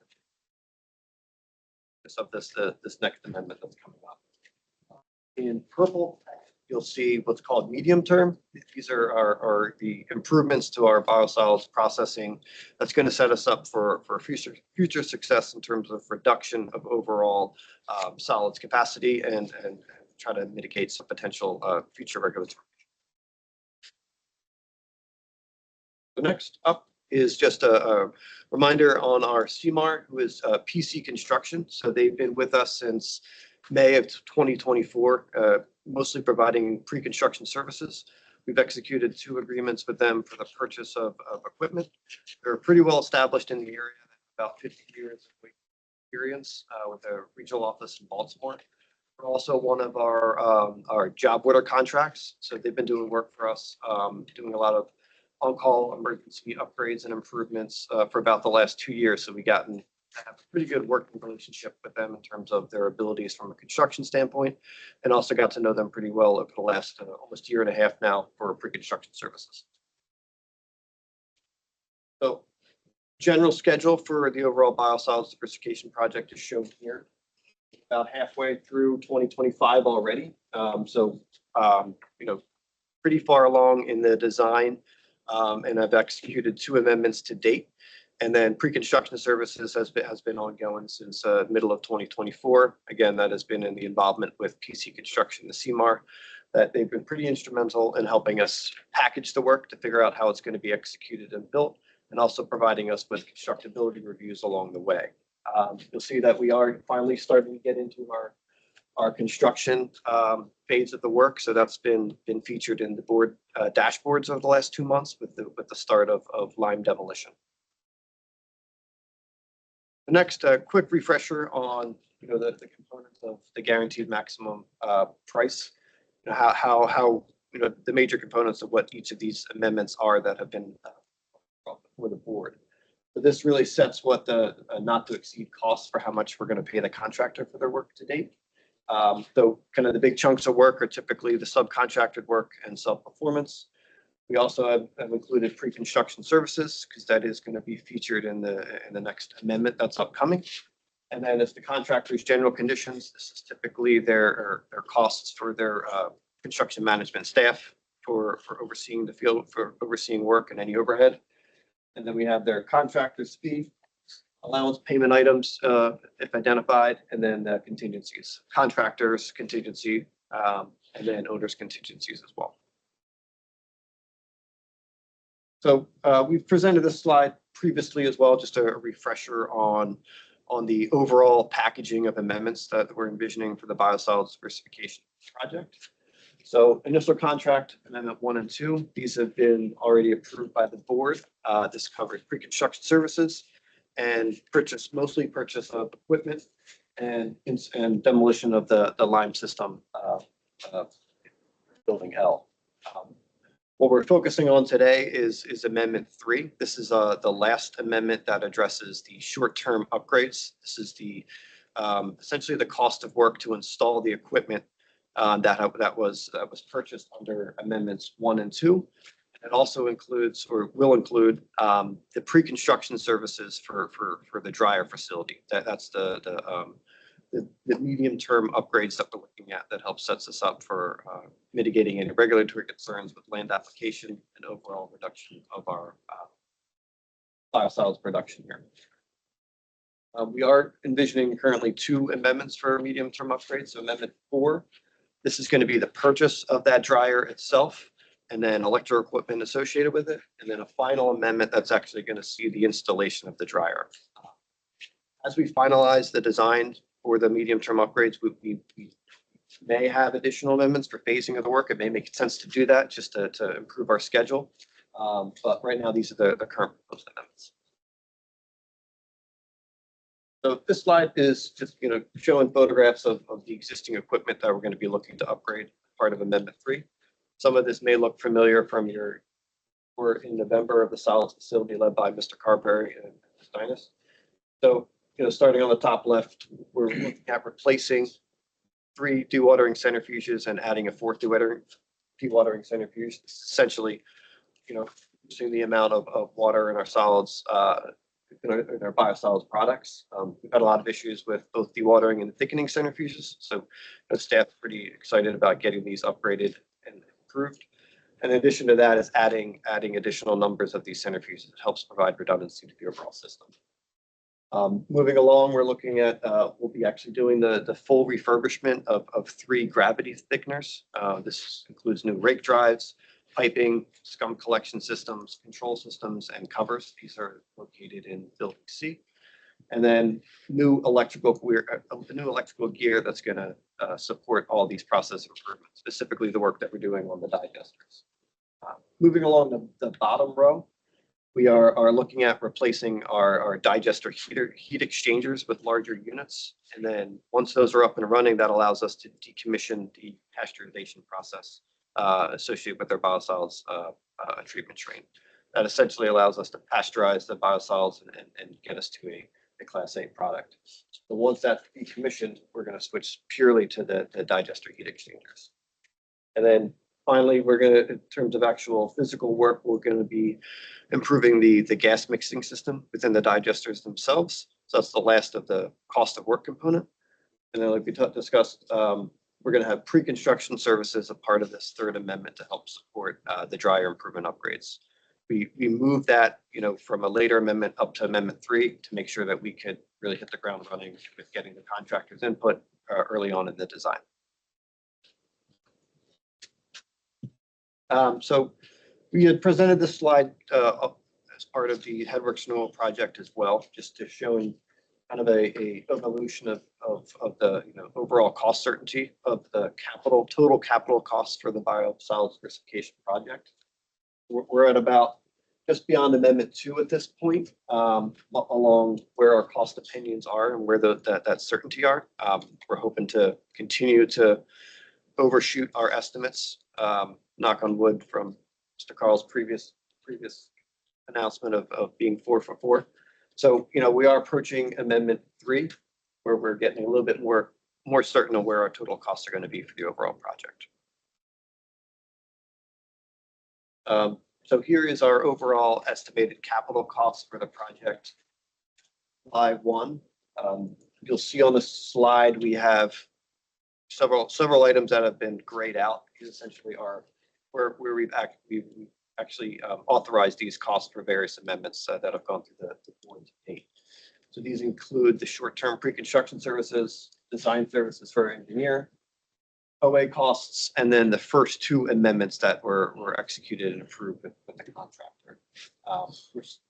Of this next amendment that's coming up. In purple, you'll see what's called medium term. These are the improvements to our biosolids processing that's going to set us up for future success in terms of reduction of overall solids capacity and try to mitigate some potential future regulatory. The next up is just a reminder on our CMAR, who is PC Construction. So they've been with us since May of 2024, mostly providing pre-construction services. We've executed 2 agreements with them for the purchase of equipment. They're pretty well established in the area, about 50 years of experience with a regional office in Baltimore. They're also one of our job order contracts. So they've been doing work for us, doing a lot of on-call emergency upgrades and improvements for about the last 2 years. So we gotten to have a pretty good working relationship with them in terms of their abilities from a construction standpoint, and also got to know them pretty well over the last almost year and a half now for pre-construction services. So General schedule for the overall biosolids diversification project is shown here. About halfway through 2025 already. Pretty far along in the design. And I've executed 2 amendments to date. And then pre-construction services has been ongoing since middle of 2024. Again, that has been in the involvement with PC Construction, the CMAR, that they've been pretty instrumental in helping us package the work to figure out how it's going to be executed and built, and also providing us with constructability reviews along the way. You'll see that we are finally starting to get into our construction phase of the work. So that's been featured in the board dashboards over the last 2 months with the start of lime demolition. The next quick refresher on the components of the guaranteed maximum price, how the major components of what each of these amendments are that have been brought before the board. So this really sets what the not to exceed costs for how much we're going to pay the contractor for their work to date. So kind of the big chunks of work are typically the subcontracted work and self-performance. We also have included pre-construction services because that is going to be featured in the next amendment that's upcoming. And then it's the contractor's general conditions. This is typically their costs for their construction management staff for overseeing the field, for overseeing work and any overhead. And then we have their contractor's fee, allowance payment items if identified, and then contingencies, contractors contingency, and then owner's contingencies as well. So we've presented this slide previously as well, just a refresher on the overall packaging of amendments that we're envisioning for the biosolids diversification project. So initial contract amendment 1 and 2, these have been already approved by the board. This covers pre-construction services and mostly purchase of equipment and demolition of the lime system building L. What we're focusing on today is Amendment 3. This is the last amendment that addresses the short-term upgrades. This is essentially the cost of work to install the equipment that was purchased under Amendments 1 and 2. It also includes, or will include, the pre-construction services for the dryer facility. That's the medium-term upgrades that we're looking at that help sets us up for mitigating any regulatory concerns with land application and overall reduction of our biosolids production here. We are envisioning currently 2 amendments for medium-term upgrades. So Amendment 4, this is going to be the purchase of that dryer itself, and then electrical equipment associated with it, and then a final amendment that's actually going to see the installation of the dryer. As we finalize the design for the medium-term upgrades, we may have additional amendments for phasing of the work. It may make sense to do that just to improve our schedule. But right now, these are the current proposed amendments. So this slide is just showing photographs of the existing equipment that we're going to be looking to upgrade, part of Amendment 3. Some of this may look familiar from we're in November of the solids facility led by Mr. Carberry and Ms. Dinas. So, starting on the top left, we're looking at replacing 3 dewatering centrifuges and adding a 4th dewatering centrifuge. Essentially, reducing the amount of water in our solids, in our biosolids products. We've had a lot of issues with both dewatering and thickening centrifuges. So the staff's pretty excited about getting these upgraded and improved. And in addition to that is adding additional numbers of these centrifuges. It helps provide redundancy to the overall system. Moving along, we're looking at, we'll be actually doing the full refurbishment of 3 gravity thickeners. This includes new rake drives, piping, scum collection systems, control systems, and covers. These are located in Building C. And then new electrical gear that's going to support all these process improvements, specifically the work that we're doing on the digesters. Moving along the bottom row, we are looking at replacing our digester heat exchangers with larger units. And then once those are up and running, that allows us to decommission the pasteurization process associated with our biosolids treatment train. That essentially allows us to pasteurize the biosolids and get us to a Class A product. So once that's decommissioned, we're going to switch purely to the digester heat exchangers. And then finally, we're gonna, in terms of actual physical work, we're gonna be improving the gas mixing system within the digesters themselves. So that's the last of the cost of work component. And then like we discussed, we're gonna have pre-construction services a part of this third amendment to help support the dryer improvement upgrades. We moved that, you know, from a later amendment up to Amendment 3 to make sure that we could really hit the ground running with getting the contractor's input early on in the design. So we had presented this slide as part of the Headworks Renewal project as well, just to showing kind of a evolution of the, you know, overall cost certainty of the total capital costs for the biosolids diversification project. We're at about just beyond Amendment 2 at this point, along where our cost opinions are and where that certainty are. We're hoping to continue to overshoot our estimates, knock on wood, from Mr. Carl's previous announcement of being 4 for 4. So, you know, we are approaching Amendment 3, where we're getting a little bit more certain of where our total costs are going to be for the overall project. So here is our overall estimated capital costs for the project. Slide 1. You'll see on the slide we have several items that have been grayed out. These essentially are where we've actually authorized these costs for various amendments that have gone through the board to date. So these include the short-term pre-construction services, design services for our engineer, OA costs, and then the first 2 amendments that were executed and approved with the contractor.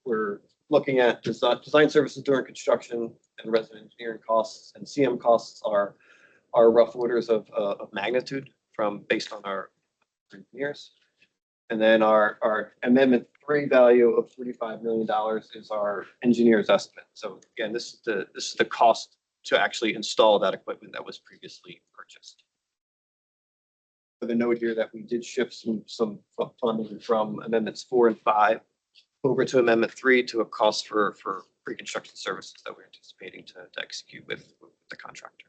We're looking at design services during construction and resident engineering costs, and CM costs are rough orders of magnitude based on our engineers. And then our Amendment 3 value of $45 million is our engineer's estimate. So again, this is the cost to actually install that equipment that was previously purchased. For the note here that we did shift some funding from Amendments 4 and 5 over to Amendment 3 to a cost for pre-construction services that we're anticipating to execute with the contractor.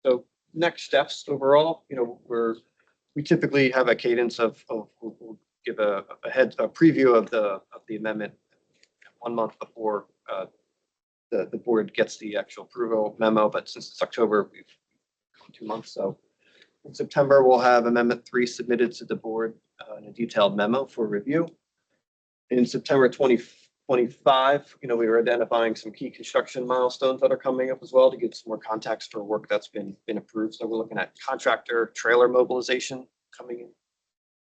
So next steps overall, you know, we typically have a cadence of we'll give a preview of the amendment 1 month before the board gets the actual approval memo, but since it's October, we've gone 2 months. So in September, we'll have Amendment 3 submitted to the board in a detailed memo for review. In September 2025, you know, we were identifying some key construction milestones that are coming up as well to give some more context for work that's been approved. So we're looking at contractor trailer mobilization coming in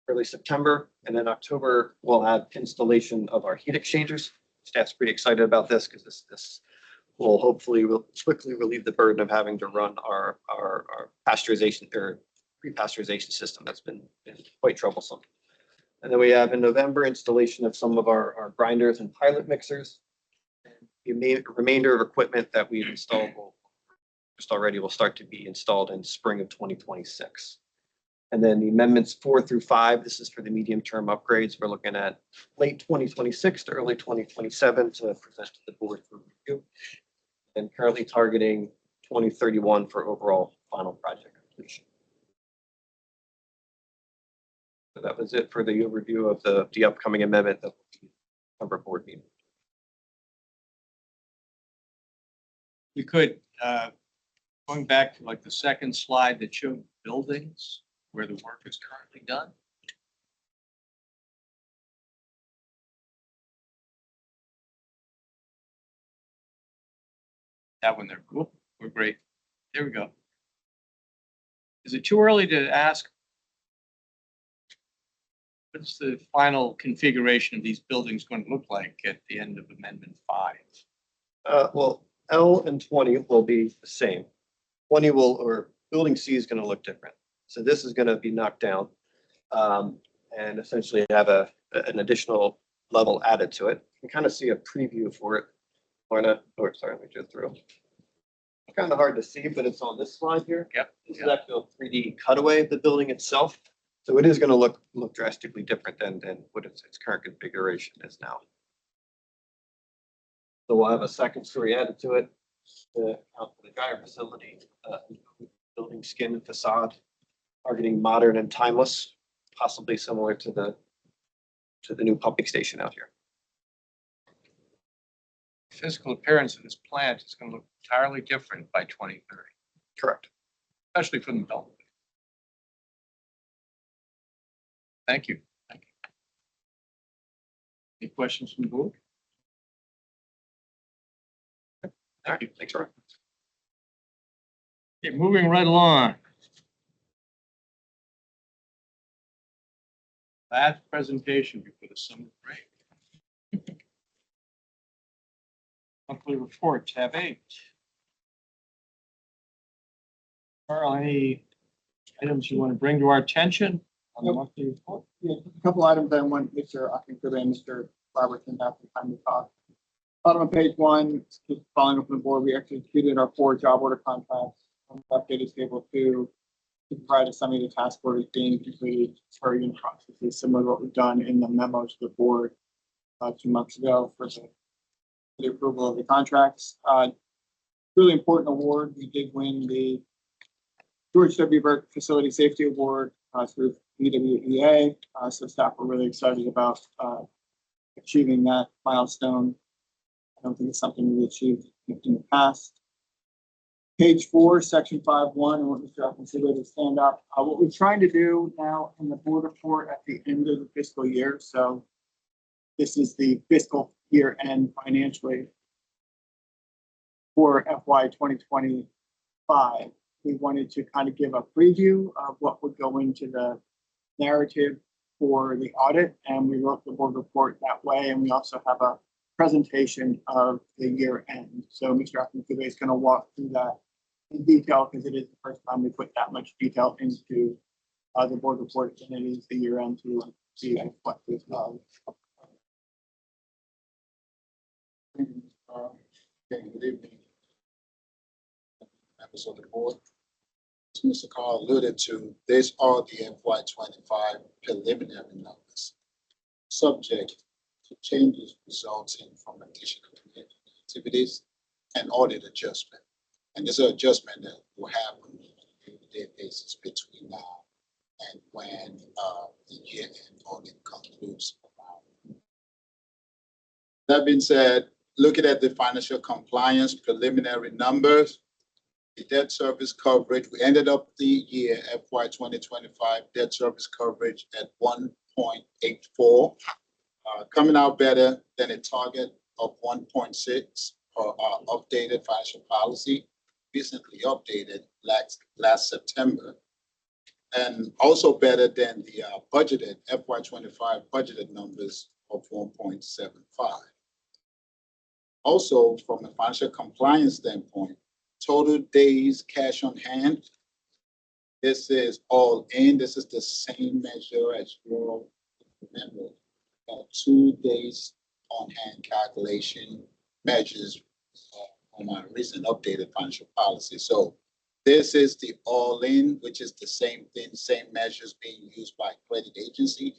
early September, and then October we'll have installation of our heat exchangers. Staff's pretty excited about this because this will hopefully quickly relieve the burden of having to run our pasteurization or pre-pasteurization system that's been quite troublesome. And then we have in November installation of some of our grinders and pilot mixers. The remainder of equipment that we've installed will start to be installed in spring of 2026. And then the amendments 4 through 5, this is for the medium-term upgrades. We're looking at late 2026 to early 2027 to present to the board for review. And currently targeting 2031 for overall final project completion. So that was it for the overview of the upcoming amendment of the September board meeting. We could, going back to like the second slide that showed buildings where the work is currently done. That one there, cool, we're great. There we go. Is it too early to ask what's the final configuration of these buildings going to look like at the end of Amendment 5? Well, L and 20 will be the same. 20 or building C is going to look different. So this is going to be knocked down and essentially have an additional level added to it. You can kind of see a preview for it. Sorry, let me go through. It's kind of hard to see, but it's on this slide here. Yep. This is actually a 3D cutaway of the building itself. So it is going to look drastically different than what its current configuration is now. So we'll have a second story added to it to account for the dryer facility, building skin and facade, targeting modern and timeless, possibly similar to the new pumping station out here. Physical appearance of this plant is going to look entirely different by 2030, Correct. especially from the building. Thank you. Thank you. Any questions from the board? All right, thanks, Roy. Okay, moving right along. Last presentation before the summer break. Monthly report, tab 8. Carl, any items you want to bring to our attention on the monthly report? Yeah, a couple items I want Mr. Ockenfield and Mr. Robertson to have some time to talk. Bottom of page 1, just following up on the board, we executed our 4 job order contracts. Updated table 2 to provide a summary of the task orders being completed per unit processes, similar to what we've done in the memo to the board 2 months ago for the approval of the contracts. Really important award. We did win the George W. Burke Facility Safety Award through EWEA. So staff were really excited about achieving that milestone. I don't think it's something we achieved in the past. Page 4, section 5.1, I want Mr. Ockenfield to stand up. What we're trying to do now in the board report at the end of the fiscal year, so this is the fiscal year end financially for FY 2025. We wanted to kind of give a preview of what would go into the narrative for the audit, and we wrote the board report that way, and we also have a presentation of the year end. So Mr. Ockenfield is going to walk through that in detail because it is the first time we put that much detail into the board report, and it is the year end to see reflective of. Good evening, members of the board. As Mr. Carl alluded to, these are the FY 25 preliminary numbers, subject to changes resulting from additional activities and audit adjustment. And this is an adjustment that will happen on a day-to-day basis between now and when the year-end audit concludes. That being said, looking at the financial compliance preliminary numbers, the debt service coverage, we ended up the year FY 2025 debt service coverage at 1.84, coming out better than a target of 1.6 for our updated financial policy, recently updated last September, and also better than the budgeted FY 25 budgeted numbers of 1.75. Also, from a financial compliance standpoint, total days cash on hand, this is all in. This is the same measure as you all remember. 2 days on hand calculation measures on my recent updated financial policy. So this is the all in, which is the same thing, same measures being used by credit agency,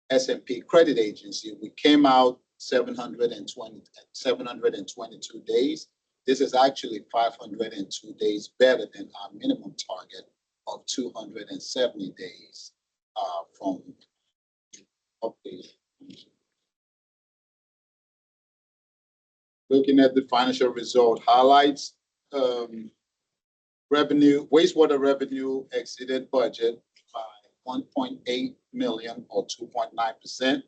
S&P credit agency. We came out 722 days. This is actually 502 days better than our minimum target of 270 days from updated. Looking at the financial result highlights, revenue, wastewater revenue exceeded budget by 1.8 million or 2.9%,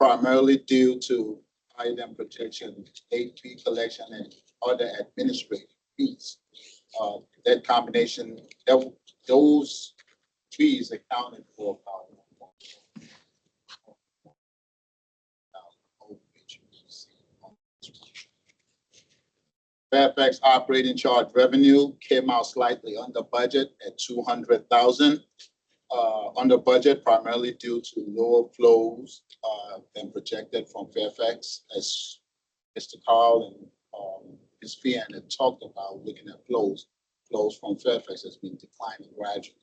primarily due to higher than projection late fee collection and other administrative fees. That combination, those fees accounted for about Fairfax operating charge revenue came out slightly under budget at 200,000. Under budget primarily due to lower flows than projected from Fairfax, as Mr. Carl and Ms. Fian had talked about. Looking at flows from Fairfax has been declining gradually.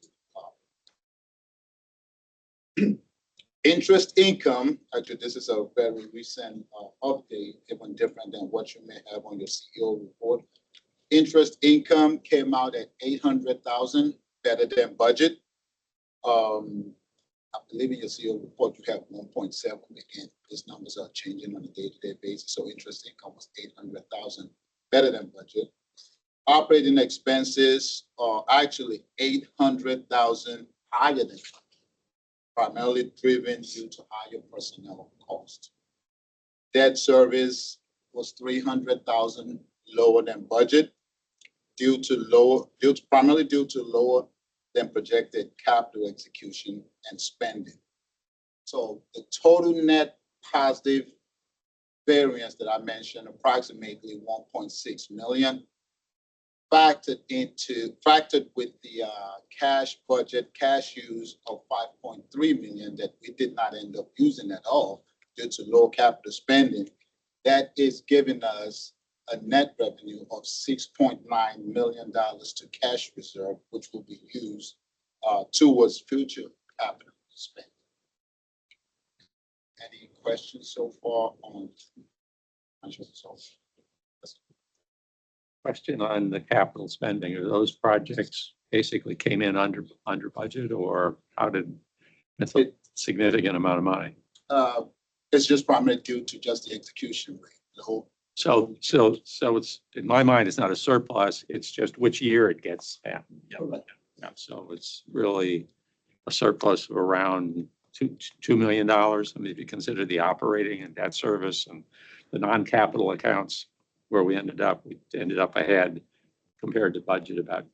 Interest income, actually this is a very recent update, even different than what you may have on your CEO report. Interest income came out at 800,000, better than budget. I believe in your CEO report, you have 1.7. Again, these numbers are changing on a day-to-day basis. So interest income was 800,000, better than budget. Operating expenses are actually 800,000 higher than budget, primarily driven due to higher personnel costs. Debt service was 300,000 lower than budget primarily due to lower than projected capital execution and spending. So the total net positive variance that I mentioned, approximately 1.6 million, factored with the cash budget, cash use of 5.3 million that we did not end up using at all due to low capital spending. That is giving us a net revenue of $6.9 million to cash reserve, which will be used towards future capital spending. Any questions so far on financial results? Question on the capital spending. Are those projects basically came in under budget, or how did it's a significant amount of money? It's just primarily due to just the execution rate. The whole. So it's, in my mind, it's not a surplus. It's just which year it gets spent. Yeah, so it's really a surplus of around $2 million. I mean, if you consider the operating and debt service and the non-capital accounts where we ended up ahead compared to budget about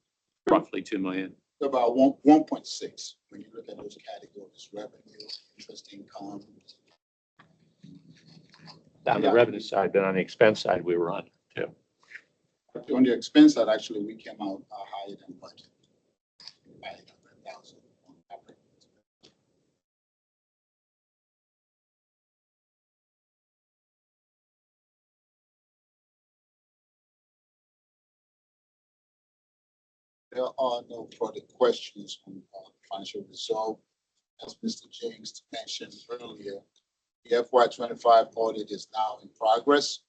roughly 2 million. About 1.6 when you look at those categories: revenue, interest income. On the revenue side, then on the expense side, we were on too. On the expense side, actually, we came out higher than budget. By 800,000 on operating expense. There are no further questions on financial result. As Mr. James mentioned earlier, the FY25 audit is now in progress.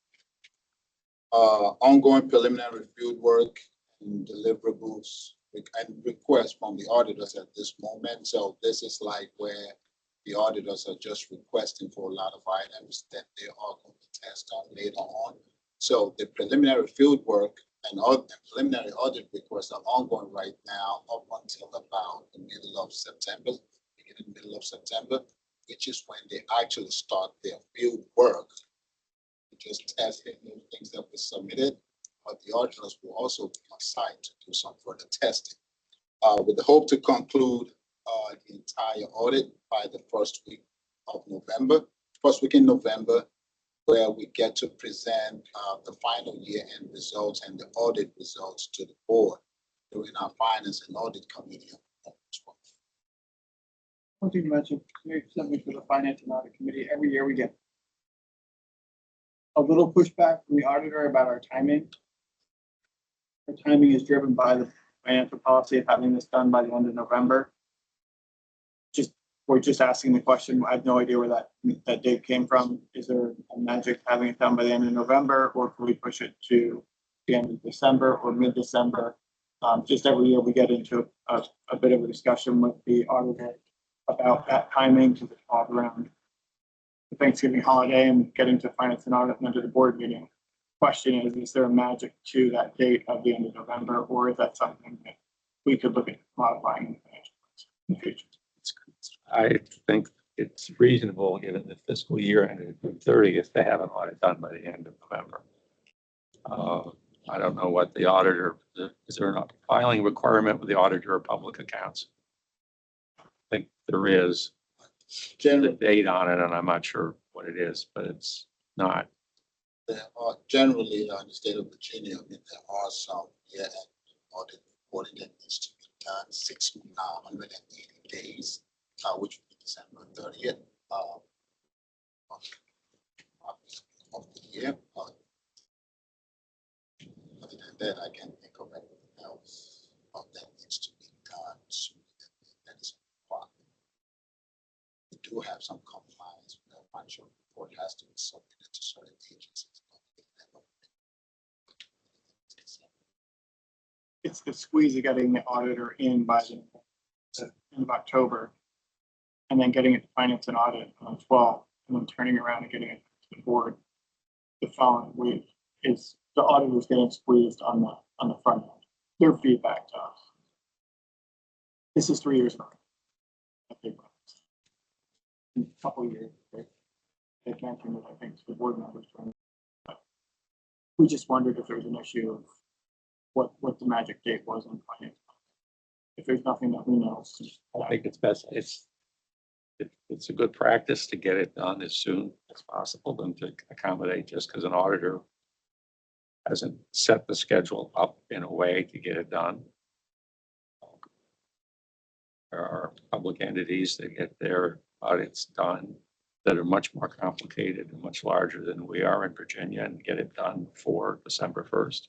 Ongoing preliminary field work and deliverables and requests from the auditors at this moment. So this is like where the auditors are just requesting for a lot of items that they are going to test on later on. So the preliminary field work and preliminary audit requests are ongoing right now up until about the middle of September, which is when they actually start their field work, just testing the things that were submitted. But the auditors will also be on site to do some further testing. With the hope to conclude the entire audit by the first week in November, where we get to present the final year-end results and the audit results to the board during our finance and audit committee on November 12th. One thing you mentioned, something for the finance and audit committee, every year we get a little pushback from the auditor about our timing. Our timing is driven by the financial policy of having this done by the end of November. We're just asking the question. I have no idea where that date came from. Is there a magic having it done by the end of November, or can we push it to the end of December or mid-December? Just every year we get into a bit of a discussion with the auditor about that timing to the talk around the Thanksgiving holiday and getting to finance and audit and into the board meeting. Question is there a magic to that date of the end of November, or is that something that we could look at modifying in the financial plans in the future? I think it's reasonable, given the fiscal year ended June 30th, to have an audit done by the end of November. I don't know what the auditor, is there a filing requirement with the auditor of public accounts? I think there is a date on it, and I'm not sure what it is, but it's not. There are generally in the state of Virginia, there are some audit reporting that needs to be done 180 days. Which would be December 30th of the year. Other than that, I can't think of anything else that needs to be done sooner than that is required. We do have some compliance with the financial report has to be submitted to certain agencies. it's the squeeze of getting the auditor in by the end of October. And then getting it to finance and audit on 12, and then turning around and getting it to the board the following week is the auditors getting squeezed on the front end. Their feedback to us. This is 3 years ago. In a couple of years, they mentioned it, I think, to the board members. We just wondered if there was an issue of what the magic date was on finance. If there's nothing that we know. I think it's best, it's a good practice to get it done as soon as possible than to accommodate just because an auditor hasn't set the schedule up in a way to get it done. There are public entities that get their audits done that are much more complicated and much larger than we are in Virginia and get it done for December 1st.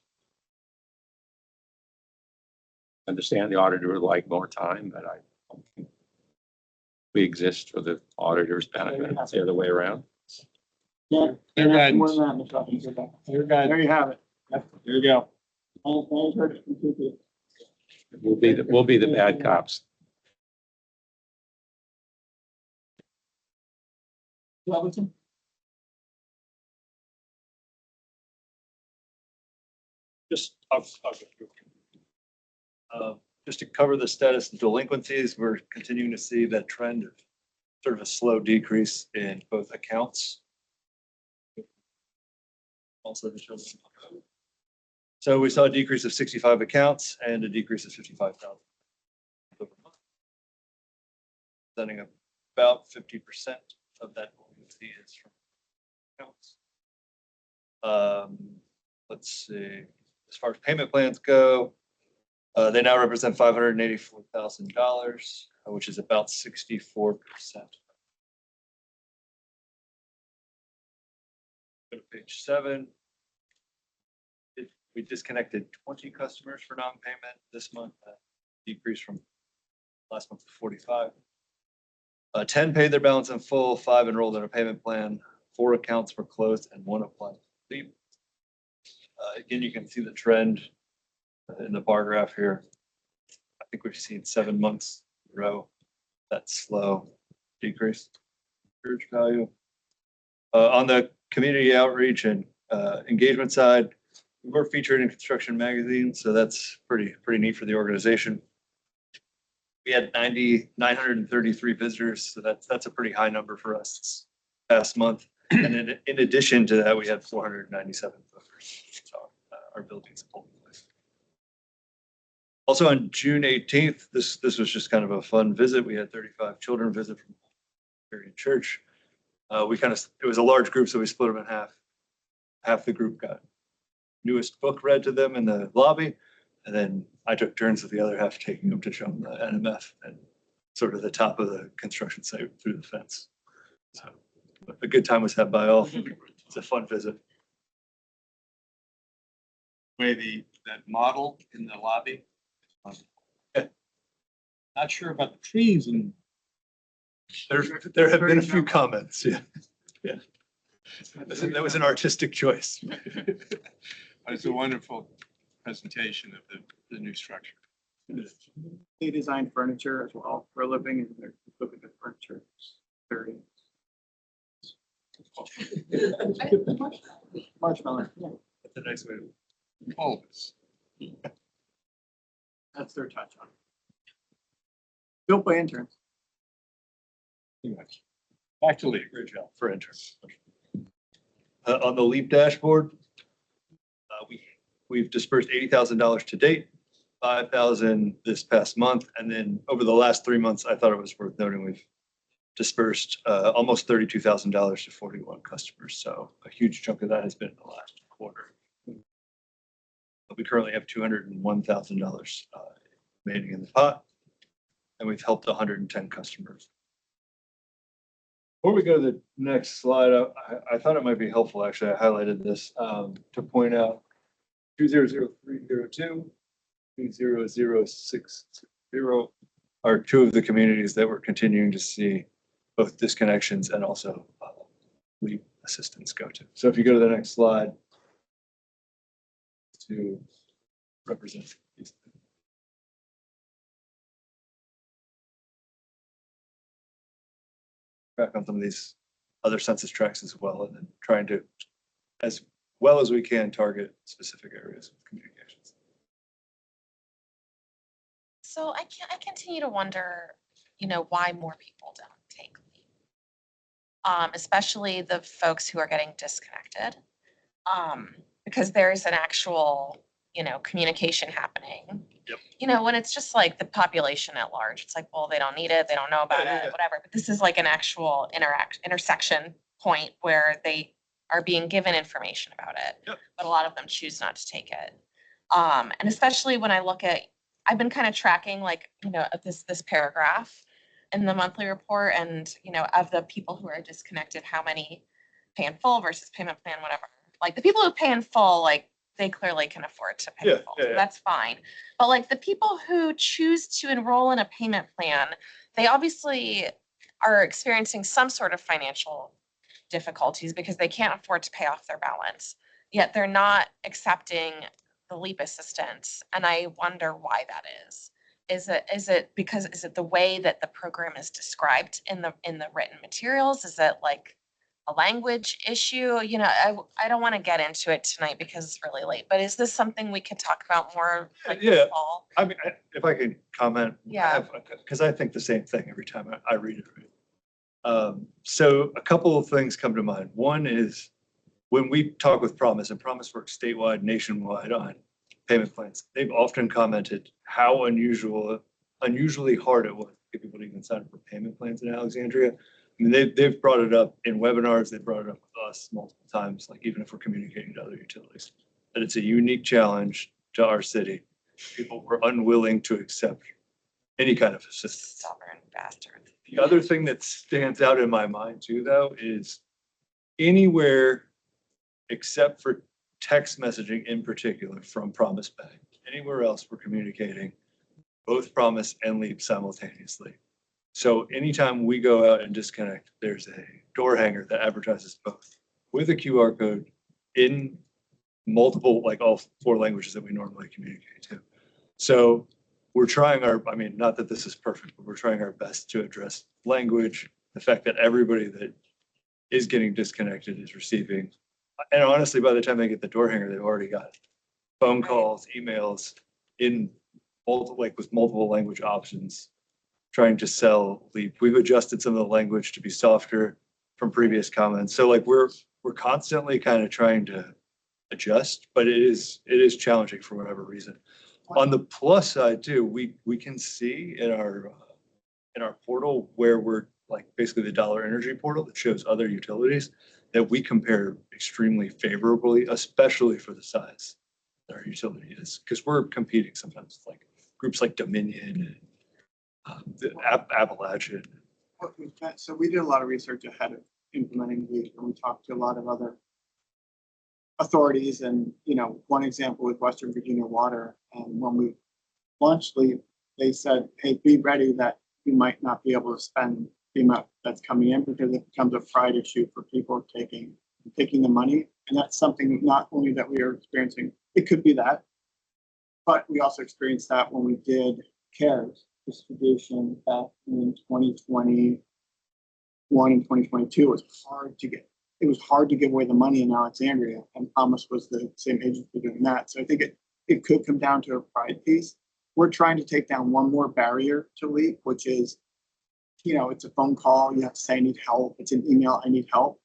I understand the auditor would like more time, but I don't think we exist for the auditor's benefit. It's the other way around. Yeah, Your guidance. Your guidance. There you have it. There you go. I heard it completely. We'll be the bad cops. Robinson? I'll go through. Just to cover the status of delinquencies, we're continuing to see that trend of sort of a slow decrease in both accounts. Also, so we saw a decrease of 65 accounts and a decrease of 55,000. Representing about 50% of that delinquency is from accounts. Let's see, as far as payment plans go, they now represent $584,000, which is about 64%. Go to page 7. We disconnected 20 customers for non-payment this month, decreased from last month to 45. 10 paid their balance in full, 5 enrolled in a payment plan, 4 accounts were closed, and 1 applied to leave. Again, you can see the trend in the bar graph here. I think we've seen 7 months in a row that slow decrease. Average value. On the community outreach and engagement side, we were featured in Construction Magazine, so that's pretty neat for the organization. We had 933 visitors, so that's a pretty high number for us this past month. And in addition to that, we had 497 voters. So our building's full. Also on June 18th, this was just kind of a fun visit. We had 35 children visit from Marian Church. It was a large group, so we split them in half. Half the group got newest book read to them in the lobby, and then I took turns with the other half taking them to show them the NMF and sort of the top of the construction site through the fence. So a good time was had by all. It's a fun visit. That model in the lobby. Not sure about the trees and. There have been a few comments, yeah. That was an artistic choice. It's a wonderful presentation of the new structure. They design furniture as well for a living, and they're looking at furniture. Very. Marshmallow. Yeah. That's a nice way to. Always. That's their touch on it. Built by interns. Pretty much. Back to Lee. Great job for interns. On the LEAP dashboard, we've dispersed $80,000 to date, $5,000 this past month, and then over the last 3 months, I thought it was worth noting we've dispersed almost $32,000 to 41 customers. So a huge chunk of that has been in the last quarter. We currently have $201,000 remaining in the pot, and we've helped 110 customers. Before we go to the next slide, I thought it might be helpful, actually, I highlighted this to point out 200302, 20060 are 2 of the communities that we're continuing to see both disconnections and also LEAP assistance go to. So if you go to the next slide to represent these things. back on some of these other census tracts as well, and then trying to, as well as we can, target specific areas of communications. So I continue to wonder, why more people don't take leave. Especially the folks who are getting disconnected. Because there's an actual, communication happening. Yep. When it's just like the population at large, it's like, well, they don't need it, they don't know about Yeah, it, yeah. whatever. But this is like an actual intersection point where they are being given information about it. Yep. But a lot of them choose not to take it. And especially when I look at, I've been kind of tracking this paragraph in the monthly report and, of the people who are disconnected, how many pay in full versus payment plan, whatever. Like the people who pay in full, like they clearly can afford to pay in Yeah, full. yeah, So yeah. that's fine. But like the people who choose to enroll in a payment plan, they obviously are experiencing some sort of financial difficulties because they can't afford to pay off their balance. Yet they're not accepting the LEAP assistance. And I wonder why that is. Is it the way that the program is described in the written materials? Is it like a language issue? I don't want to get into it tonight because it's really late, but is this something we could talk about more like Yeah. this fall? I mean, if I can comment. Yeah. Because I think the same thing every time I read it. So a couple of things come to mind. One is when we talk with Promise, and Promise works statewide, nationwide on payment plans, they've often commented how unusually hard it was to get people to even sign up for payment plans in Alexandria. I mean, they've brought it up in webinars, they've brought it up with us multiple times, like even if we're communicating to other utilities, that it's a unique challenge to our city. People were unwilling to accept any kind of assistance. Stubborn bastards. The other thing that stands out in my mind too, though, is anywhere except for text messaging in particular from Promise Bank, anywhere else we're communicating both Promise and LEAP simultaneously. So anytime we go out and disconnect, there's a door hanger that advertises both with a QR code in multiple, like all 4 languages that we normally communicate to. So we're trying not that this is perfect, but we're trying our best to address language, the fact that everybody that is getting disconnected is receiving. And honestly, by the time they get the door hanger, they've already got phone calls, emails in with multiple language options, trying to sell LEAP. We've adjusted some of the language to be softer from previous comments. So we're constantly kind of trying to adjust, but it is challenging for whatever reason. On the plus side too, we can see in our portal where we're basically the Dollar Energy portal that shows other utilities that we compare extremely favorably, especially for the size that our utility is, because we're competing sometimes with groups like Dominion and Appalachian. So we did a lot of research ahead of implementing LEAP, and we talked to a lot of other authorities. And, one example with Western Virginia Water, and when we launched LEAP, they said, hey, be ready that you might not be able to spend the amount that's coming in because it becomes a pride issue for people taking the money. And that's something not only that we are experiencing, it could be that, but we also experienced that when we did CARES distribution back in 2021 and 2022. It was hard to give away the money in Alexandria, and Promise was the same agency doing that. So I think it could come down to a pride piece. We're trying to take down one more barrier to LEAP, which is, it's a phone call. You have to say, I need help. It's an email. I need help.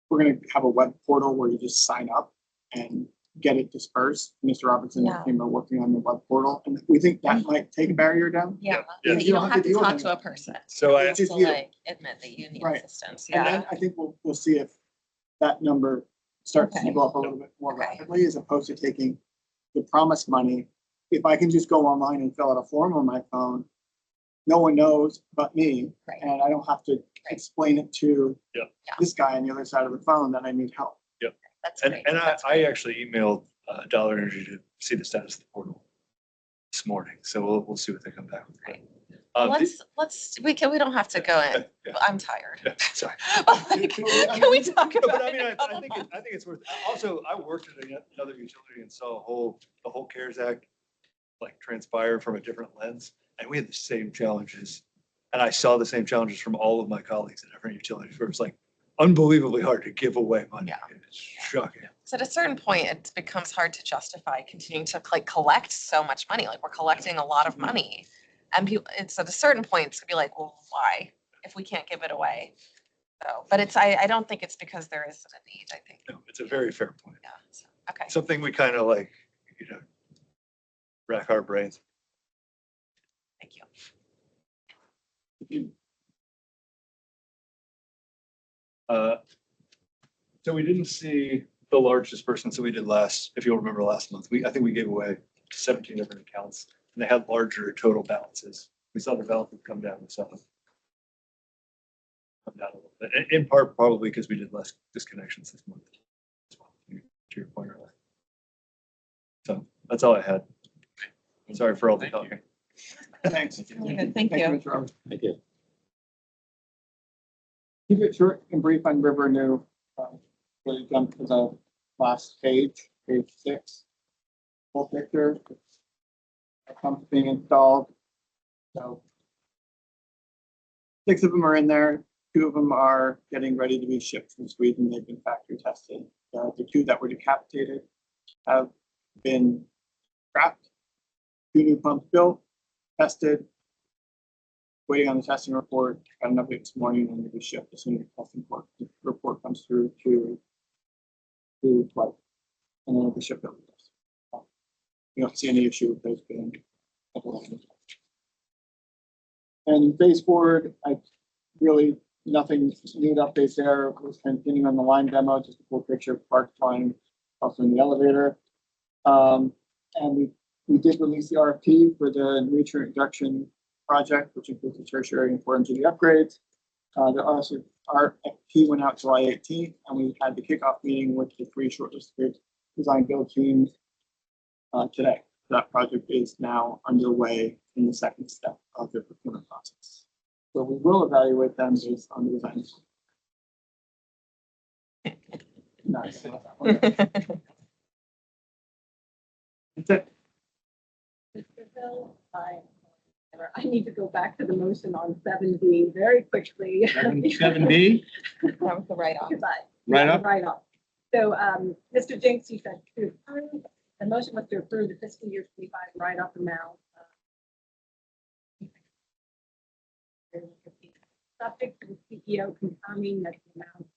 We're going to have a web portal where you just sign up and get it dispersed. Mr. Robertson and team are working on the web portal, and we think that might take a barrier down. Yeah. Yeah. You don't have to talk to a person. So You have to admit that you need Right. assistance. And Yeah. then I think we'll see if that number starts Okay. to go up a little bit more Okay. rapidly, as opposed to taking the Promise money. If I can just go online and fill out a form on my phone, no one knows but me, Right. and I don't have to explain it to Yeah. this guy on the other side of the phone that I need help. That's And great. and That's I great. actually emailed Dollar Energy to see the status of the portal this morning. So we'll see what they come back with. Great. The- We don't have to go in. Yeah. I'm tired. Yeah, sorry. But can we talk No, about but I it? mean, in a couple I think months? it's worth. Also, I worked at another utility and saw the whole CARES Act transpire from a different lens, and we had the same challenges And I saw the same challenges from all of my colleagues in different utilities, where it's like unbelievably hard to give away money. Yeah. It's shocking. So at a certain point, it becomes hard to justify continuing to like collect so much money. Like we're collecting a lot of money. And people, it's at a certain point, it's gonna be like, well, why? If we can't give it away. So, but it's, I don't think it's because there isn't a need, I think. No, it's a very fair point. Yeah, so, okay. Something we kind of like, rack our brains. Thank you. So we didn't see the large disbursements that we did last, if you'll remember last month. I think we gave away 17 different accounts and they had larger total balances. We saw the balances come down. We saw them come down a little bit, in part probably because we did less disconnections this month. To your point earlier. So that's all I had. Sorry for all the talking. Thanks. Thank you. Mr. Roberts. Thank you. Keep it short and brief on Rivernew. Really jump to the last page, page 6. Full picture. The pump's being installed. So 6 of them are in there. 2 of them are getting ready to be shipped from Sweden. They've been factory tested. The 2 that were decapitated have been scrapped. 2 new pumps built, tested. Waiting on the testing report. Got an update this morning and they'll be shipped as soon as the testing report comes through to flight. And then it'll be shipped over to us. We don't see any issue with those being. And phase forward, I really nothing new to update there. Was continuing on the line demo, just a full picture of Park Line, also in the elevator. And we did release the RFP for the nutrient reduction project, which includes the tertiary and 4MGD upgrades. The RFP went out July 18th, and we had the kickoff meeting with the 3 shortlisted design build teams today. That project is now underway in the second step of the procurement process. So we will evaluate them based on the design. Nice. That's it. Mr. Hill, I need to go back to the motion on 7B very quickly. 7B, That was the write-off. Right up? Right up. So, Mr. Jinks, you said to approve, the motion was to approve the fiscal year 25 write-off amount. Subject to the CEO confirming that the amount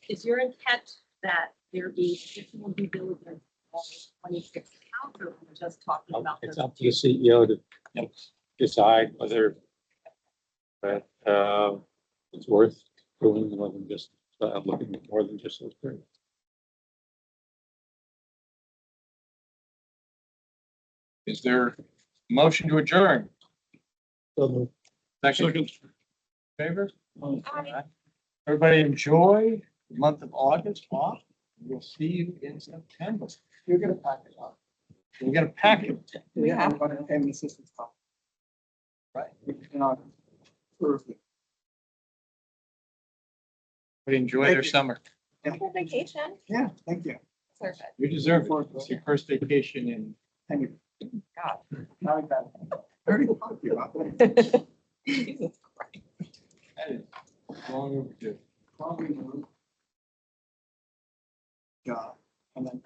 is your intent that there be additional due diligence on 26 accounts, or we're just talking about It's those up to the CEO to decide whether that it's worth doing more than just looking at more than just those three. is there a motion to adjourn? So, Second, favor? Everybody enjoy the month of August off. We'll see you in September. You're gonna pack it up. We got a packet. We have- I'm gonna pay the assistance cost. Right. In August. Perfect. Everybody enjoy Thank their you. summer. Good vacation. Yeah, thank you. Deserve it. You deserve it. It's your first vacation in. Thank you. God. Now I got it. Very thank you. Jesus Christ. That is long overdue. Probably move. Yeah, and then.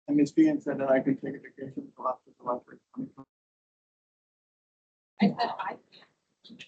And Ms. Bean said that I could take a vacation until after the library. I said I can't.